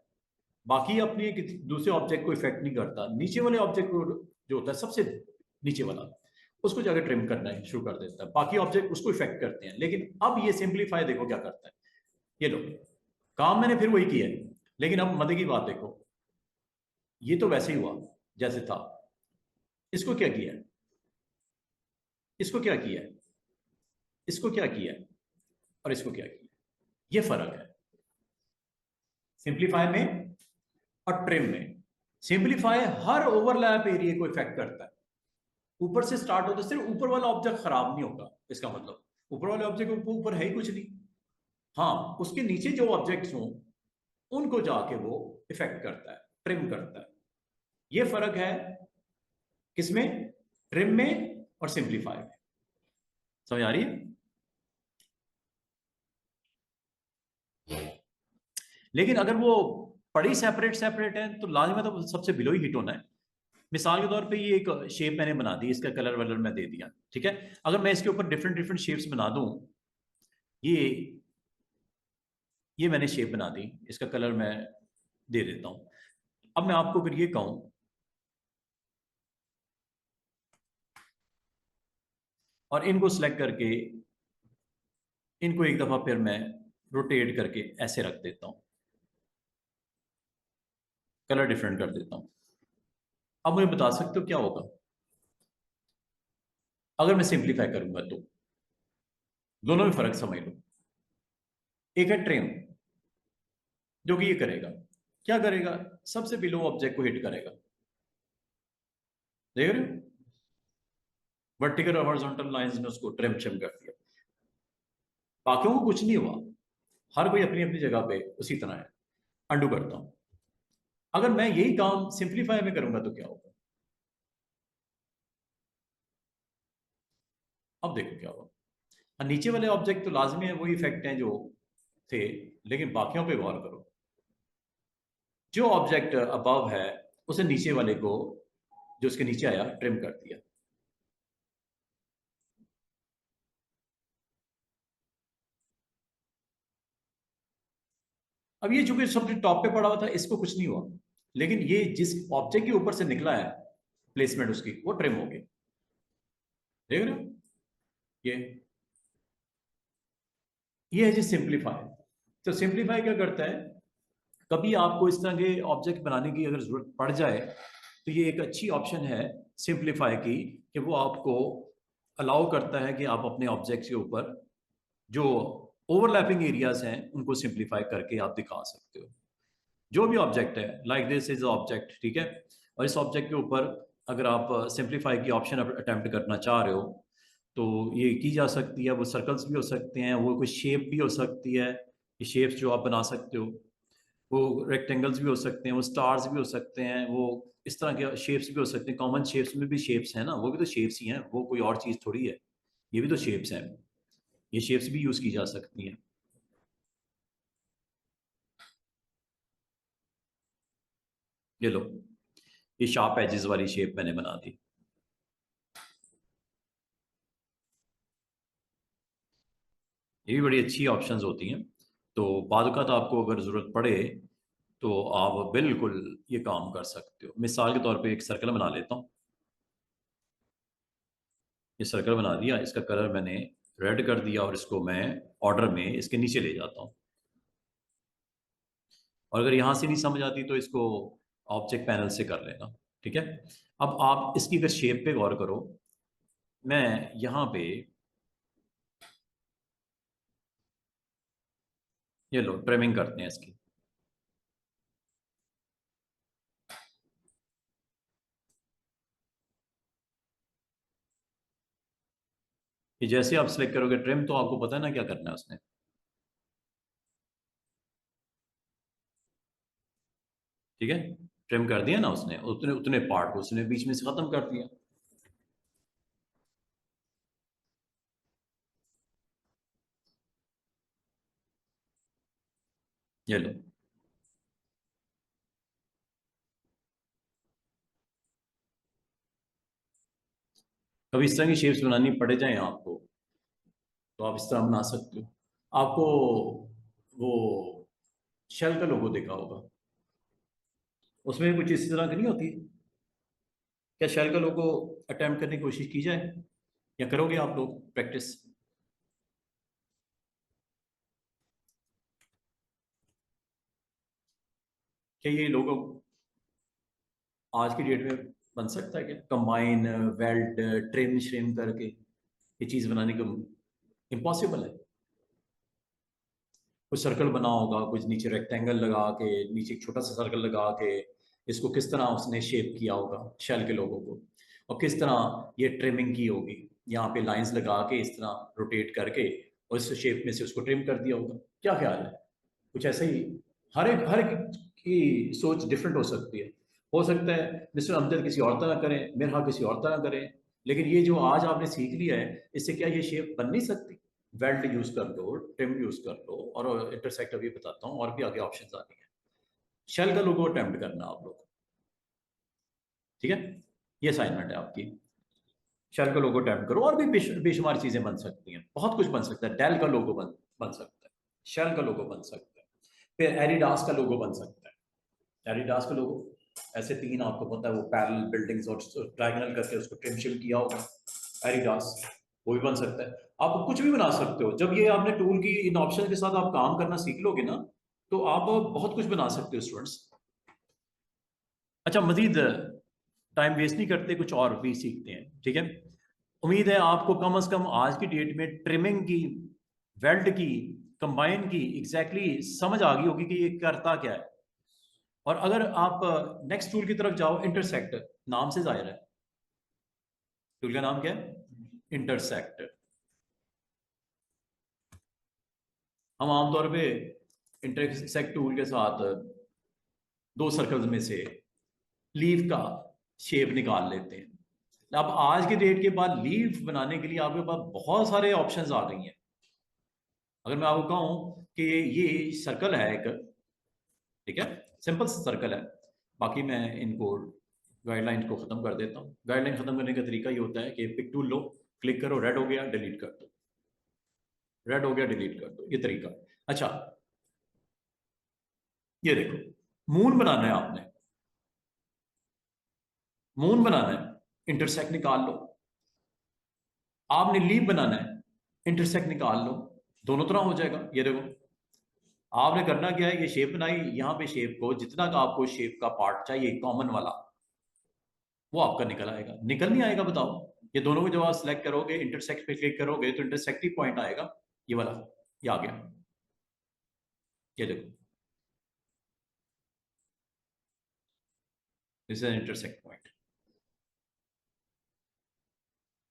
बाकी अपने किसी दूसरे ऑब्जेक्ट को इफेक्ट नहीं करता। नीचे वाले ऑब्जेक्ट को जो होता है सबसे नीचे वाला, उसको जाकर ट्रिम करना है शुरू कर देता है, बाकी ऑब्जेक्ट उसको इफेक्ट करते हैं। लेकिन अब ये सिंप्लीफाई देखो क्या करता है। ये लो, काम मैंने फिर वही किया है, लेकिन अब मजे की बात देखो। ये तो वैसे ही हुआ जैसे था। इसको क्या किया है? इसको क्या किया है? इसको क्या किया है? और इसको क्या किया? ये फर्क है सिंप्लीफाई में और ट्रिम में। सिंप्लीफाई हर ओवरलैप एरिया को इफेक्ट करता है। ऊपर से स्टार्ट होता है, सिर्फ ऊपर वाला ऑब्जेक्ट खराब नहीं होगा, इसका मतलब ऊपर वाले ऑब्जेक्ट के ऊपर है ही कुछ नहीं। हाँ, उसके नीचे जो ऑब्जेक्ट्स हों उनको जाके वो इफेक्ट करता है, ट्रिम करता है। ये फर्क है किसमें? ट्रिम में और सिंप्लीफाई में। समझ आ रही है? लेकिन अगर वो पड़ी सेपरेट सेपरेट है तो लाजमी तो सबसे बिलो ही हिट होना है। मिसाल के तौर पे ये एक शेप मैंने बना दी, इसका कलर वलर मैं दे दिया, ठीक है। अगर मैं इसके ऊपर डिफरेंट डिफरेंट शेप्स बना दूं, ये ये मैंने शेप बना दी, इसका कलर मैं दे देता हूं। अब मैं आपको फिर ये कहूं, और इनको सिलेक्ट करके इनको एक दफा फिर मैं रोटेट करके ऐसे रख देता हूं, कलर डिफरेंट कर देता हूं। अब मुझे बता सकते हो क्या होगा अगर मैं सिंप्लीफाई करूंगा तो? दोनों में फर्क समझ लो। एक है ट्रिम, जो कि ये करेगा, क्या करेगा? सबसे बिलो ऑब्जेक्ट को हिट करेगा। देख रहे हो? वर्टिकल और हॉरिजॉन्टल लाइंस ने उसको ट्रिम कर दिया। बाकियों को कुछ नहीं हुआ, हर कोई अपनी अपनी जगह पे उसी तरह है। अंडू करता हूं। अगर मैं यही काम सिंप्लीफाई में करूंगा तो क्या होगा? अब देखो क्या होगा। और नीचे वाले ऑब्जेक्ट तो लाजमी है वही इफेक्ट हैं जो थे, लेकिन बाकियों पे गौर करो। जो ऑब्जेक्ट अबव है उसे नीचे वाले को, जो उसके नीचे आया, ट्रिम कर दिया। अब ये चूंकि सबसे टॉप पे पड़ा हुआ था इसको कुछ नहीं हुआ, लेकिन ये जिस ऑब्जेक्ट के ऊपर से निकला है प्लेसमेंट उसकी, वो ट्रिम हो गई। देख रहे हो? ये ये है जी सिंप्लीफाई। तो सिंप्लीफाई क्या करता है, कभी आपको इस तरह के ऑब्जेक्ट बनाने की अगर जरूरत पड़ जाए तो ये एक अच्छी ऑप्शन है सिंप्लीफाई की, कि वो आपको अलाउ करता है कि आप अपने ऑब्जेक्ट के ऊपर जो ओवरलैपिंग एरियाज हैं उनको सिंप्लीफाई करके आप दिखा सकते हो। जो भी ऑब्जेक्ट है, लाइक दिस इज ऑब्जेक्ट, ठीक है, और इस ऑब्जेक्ट के ऊपर अगर आप सिंप्लीफाई की ऑप्शन अटेम्प्ट करना चाह रहे हो तो ये की जा सकती है। वो सर्कल्स भी हो सकते हैं, वो कोई शेप भी हो सकती है, ये शेप्स जो आप बना सकते हो, वो रेक्टेंगल्स भी हो सकते हैं, वो स्टार्स भी हो सकते हैं, वो इस तरह के शेप्स भी हो सकते हैं। कॉमन शेप्स में भी शेप्स हैं ना, वो भी तो शेप्स ही हैं, वो कोई और चीज़ थोड़ी है, ये भी तो शेप्स हैं। ये शेप्स भी यूज़ की जा सकती हैं। ये लो, ये शार्प एजेस वाली शेप मैंने बना दी। ये भी बड़ी अच्छी ऑप्शंस होती हैं। तो बाद तो आपको अगर ज़रूरत पड़े तो आप बिल्कुल ये काम कर सकते हो। मिसाल के तौर पे एक सर्कल बना लेता हूँ। ये सर्कल बना दिया, इसका कलर मैंने रेड कर दिया और इसको मैं ऑर्डर में इसके नीचे ले जाता हूँ। और अगर यहाँ से नहीं समझ आती तो इसको ऑब्जेक्ट पैनल से कर लेना, ठीक है। अब आप इसकी अगर शेप पे गौर करो, मैं यहाँ पे, ये लो, ट्रिमिंग करते हैं इसकी। ये जैसे आप सेलेक्ट करोगे ट्रिम, तो आपको पता है ना क्या करना है उसने। ठीक है, ट्रिम कर दिया ना उसने, उतने उतने पार्ट को उसने बीच में से खत्म कर दिया। ये लो। कभी इस तरह की शेप्स बनानी पड़े जाए आपको तो आप इस तरह बना सकते हो। आपको वो शेल का लोगो देखा होगा, उसमें कुछ इसी तरह की नहीं होती? क्या शेल का लोगो अटेम्प्ट करने की कोशिश की जाए, या करोगे आप लोग प्रैक्टिस? क्या ये लोगो आज की डेट में बन सकता है क्या, कंबाइन वेल्ड ट्रिम श्रिम करके ये चीज़ बनाने को इम्पॉसिबल है? कुछ सर्कल बना होगा, कुछ नीचे रेक्टेंगल लगा के, नीचे एक छोटा सा सर्कल लगा के, इसको किस तरह उसने शेप किया होगा शेल के लोगों को, और किस तरह ये ट्रिमिंग की होगी, यहाँ पे लाइंस लगा के इस तरह रोटेट करके, और इस शेप में से उसको ट्रिम कर दिया होगा। क्या ख्याल है? कुछ ऐसा ही। हर एक की सोच डिफरेंट हो सकती है। हो सकता है मिस्टर अमजद किसी और तरह करें, मेरा किसी और तरह करें, लेकिन ये जो आज आपने सीख लिया है, इससे क्या ये शेप बन नहीं सकती? वेल्ड यूज कर लो, ट्रिम यूज कर लो, और इंटरसेक्ट अभी बताता हूँ, और भी आगे ऑप्शंस आनी है। शेल का लोगो अटेम्प्ट करना आप लोग, ठीक है। ये असाइनमेंट है आपकी। शेल का लोगो अटेम्प्ट करो, और भी बेशुमार चीजें बन सकती हैं, बहुत कुछ बन सकता है। डेल का लोगो बन सकता है, शेल का लोगो बन सकता है, फिर एडिडास का लोगो बन सकता है। एडिडास का लोगो ऐसे तीन, आपको पता है वो पैरेलल बिल्डिंग्स और ट्रायंगल करके उसको ट्रिम शिम किया होगा, एडिडास, वो भी बन सकता है। आप कुछ भी बना सकते हो जब ये आपने टूल की इन ऑप्शन के साथ आप काम करना सीख लोगे ना, तो आप बहुत कुछ बना सकते हो स्टूडेंट्स। अच्छा, मजीद टाइम वेस्ट नहीं करते, कुछ और भी सीखते हैं, ठीक है। उम्मीद है आपको कम से कम आज की डेट में ट्रिमिंग की, वेल्ड की, कंबाइन की एग्जैक्टली समझ आ गई होगी कि ये करता क्या है। और अगर आप नेक्स्ट टूल की तरफ जाओ, इंटरसेक्ट, नाम से जाहिर है टूल का नाम क्या है, इंटरसेक्ट। हम आमतौर पे इंटरसेक्ट टूल के साथ दो सर्कल्स में से लीफ का शेप निकाल लेते हैं। अब आज के डेट के बाद लीफ बनाने के लिए आपके पास बहुत सारे ऑप्शंस आ गई हैं। अगर मैं आपको कहूं कि ये सर्कल है एक, ठीक है, सिंपल सर्कल है, बाकी मैं इनको गाइडलाइन को खत्म कर देता हूँ। गाइडलाइन खत्म करने का तरीका ये होता है कि पिक टूल लो, क्लिक करो, रेड हो गया डिलीट कर दो, रेड हो गया डिलीट कर दो, ये तरीका। अच्छा, ये देखो, मून बनाना है आपने, मून बनाना है, इंटरसेक्ट निकाल लो। आपने लीफ बनाना है, इंटरसेक्ट निकाल लो, दोनों तरह हो जाएगा। ये देखो, आपने करना क्या है, ये शेप बनाई, यहां पे शेप को जितना का आपको शेप का पार्ट चाहिए कॉमन वाला, वो आपका निकल आएगा। निकल नहीं आएगा बताओ? ये दोनों को जब आप सिलेक्ट करोगे, इंटरसेक्ट पे क्लिक करोगे तो इंटरसेक्टिव पॉइंट आएगा, ये वाला, ये आ गया, ये देखो, दिस इज इंटरसेक्ट पॉइंट।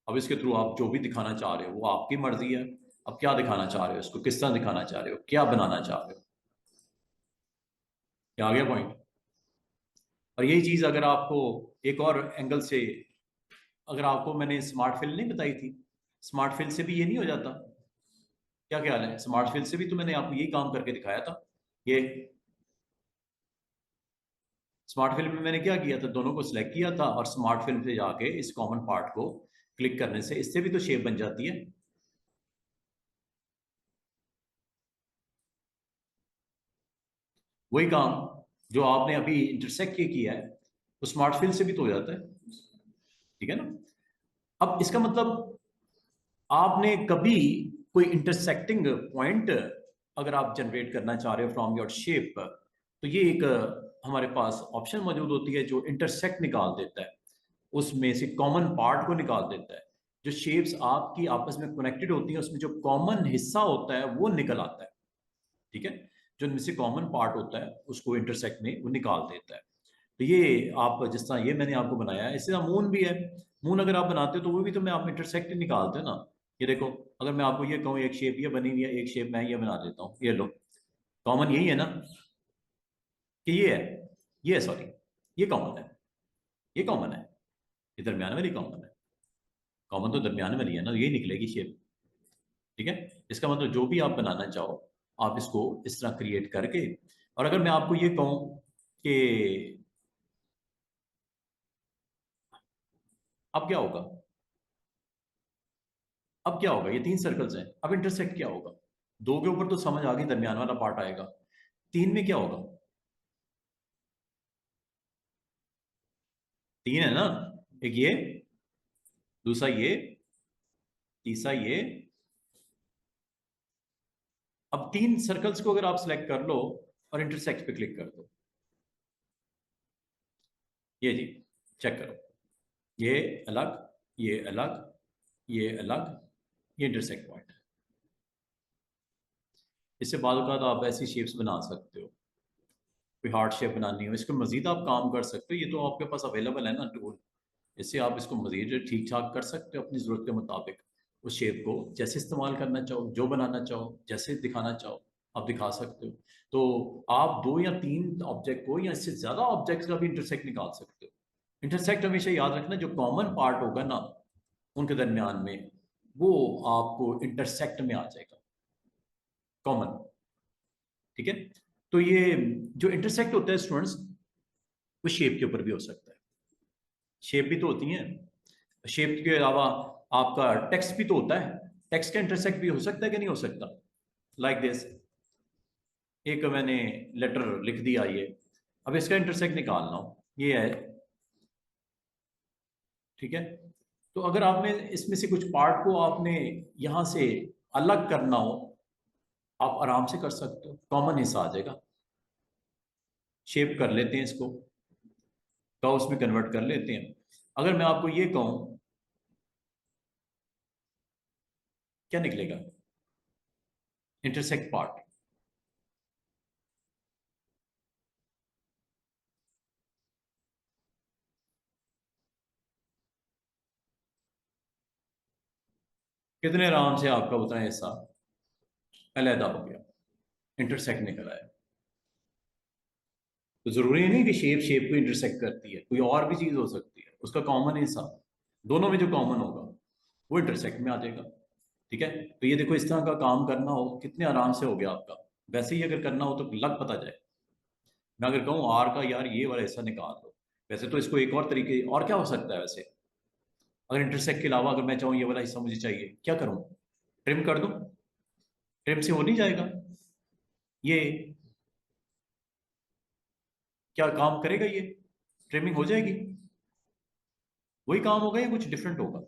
अब इसके थ्रू आप जो भी दिखाना चाह रहे हो वो आपकी मर्जी है। अब क्या दिखाना चाह रहे हो, इसको किस तरह दिखाना चाह रहे हो, क्या बनाना चाह रहे हो, ये आ गया पॉइंट। और यही चीज अगर आपको एक और एंगल से, अगर आपको मैंने स्मार्ट फिल नहीं बताई थी, स्मार्ट फिल से भी ये नहीं हो जाता? क्या ख्याल है, स्मार्ट फिल से भी तो मैंने आपको यही काम करके दिखाया था। ये स्मार्ट फिल्म में मैंने क्या किया था, दोनों को सिलेक्ट किया था और स्मार्ट फिल्म से जाके इस कॉमन पार्ट को क्लिक करने से इससे भी तो शेप बन जाती है। वही काम जो आपने अभी इंटरसेक्ट के किया है वो स्मार्ट फिल्म से भी तो हो जाता है, ठीक है ना? अब इसका मतलब आपने कभी कोई इंटरसेक्टिंग पॉइंट अगर आप जनरेट करना चाह रहे हो फ्रॉम योर शेप, तो ये एक हमारे पास ऑप्शन मौजूद होती है जो इंटरसेक्ट निकाल देता है, उसमें से कॉमन पार्ट को निकाल देता है। जो शेप्स आपकी आपस में कनेक्टेड होती हैं उसमें जो कॉमन हिस्सा होता है वो निकल आता है, ठीक है? जो इनमें से कॉमन पार्ट होता है उसको इंटरसेक्ट में वो निकाल देता है। तो ये आप जिस तरह ये मैंने आपको बनाया है, इससे मून भी है। मून अगर आप बनाते हो तो वो भी तो मैं आप इंटरसेक्ट ही निकालते हो ना। ये देखो, अगर मैं आपको ये कहूँ एक शेप ये बनी हुई है, एक शेप मैं ये बना देता हूँ, ये लो, कॉमन यही है ना, कि ये है, ये है, सॉरी, ये कॉमन है, ये कॉमन है, ये दरमियान वाली कॉमन है। कॉमन तो दरमियान वाली है ना, यही निकलेगी शेप, ठीक है? इसका मतलब जो भी आप बनाना चाहो आप इसको इस तरह क्रिएट करके, और अगर मैं आपको ये कहूँ कि अब क्या होगा, अब क्या होगा, ये 3 सर्कल्स हैं, अब इंटरसेक्ट क्या होगा? 2 के ऊपर तो समझ आ गई, दरमियान वाला पार्ट आएगा। 3 में क्या होगा? 3 है ना, एक ये, दूसरा ये, तीसरा ये। अब 3 सर्कल्स को अगर आप सिलेक्ट कर लो और इंटरसेक्ट पे क्लिक कर दो, ये जी, चेक करो, ये अलग, ये अलग, ये अलग, ये इंटरसेक्ट पॉइंट है। इससे बाद आप ऐसी शेप्स बना सकते हो, कोई हार्ट शेप बनानी हो, इसको मजीद आप काम कर सकते हो, ये तो आपके पास अवेलेबल है ना टूल, इससे आप इसको मजीद ठीक ठाक कर सकते हो अपनी ज़रूरत के मुताबिक। उस शेप को जैसे इस्तेमाल करना चाहो, जो बनाना चाहो, जैसे दिखाना चाहो आप दिखा सकते हो। तो आप 2 या 3 ऑब्जेक्ट को या इससे ज़्यादा ऑब्जेक्ट्स का भी इंटरसेक्ट निकाल सकते हो। इंटरसेक्ट हमेशा याद रखना, जो कॉमन पार्ट होगा ना उनके दरमियान में, वो आपको इंटरसेक्ट में आ जाएगा, कॉमन, ठीक है? तो ये जो इंटरसेक्ट होता है स्टूडेंट्स, वो शेप के ऊपर भी हो सकता है। शेप भी तो होती है, शेप के अलावा आपका टेक्स्ट भी तो होता है, टेक्स्ट का इंटरसेक्ट भी हो सकता है कि नहीं हो सकता? लाइक दिस, एक मैंने लेटर लिख दिया ये, अब इसका इंटरसेक्ट निकालना हो, ये है, ठीक है? तो अगर आपने इसमें से कुछ पार्ट को आपने यहां से अलग करना हो, आप आराम से कर सकते हो, कॉमन हिस्सा आ जाएगा। शेप कर लेते हैं इसको, कर्व्स में कन्वर्ट कर लेते हैं। अगर मैं आपको ये कहूं, क्या निकलेगा? Intersect part. कितने आराम से आपका उतना हिस्सा अलहदा हो गया, इंटरसेक्ट निकल आया। तो जरूरी नहीं कि शेप शेप को इंटरसेक्ट करती है, कोई और भी चीज हो सकती है उसका कॉमन हिस्सा। दोनों में जो कॉमन होगा वो इंटरसेक्ट में आ जाएगा। ठीक है, तो ये देखो इस तरह का काम करना हो कितने आराम से हो गया आपका। वैसे ही अगर करना हो तो लग पता जाए। मैं अगर कहूँ आर का यार ये वाला हिस्सा निकाल दो, वैसे तो इसको एक और तरीके और क्या हो सकता है वैसे, अगर इंटरसेक्ट के अलावा अगर मैं चाहूँ ये वाला हिस्सा मुझे चाहिए, क्या करूँ? ट्रिम कर दूं? ट्रिम से हो नहीं जाएगा ये? क्या काम करेगा ये? ट्रिमिंग हो जाएगी? वही काम होगा या कुछ डिफरेंट होगा?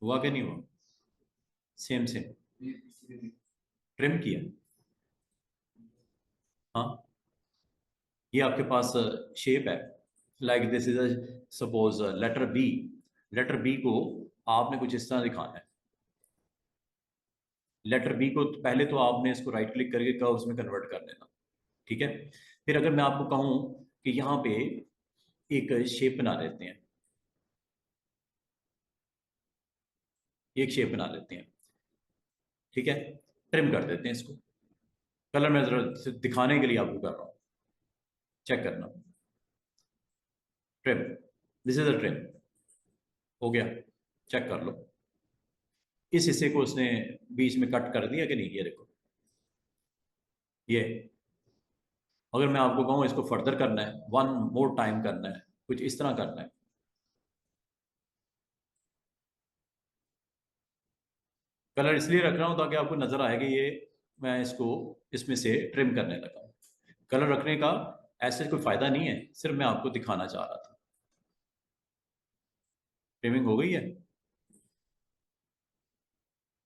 हुआ क्या नहीं हुआ? सेम सेम ट्रिम किया। हाँ, ये आपके पास शेप है, like this is suppose letter B. Letter B को आपने कुछ इस तरह दिखाना है। लेटर बी को पहले तो आपने इसको राइट क्लिक करके कर्व्स में कन्वर्ट कर देना। ठीक है, फिर अगर मैं आपको कहूं कि यहाँ पे एक शेप बना लेते हैं, एक शेप बना लेते हैं। ठीक है, ट्रिम कर देते हैं इसको। कलर मैं जरा दिखाने के लिए आपको कर रहा हूँ, चेक करना। Trim, this is a trim. हो गया, चेक कर लो। इस हिस्से को उसने बीच में कट कर दिया कि नहीं? ये देखो, ये अगर मैं आपको कहूँ इसको फर्दर करना है, वन मोर टाइम करना है, कुछ इस तरह करना है। कलर इसलिए रख रहा हूँ ताकि आपको नजर आए कि ये मैं इसको इसमें से ट्रिम करने लगा हूँ। कलर रखने का ऐसे कोई फायदा नहीं है, सिर्फ मैं आपको दिखाना चाह रहा था। ट्रिमिंग हो गई है।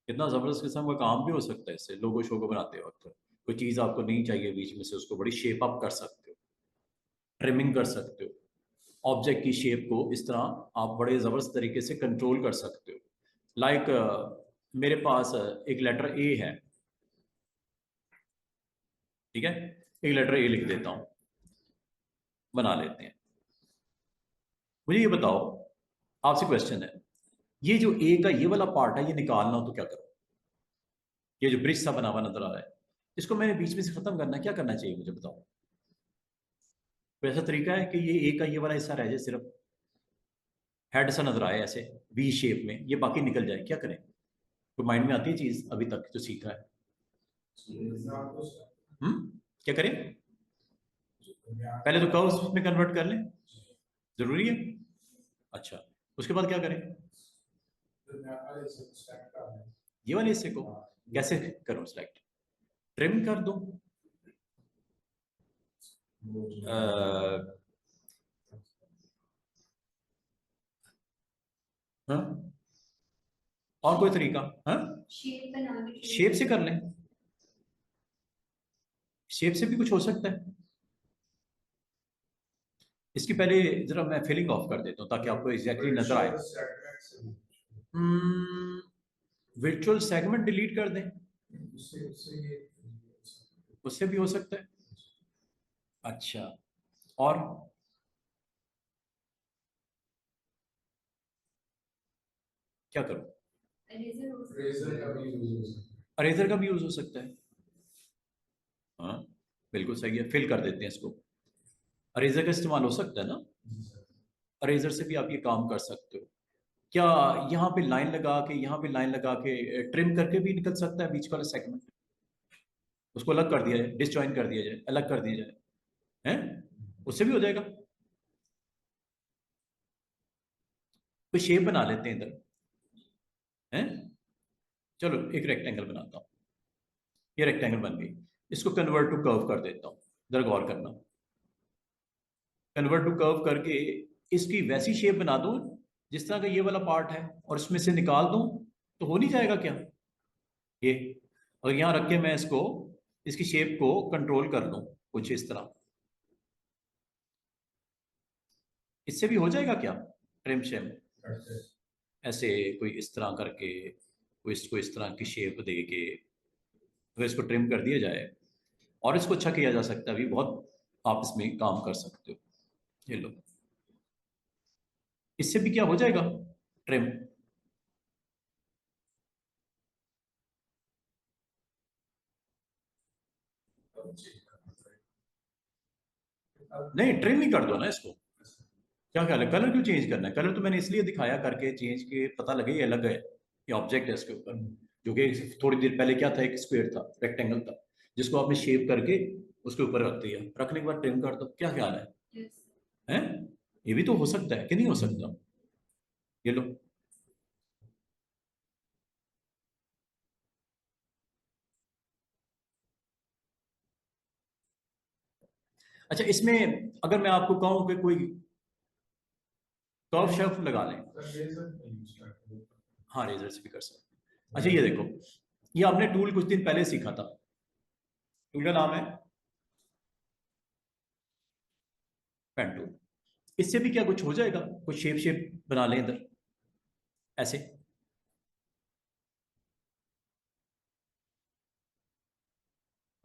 कितना जबरदस्त किस्म का काम भी हो सकता है इससे। लोगो शोगो बनाते वक्त कोई चीज आपको नहीं चाहिए बीच में से, उसको बड़ी शेप अप कर सकते हो, ट्रिमिंग कर सकते हो। ऑब्जेक्ट की शेप को इस तरह आप बड़े जबरदस्त तरीके से कंट्रोल कर सकते हो। लाइक मेरे पास एक लेटर ए है। ठीक है, एक लेटर ए लिख देता हूं, बना लेते हैं। मुझे ये बताओ, आपसे क्वेश्चन है, ये जो ए का ये वाला पार्ट है ये निकालना हो तो क्या करो? ये जो ब्रिज सा बना हुआ नजर आ रहा है, इसको मैंने बीच में से खत्म करना है, क्या करना चाहिए मुझे बताओ? कोई ऐसा तरीका है कि ये ए का ये वाला हिस्सा रह जाए, सिर्फ हेड सा नजर आए ऐसे वी शेप में, ये बाकी निकल जाए, क्या करें? कोई माइंड में आती है चीज अभी तक जो सीखा है? क्या करें? पहले तो कर्व्स में कन्वर्ट कर लें, जरूरी है। अच्छा, उसके बाद क्या करें? ये वाले हिस्से को कैसे करूं सिलेक्ट? ट्रिम कर दूं? हाँ, और कोई तरीका? हाँ, शेप से कर लें। शेप से भी कुछ हो सकता है। इसकी पहले जरा मैं फिलिंग ऑफ कर देता हूं ताकि आपको एग्जैक्टली नजर आए। वर्चुअल सेगमेंट डिलीट कर दें, उससे भी हो सकता है। अच्छा, और क्या करूं? अरेजर का भी यूज हो सकता है। हाँ, बिल्कुल सही है, फिल कर देते हैं इसको। अरेजर का इस्तेमाल हो सकता है ना? अरेजर से भी आप ये काम कर सकते हो। क्या यहाँ पे लाइन लगा के, यहाँ पे लाइन लगा के ट्रिम करके भी निकल सकता है बीच वाला सेगमेंट? उसको अलग कर दिया जाए, डिसजॉइन कर दिया जाए, अलग कर दिया जाए, हैं? उससे भी हो जाएगा। कोई शेप बना लेते हैं इधर, हैं? चलो एक रेक्टेंगल बनाता हूँ। ये रेक्टेंगल बन गई, इसको कन्वर्ट टू कर्व कर देता हूँ। इधर गौर करना, कन्वर्ट टू कर्व करके इसकी वैसी शेप बना दूं जिस तरह का ये वाला पार्ट है, और इसमें से निकाल दूं तो हो नहीं जाएगा क्या ये? और यहां रख के मैं इसको, इसकी शेप को कंट्रोल कर लूं कुछ इस तरह, इससे भी हो जाएगा क्या? ट्रिम शेम ऐसे कोई इस तरह करके, कोई इसको इस तरह की शेप दे के अगर इसको ट्रिम कर दिया जाए, और इसको अच्छा किया जा सकता है, अभी बहुत आप इसमें काम कर सकते हो। ये लो, इससे भी क्या हो जाएगा? ट्रिम। नहीं, ट्रिम ही कर दो ना इसको। क्या ख्याल है, कलर क्यों चेंज करना है? कलर तो मैंने इसलिए दिखाया करके चेंज के पता लगे ये अलग है, ये ऑब्जेक्ट है इसके ऊपर, जो कि थोड़ी देर पहले क्या था, एक स्क्वायर था, रेक्टेंगल था, जिसको आपने शेप करके उसके ऊपर रख दिया, रखने के बाद ट्रिम कर दो। क्या ख्याल है? हैं? ये भी तो हो सकता है कि नहीं हो सकता? ये लो। अच्छा, इसमें अगर मैं आपको कहूं कि कोई कर्व शेफ लगा लें। हाँ, रेजर से भी कर सकते हैं। अच्छा, ये देखो, ये आपने टूल कुछ दिन पहले सीखा था, टूल का नाम है पेन टूल। इससे भी क्या कुछ हो जाएगा? कुछ शेप शेप बना लें इधर, ऐसे।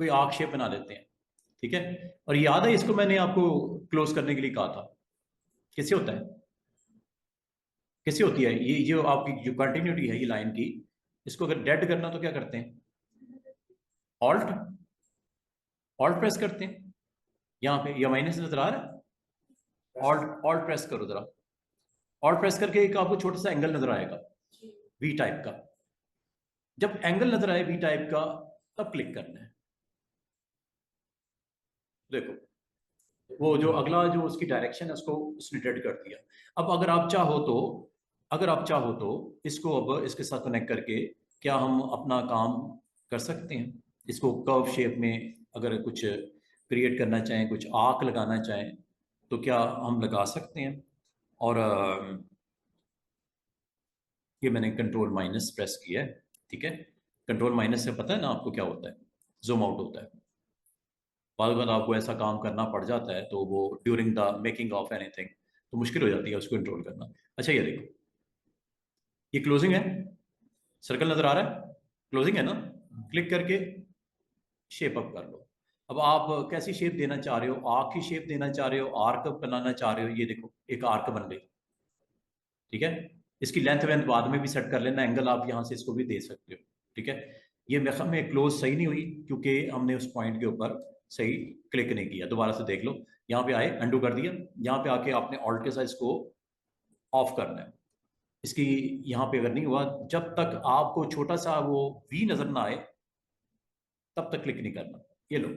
कोई आर्क शेप बना लेते हैं, ठीक है। और याद है, इसको मैंने आपको क्लोज करने के लिए कहा था। कैसे होता है? कैसे होती है ये जो आपकी जो कंटिन्यूटी है ये लाइन की, इसको अगर डेड करना तो क्या करते हैं? ऑल्ट, ऑल्ट प्रेस करते हैं। यहाँ पे या माइनस नजर आ रहा है? ऑल्ट, ऑल्ट प्रेस करो जरा। ऑल्ट प्रेस करके एक आपको छोटा सा एंगल नजर आएगा, वी टाइप का। जब एंगल नजर आए वी टाइप का, तब क्लिक करना है। देखो, वो जो अगला जो उसकी डायरेक्शन है उसको उसने डेड कर दिया। अब अगर आप चाहो तो, अगर आप चाहो तो इसको अब इसके साथ कनेक्ट करके क्या हम अपना काम कर सकते हैं? इसको कर्व शेप में अगर कुछ क्रिएट करना चाहें, कुछ आर्क लगाना चाहें, तो क्या हम लगा सकते हैं? और ये मैंने कंट्रोल माइनस प्रेस किया है, ठीक है। कंट्रोल माइनस से पता है ना आपको क्या होता है? जूम आउट होता है। बाद बार आपको ऐसा काम करना पड़ जाता है तो वो during the making of anything तो मुश्किल हो जाती है उसको कंट्रोल करना। अच्छा, ये देखो, ये क्लोजिंग है, सर्कल नजर आ रहा है, क्लोजिंग है ना। क्लिक करके शेप अप कर लो। अब आप कैसी शेप देना चाह रहे हो? आर्क की शेप देना चाह रहे हो, आर्क बनाना चाह रहे हो? ये देखो, एक आर्क बन गई, ठीक है। इसकी लेंथ वेंथ बाद में भी सेट कर लेना, एंगल आप यहाँ से इसको भी दे सकते हो, ठीक है। ये मेरे में क्लोज सही नहीं हुई क्योंकि हमने उस पॉइंट के ऊपर सही क्लिक नहीं किया। दोबारा से देख लो, यहाँ पे आए, अंडू कर दिया, यहाँ पे आके आपने ऑल्ट के साथ इसको ऑफ करना है। इसकी यहाँ पे अगर नहीं हुआ, जब तक आपको छोटा सा वो वी नजर ना आए तब तक क्लिक नहीं करना। ये लो,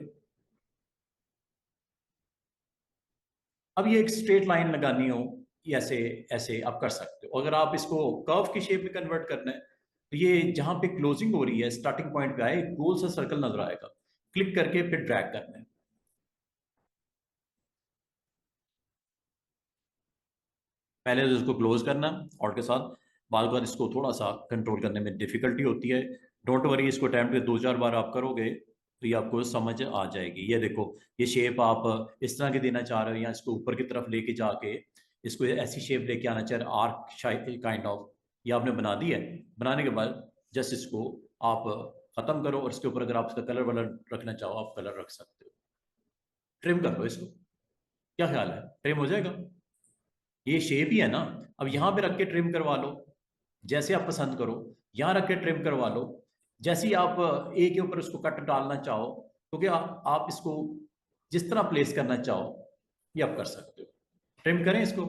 अब ये एक स्ट्रेट लाइन लगानी हो, ये ऐसे ऐसे आप कर सकते हो। अगर आप इसको कर्व की शेप में कन्वर्ट करना है, तो ये जहां पे क्लोजिंग हो रही है स्टार्टिंग पॉइंट पे आए, एक गोल सा सर्कल नजर आएगा, क्लिक करके फिर ड्रैग करना है। पहले तो इसको क्लोज करना और के साथ, बाद बार इसको थोड़ा सा कंट्रोल करने में डिफिकल्टी होती है। डोंट वरी, इसको अटैम्प्ट दो चार बार आप करोगे तो ये आपको समझ आ जाएगी। ये देखो, ये शेप आप इस तरह की देना चाह रहे हो या इसको ऊपर की तरफ लेके जाके इसको ऐसी शेप लेके आना चाह रहे, आर्क काइंड ऑफ, ये आपने बना दी है। बनाने के बाद जस्ट इसको आप खत्म करो और इसके ऊपर अगर आप इसका कलर वलर रखना चाहो आप कलर रख सकते हो। ट्रिम कर लो इसको। क्या ख्याल है, ट्रिम हो जाएगा? ये शेप ही है ना। अब यहां पे रख के ट्रिम करवा लो, जैसे आप पसंद करो। यहां रख के ट्रिम करवा लो, जैसे ही आप ए के ऊपर उसको कट डालना चाहो, क्योंकि आप इसको जिस तरह प्लेस करना चाहो ये आप कर सकते हो। ट्रिम करें इसको,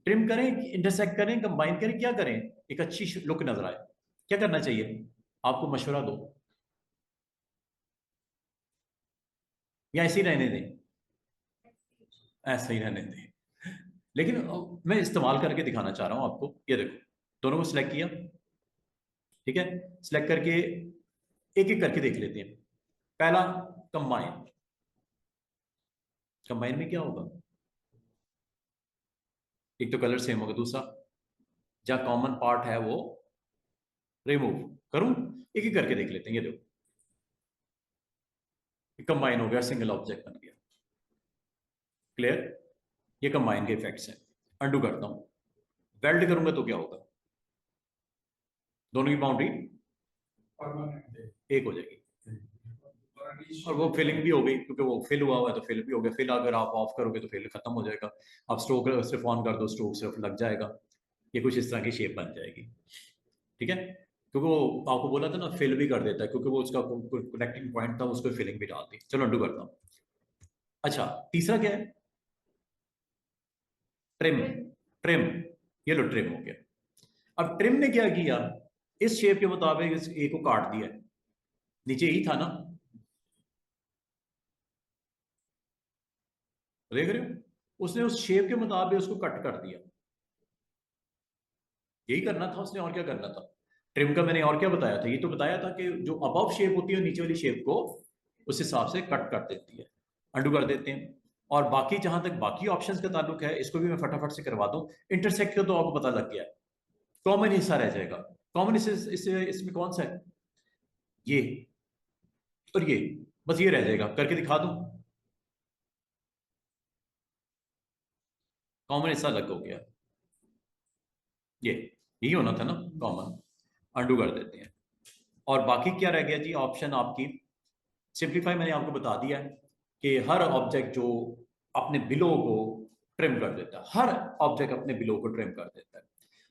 ट्रिम करें, इंटरसेक्ट करें, कंबाइन करें, क्या करें एक अच्छी लुक नजर आए? क्या करना चाहिए? आपको मशवरा दो, या ऐसे ही रहने दें? ऐसे ही रहने दें, लेकिन मैं इस्तेमाल करके दिखाना चाह रहा हूं आपको। ये देखो, दोनों को सिलेक्ट किया, ठीक है। सिलेक्ट करके एक एक करके देख लेते हैं। पहला, कंबाइन। कंबाइन में क्या होगा? एक तो कलर सेम होगा, दूसरा जहां कॉमन पार्ट है वो रिमूव करूं। एक एक करके देख लेते हैं। ये देखो, कंबाइन हो गया, सिंगल ऑब्जेक्ट बन गया। क्लियर? ये कंबाइन के इफेक्ट्स हैं। अंडू करता हूं, वेल्ड करूंगा तो क्या होगा? दोनों की बाउंड्री एक हो जाएगी और वो फिलिंग भी हो गई, क्योंकि वो फिल हुआ हुआ है तो फिल भी हो गया। फिल अगर आप ऑफ करोगे तो फिल खत्म हो जाएगा। आप स्ट्रोक सिर्फ ऑन कर दो, स्ट्रोक सिर्फ लग जाएगा। ये कुछ इस तरह की शेप बन जाएगी, ठीक है। क्योंकि वो आपको बोला था ना, फिल भी कर देता है, क्योंकि वो उसका कनेक्टिंग पॉइंट था, उसको फिलिंग भी डाल दी। चलो अंडू करता हूँ। अच्छा, तीसरा क्या है? ट्रिम, ट्रिम, ये लो ट्रिम हो गया। अब ट्रिम ने क्या किया, इस शेप के मुताबिक इस ए को काट दिया, नीचे ही था ना, देख रहे हो, उसने उस शेप के मुताबिक उसको कट कर दिया। यही करना था उसने, और क्या करना था। ट्रिम का मैंने और क्या बताया था, ये तो बताया था कि जो अबव शेप होती है नीचे वाली शेप को उस हिसाब से कट कर देती है, अंडू कर देते हैं। और बाकी जहां तक बाकी ऑप्शंस का ताल्लुक है, इसको भी मैं फटाफट से करवा दूं। इंटरसेक्ट का तो आपको पता लग गया है, कॉमन हिस्सा रह जाएगा। कॉमन इसमें कौन सा है, ये और ये, बस ये रह जाएगा, करके दिखा दूं। कॉमन हिस्सा अलग हो गया, ये यही होना था ना कॉमन, अंडू कर देते हैं। और बाकी क्या रह गया जी, ऑप्शन आपकी सिंप्लीफाई मैंने आपको बता दिया है कि हर ऑब्जेक्ट जो अपने बिलो को ट्रिम कर देता है, हर ऑब्जेक्ट अपने बिलो को ट्रिम कर देता है।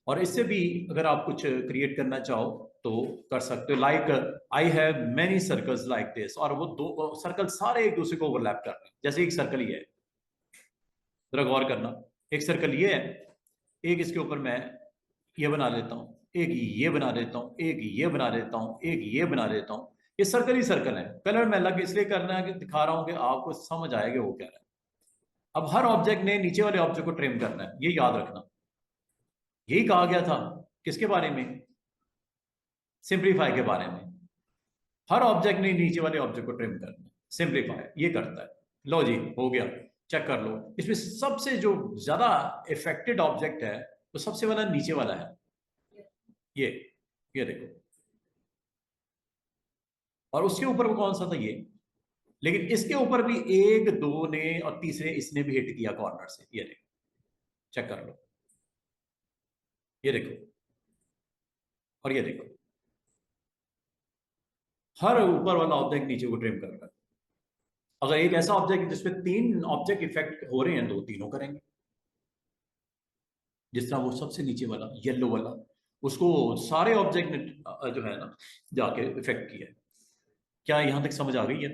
और इससे भी अगर आप कुछ क्रिएट करना चाहो तो कर सकते हो, like I have many circles like this, और वो दो सर्कल सारे एक दूसरे को ओवरलैप कर रहे हैं, जैसे एक सर्कल ये है, जरा गौर करना, एक सर्कल ये है, एक इसके ऊपर मैं ये बना लेता हूँ, एक ये बना देता हूँ, एक ये बना देता हूँ, एक ये बना देता हूँ, ये सर्कल ही सर्कल है। कलर मैं अलग इसलिए करना है कि दिखा रहा हूं कि आपको समझ आएगा वो क्या है। अब हर ऑब्जेक्ट ने नीचे वाले ऑब्जेक्ट को ट्रिम करना है, ये याद रखना। यही कहा गया था किसके बारे में, सिंप्लीफाई के बारे में। हर ऑब्जेक्ट ने नीचे वाले ऑब्जेक्ट को ट्रिम करना है, सिंप्लीफाई ये करता है। लो जी हो गया, चेक कर लो। इसमें सबसे जो ज्यादा इफेक्टेड ऑब्जेक्ट है वो सबसे वाला नीचे वाला है, ये ये देखो। और उसके ऊपर वो कौन सा था, ये। लेकिन इसके ऊपर भी एक दो ने और तीसरे इसने भी हिट किया कॉर्नर से, ये देखो, चेक कर लो, ये देखो और ये देखो। हर ऊपर वाला ऑब्जेक्ट नीचे को ट्रिम कर रहा है। अगर एक ऐसा ऑब्जेक्ट जिसमें तीन ऑब्जेक्ट इफेक्ट हो रहे हैं तो तीनों करेंगे। जिस तरह वो सबसे नीचे वाला येलो वाला, उसको सारे ऑब्जेक्ट ने जो है ना जाके इफेक्ट किया है। क्या यहां तक समझ आ गई है,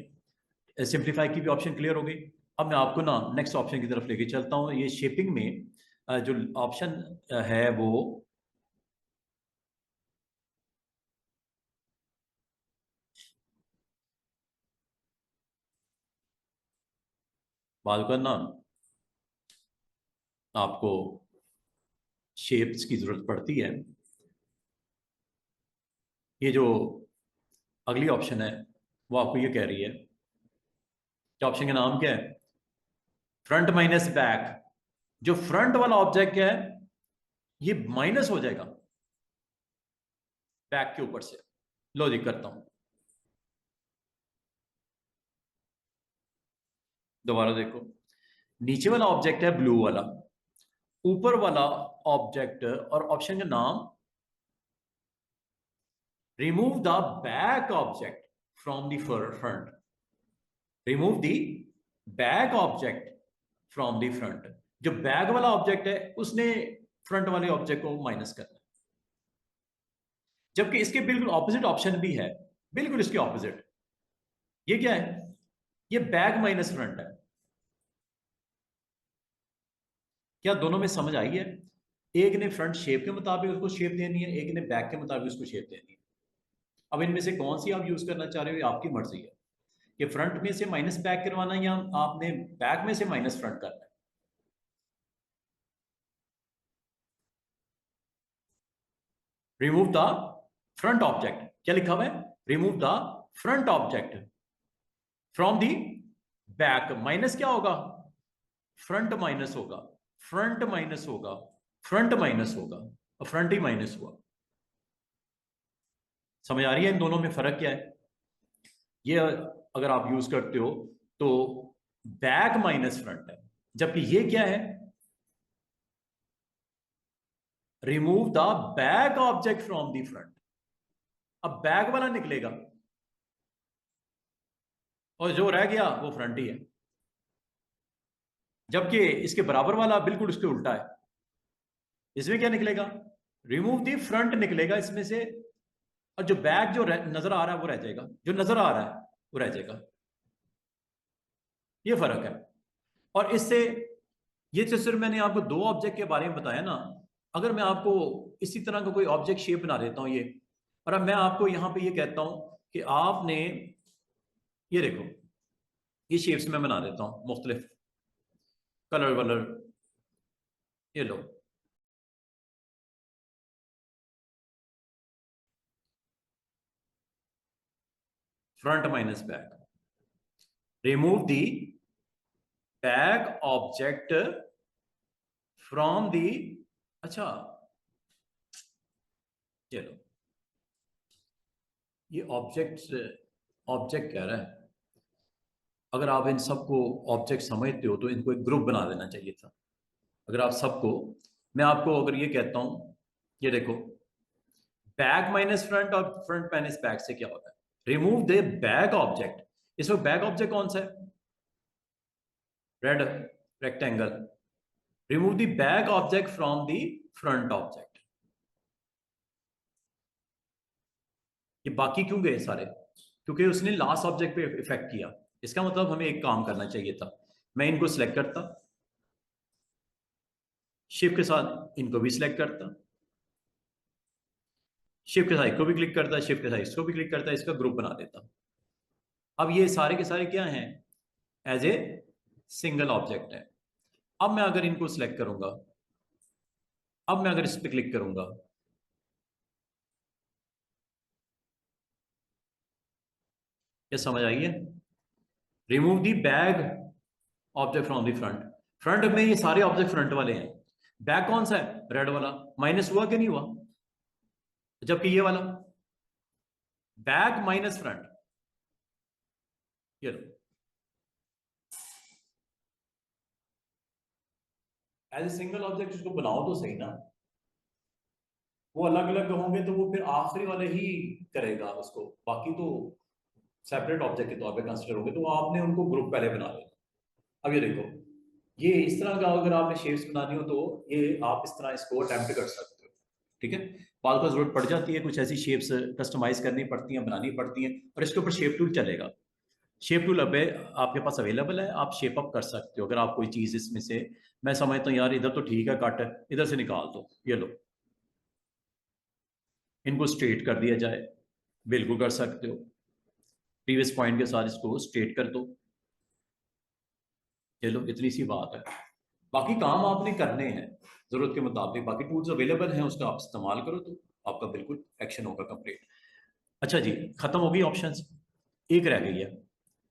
सिंप्लीफाई की भी ऑप्शन क्लियर हो गई। अब मैं आपको ना नेक्स्ट ऑप्शन की तरफ लेके चलता हूं। ये शेपिंग में जो ऑप्शन है वो, बाल का ना आपको शेप्स की जरूरत पड़ती है। ये जो अगली ऑप्शन है वो आपको ये कह रही है कि ऑप्शन का नाम क्या है, फ्रंट माइनस बैक। जो फ्रंट वाला ऑब्जेक्ट है ये माइनस हो जाएगा बैक के ऊपर से। लॉजिक करता हूं, दोबारा देखो। नीचे वाला ऑब्जेक्ट है ब्लू वाला, ऊपर वाला ऑब्जेक्ट और ऑप्शन का नाम, remove the back object from the front. Remove the back object from the front. जो बैक वाला ऑब्जेक्ट है उसने फ्रंट वाले ऑब्जेक्ट को माइनस करना है। जबकि इसके बिल्कुल ऑपोजिट ऑप्शन भी है, बिल्कुल इसके ऑपोजिट। ये क्या है, ये बैक माइनस फ्रंट है। क्या दोनों में समझ आई है। एक ने फ्रंट शेप के मुताबिक उसको शेप देनी है, एक ने बैक के मुताबिक उसको शेप देनी है। अब इनमें से कौन सी आप यूज करना चाह रहे हो, ये आपकी मर्जी है कि फ्रंट में से माइनस बैक करवाना या आपने बैक में से माइनस फ्रंट करना है। रिमूव द फ्रंट ऑब्जेक्ट, क्या लिखा हुआ है, remove the front object from the back. Minus क्या होगा, फ्रंट माइनस होगा, फ्रंट माइनस होगा, फ्रंट माइनस होगा, और फ्रंट ही माइनस हुआ। समझ आ रही है इन दोनों में फर्क क्या है। ये अगर आप यूज करते हो तो बैक माइनस फ्रंट है, जबकि ये क्या है, remove the back object from the front. अब बैक वाला निकलेगा और जो रह गया वो फ्रंट ही है। जबकि इसके बराबर वाला बिल्कुल उसके उल्टा है। इसमें क्या निकलेगा, रिमूव दी फ्रंट निकलेगा इसमें से, और जो बैक जो नजर आ रहा है वो रह जाएगा, जो नजर आ रहा है वो रह जाएगा। ये फर्क है। और इससे ये तो सिर्फ मैंने आपको दो ऑब्जेक्ट के बारे में बताया ना। अगर मैं आपको इसी तरह का कोई ऑब्जेक्ट शेप बना देता हूँ ये, और अब मैं आपको यहाँ पे ये कहता हूँ कि आपने ये देखो, ये शेप्स मैं बना देता हूँ मुख्तलिफ कलर वलर, ये लो। Front minus back, remove the back object from the, अच्छा चलो, ये ऑब्जेक्ट ऑब्जेक्ट कह रहा है। अगर आप इन सबको ऑब्जेक्ट समझते हो तो इनको एक ग्रुप बना देना चाहिए था। अगर आप सबको, मैं आपको अगर ये कहता हूं, ये देखो, बैक माइनस फ्रंट और फ्रंट माइनस बैक से क्या होता है, रिमूव द बैक ऑब्जेक्ट। इसमें बैक ऑब्जेक्ट कौन सा है, red rectangle, remove the back object from the front object. ये बाकी क्यों गए सारे, क्योंकि उसने लास्ट ऑब्जेक्ट पे इफेक्ट किया। इसका मतलब हमें एक काम करना चाहिए था, मैं इनको सिलेक्ट करता, शिफ्ट के साथ इनको भी सिलेक्ट करता, शिफ्ट के साथ इसको भी क्लिक करता, शिफ्ट के साथ इसको भी क्लिक करता, इसका ग्रुप बना देता। अब ये सारे के सारे क्या हैं, एज ए सिंगल ऑब्जेक्ट है। अब मैं अगर इनको सिलेक्ट करूंगा, अब मैं अगर इस पर क्लिक करूंगा, क्या समझ आई है, remove the bag object from the front. Front में ये सारे ऑब्जेक्ट फ्रंट वाले हैं, बैक कौन सा है, रेड वाला, माइनस हुआ कि नहीं हुआ, जबकि ये वाला बैक माइनस फ्रंट, ये लो, एज ए सिंगल ऑब्जेक्ट इसको बनाओ तो सही ना। वो अलग अलग होंगे तो वो फिर आखिरी वाले ही करेगा उसको, बाकी तो सेपरेट ऑब्जेक्ट के तौर पे कंसिडर होंगे, तो आपने उनको ग्रुप पहले बना लेना। अब ये देखो, ये इस तरह का अगर आपने शेप्स बनानी हो तो ये आप इस तरह इसको अटेम्प्ट कर सकते हो, ठीक है। बाद को जरूरत पड़ जाती है, कुछ ऐसी शेप्स कस्टमाइज करनी पड़ती हैं, बनानी पड़ती हैं, और इसके ऊपर शेप टूल चलेगा। शेप टूल अब आपके पास अवेलेबल है, आप शेप अप कर सकते हो। अगर आप कोई चीज इसमें से, मैं समझता हूँ यार इधर तो ठीक है कट, इधर से निकाल दो, ये लो, इनको स्ट्रेट कर दिया जाए, बिल्कुल कर सकते हो। प्रीवियस पॉइंट के साथ इसको स्ट्रेट कर दो, चलो इतनी सी बात है। बाकी काम आपने करने हैं जरूरत के मुताबिक, बाकी टूल्स अवेलेबल हैं, उसका आप इस्तेमाल करो तो आपका बिल्कुल एक्शन होगा कंप्लीट। अच्छा जी, खत्म हो गई ऑप्शंस, एक रह गई है।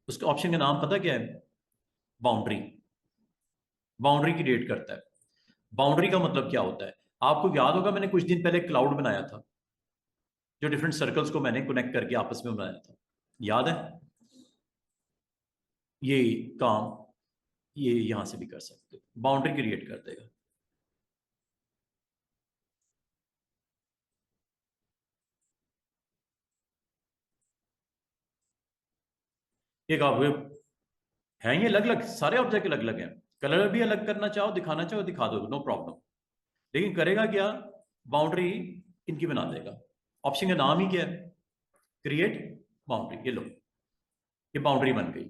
उसके ऑप्शन का नाम पता क्या है, बाउंड्री। बाउंड्री की डेट करता है। बाउंड्री का मतलब क्या होता है, आपको याद होगा मैंने कुछ दिन पहले क्लाउड बनाया था, जो डिफरेंट सर्कल्स को मैंने कनेक्ट करके आपस में बनाया था, याद है। ये काम ये यहां से भी कर सकते हो, बाउंड्री क्रिएट कर देगा। एक आप हैं ये अलग अलग, सारे ऑब्जेक्ट अलग अलग हैं, कलर भी अलग करना चाहो, दिखाना चाहो दिखा दो, नो प्रॉब्लम। लेकिन करेगा क्या, बाउंड्री इनकी बना देगा। ऑप्शन का नाम ही क्या है, क्रिएट बाउंड्री, ये लो, ये बाउंड्री बन गई,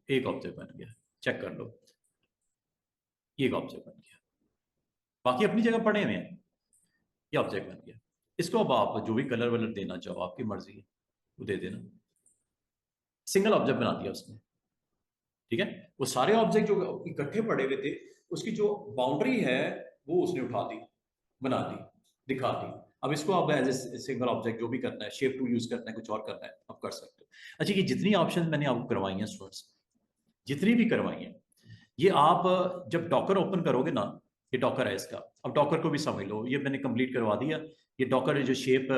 एक ऑब्जेक्ट बन गया, चेक कर लो, ये एक ऑब्जेक्ट बन गया, बाकी अपनी जगह पड़े हुए हैं, ये ऑब्जेक्ट बन गया। इसको अब आप जो भी कलर वलर देना चाहो आपकी मर्जी है, वो दे देना, सिंगल ऑब्जेक्ट बना दिया उसने, ठीक है। वो सारे ऑब्जेक्ट जो इकट्ठे पड़े हुए थे, उसकी जो बाउंड्री है वो उसने उठा दी, बना दी, दिखा दी। अब इसको आप एज ए सिंगल ऑब्जेक्ट जो भी करना है, शेप टूल यूज करना है, कुछ और करना है, आप कर सकते हो। अच्छा, ये जितनी ऑप्शन मैंने आपको करवाई हैं स्टूडेंट्स, जितनी भी करवाई हैं, ये आप जब डॉकर ओपन करोगे ना, ये डॉकर है इसका, अब डॉकर को भी समझ लो, ये मैंने कंप्लीट करवा दिया। ये डॉकर जो शेप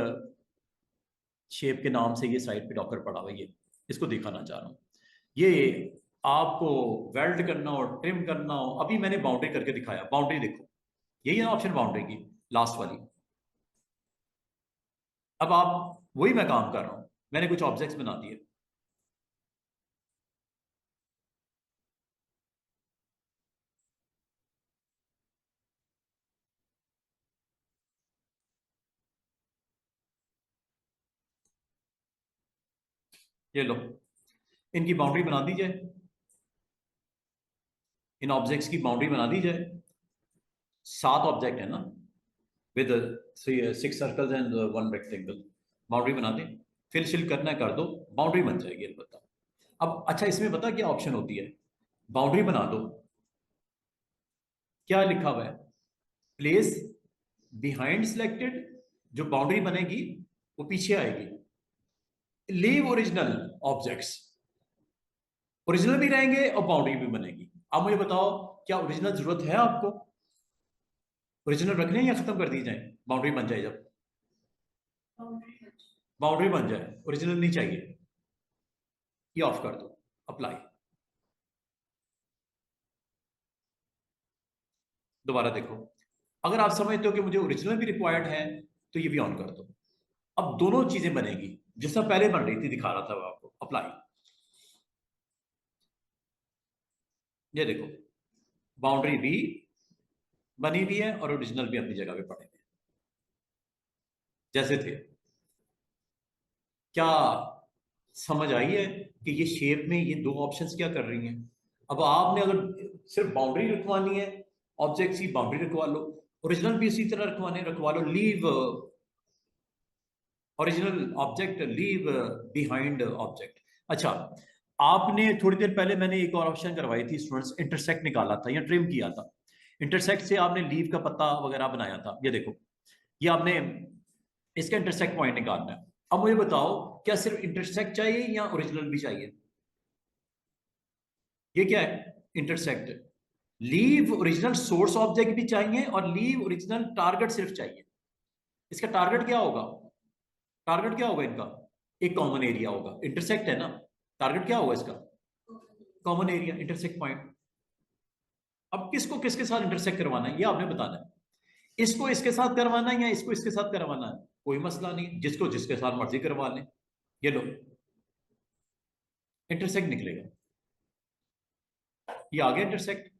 शेप के नाम से ये साइड पे डॉकर पड़ा हुआ है, ये इसको दिखाना चाह रहा हूँ। ये आपको वेल्ड करना हो, ट्रिम करना हो, अभी मैंने बाउंड्री करके दिखाया, बाउंड्री देखो, यही है ऑप्शन बाउंड्री की लास्ट वाली। अब आप वही मैं काम कर रहा हूं, मैंने कुछ ऑब्जेक्ट्स बना दिए, ये लो, इनकी बाउंड्री बना दी जाए, इन ऑब्जेक्ट्स की बाउंड्री बना दी जाए। 7 ऑब्जेक्ट है ना, with 6 circles and 1 rectangle. Boundary बना दें, फिल शिल करना है कर दो, बाउंड्री बन जाएगी अलबत्ता। अब अच्छा, इसमें पता क्या ऑप्शन होती है, बाउंड्री बना दो, क्या लिखा हुआ है, प्लेस बिहाइंड सिलेक्टेड, जो बाउंड्री बनेगी वो पीछे आएगी। लीव ओरिजिनल ऑब्जेक्ट्स, ओरिजिनल भी रहेंगे और बाउंड्री भी बनेगी। अब मुझे बताओ, क्या ओरिजिनल जरूरत है आपको? ओरिजिनल रखने या खत्म कर दी जाए, बाउंड्री बन जाए? जब बाउंड्री बन जाए, ओरिजिनल नहीं चाहिए, ये ऑफ कर दो, अप्लाई। दोबारा देखो, अगर आप समझते हो कि मुझे ओरिजिनल भी रिक्वायर्ड है तो ये भी ऑन कर दो। अब दोनों चीजें बनेगी, जैसा पहले बन रही थी, दिखा रहा था वो आपको, अप्लाई। ये देखो, बाउंड्री भी बनी हुई है और ओरिजिनल भी अपनी जगह पे पड़े हैं जैसे थे। क्या समझ आई है कि ये शेप में ये दो ऑप्शंस क्या कर रही हैं? अब आपने अगर सिर्फ बाउंड्री रखवानी है, ऑब्जेक्ट की बाउंड्री रखवा लो, ओरिजिनल भी इसी तरह रखवा लो, leave original object, leave behind object. अच्छा, आपने थोड़ी देर पहले मैंने एक और ऑप्शन करवाई थी स्टूडेंट्स, इंटरसेक्ट निकाला था या ट्रिम किया था। इंटरसेक्ट से आपने लीव का पत्ता वगैरह बनाया था, ये देखो, ये आपने इसका इंटरसेक्ट पॉइंट निकालना है। अब मुझे बताओ, क्या सिर्फ इंटरसेक्ट चाहिए या ओरिजिनल भी चाहिए? ये क्या है, intersect. Leave original source object भी चाहिए और लीव ओरिजिनल टारगेट सिर्फ चाहिए। इसका टारगेट क्या होगा? टारगेट क्या होगा इनका? एक कॉमन एरिया होगा, इंटरसेक्ट है ना, टारगेट क्या होगा इसका? Common area, intersect point. अब किसको किसके साथ इंटरसेक्ट करवाना है ये आपने बताना है। इसको इसके साथ करवाना है या इसको इसके साथ करवाना है, कोई मसला नहीं, जिसको जिसके साथ मर्जी करवा लें। ये लो, इंटरसेक्ट निकलेगा, ये आ गया इंटरसेक्ट।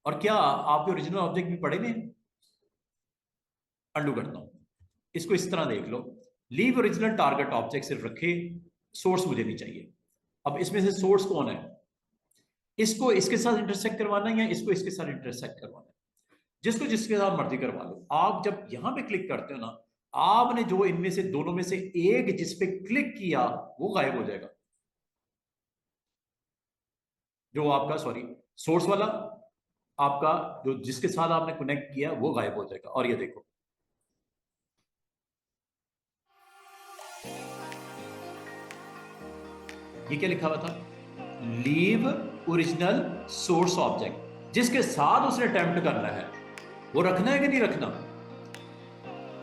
और क्या आपके ओरिजिनल ऑब्जेक्ट भी पड़े हुए हैं? अंडू करता हूं, इसको इस तरह देख लो, लीव ओरिजिनल टारगेट ऑब्जेक्ट सिर्फ रखे, सोर्स मुझे नहीं चाहिए। अब इसमें से सोर्स कौन है? इसको इसके साथ इंटरसेक्ट करवाना है या इसको इसके साथ इंटरसेक्ट करवाना है, जिसको जिसके साथ मर्जी करवा लो। आप जब यहां पे क्लिक करते हो ना, आपने जो इनमें से दोनों में से एक जिस पे क्लिक किया वो गायब हो जाएगा, जो आपका सॉरी सोर्स वाला आपका जो जिसके साथ आपने कनेक्ट किया वो गायब हो जाएगा। और ये देखो, ये क्या लिखा हुआ था, लीव ओरिजिनल सोर्स ऑब्जेक्ट, जिसके साथ उसने अटेम्प्ट करना है वो रखना है कि नहीं रखना।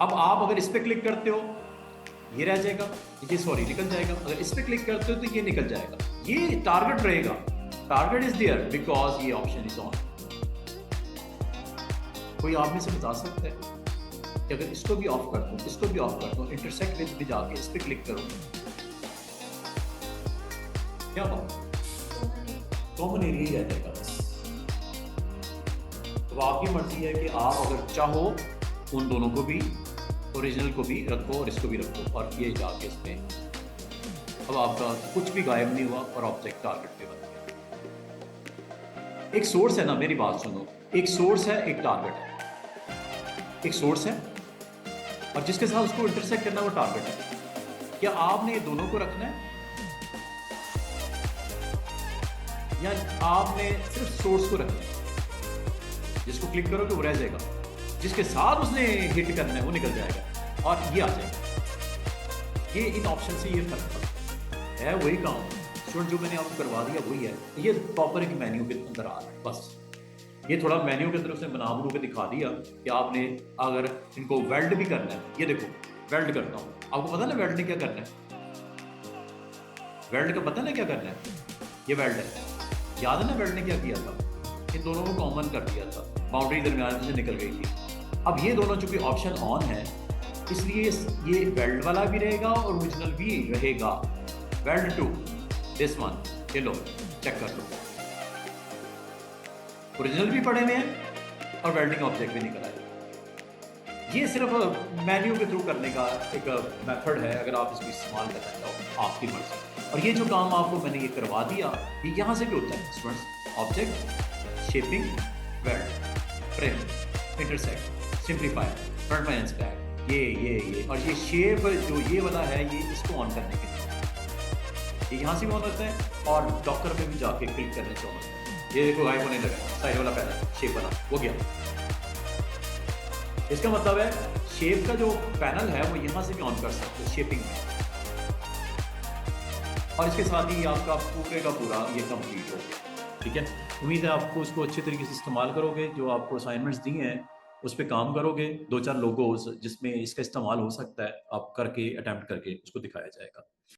अब आप अगर इस पे क्लिक करते हो ये रह जाएगा, ये सॉरी निकल जाएगा, अगर इस पे क्लिक करते हो तो ये निकल जाएगा, ये टारगेट रहेगा, टारगेट इज देयर बिकॉज ये ऑप्शन इज ऑन। कोई आप में से बता सकता है कि अगर इसको भी ऑफ कर दूं, इसको भी ऑफ कर दूं, इंटरसेक्ट विद में जाके इस पे क्लिक करूं, क्या बात, कॉमन एरिया ही रह जाएगा बस। तो आपकी मर्जी है कि आप अगर चाहो उन दोनों को भी, ओरिजिनल को भी रखो और इसको भी रखो, और ये जाके इसमें अब आपका कुछ भी गायब नहीं हुआ और ऑब्जेक्ट टारगेट पे बन गया। एक सोर्स है ना, मेरी बात सुनो, एक सोर्स है एक टारगेट है, एक सोर्स है और जिसके साथ उसको इंटरसेक्ट करना वो टारगेट है। क्या आपने ये दोनों को रखना है या आपने सिर्फ सोर्स को रखना है? जिसको क्लिक करोगे वो रह जाएगा, जिसके साथ उसने हिट करना है वो निकल जाएगा और ये आ जाएगा। ये इन ऑप्शन से ये फर्क पड़ता है, वही काम स्टूडेंट जो मैंने आपको करवा दिया वही है। ये प्रॉपर एक मेन्यू के अंदर आ रहा है, बस ये थोड़ा मेन्यू के अंदर उसने बना बना के दिखा दिया कि आपने अगर इनको वेल्ड भी करना है, ये देखो वेल्ड करता हूँ, आपको पता ना वेल्ड ने क्या करना है, वेल्ड का पता ना क्या करना है, ये वेल्ड है, याद है ना वेल्ड ने क्या किया था, इन दोनों को कॉमन कर दिया था, बाउंड्री दरमियान से निकल गई थी। अब ये दोनों चूंकि ऑप्शन ऑन है इसलिए ये वेल्ड वाला भी रहेगा और ओरिजिनल भी रहेगा, वेल्ड टू दिस वन, ये लो चेक कर लो, ओरिजिनल भी पड़े हुए हैं और वेल्डिंग ऑब्जेक्ट भी निकल आए। ये सिर्फ मेन्यू के थ्रू करने का एक मेथड है, अगर आप इसको इस्तेमाल करना चाहो आपकी मर्जी। और ये जो काम आपको मैंने ये करवा दिया, ये यहाँ से भी होता है students, object shaping, weld, trim, intersect, simplify, front lines back, ये और ये शेप जो ये वाला है, ये इसको ऑन करने के लिए ये यहाँ से भी ऑन होता है और डॉकर पे भी जाके क्लिक करने से ऑन होता है। ये देखो गायब होने लगा, साइड वाला पैनल शेप वाला हो गया। इसका मतलब है शेप का जो पैनल है वो यहाँ से भी ऑन कर सकते हो शेपिंग में। और इसके साथ ही आपका पूरे का पूरा ये कंप्लीट हो गया। ठीक है, उम्मीद है आपको इसको अच्छे तरीके से इस्तेमाल करोगे। जो आपको असाइनमेंट्स दी हैं उस पर काम करोगे। 2-4 लोगोज जिसमें इसका इस्तेमाल हो सकता है आप करके अटेम्प्ट करके उसको दिखाया जाएगा।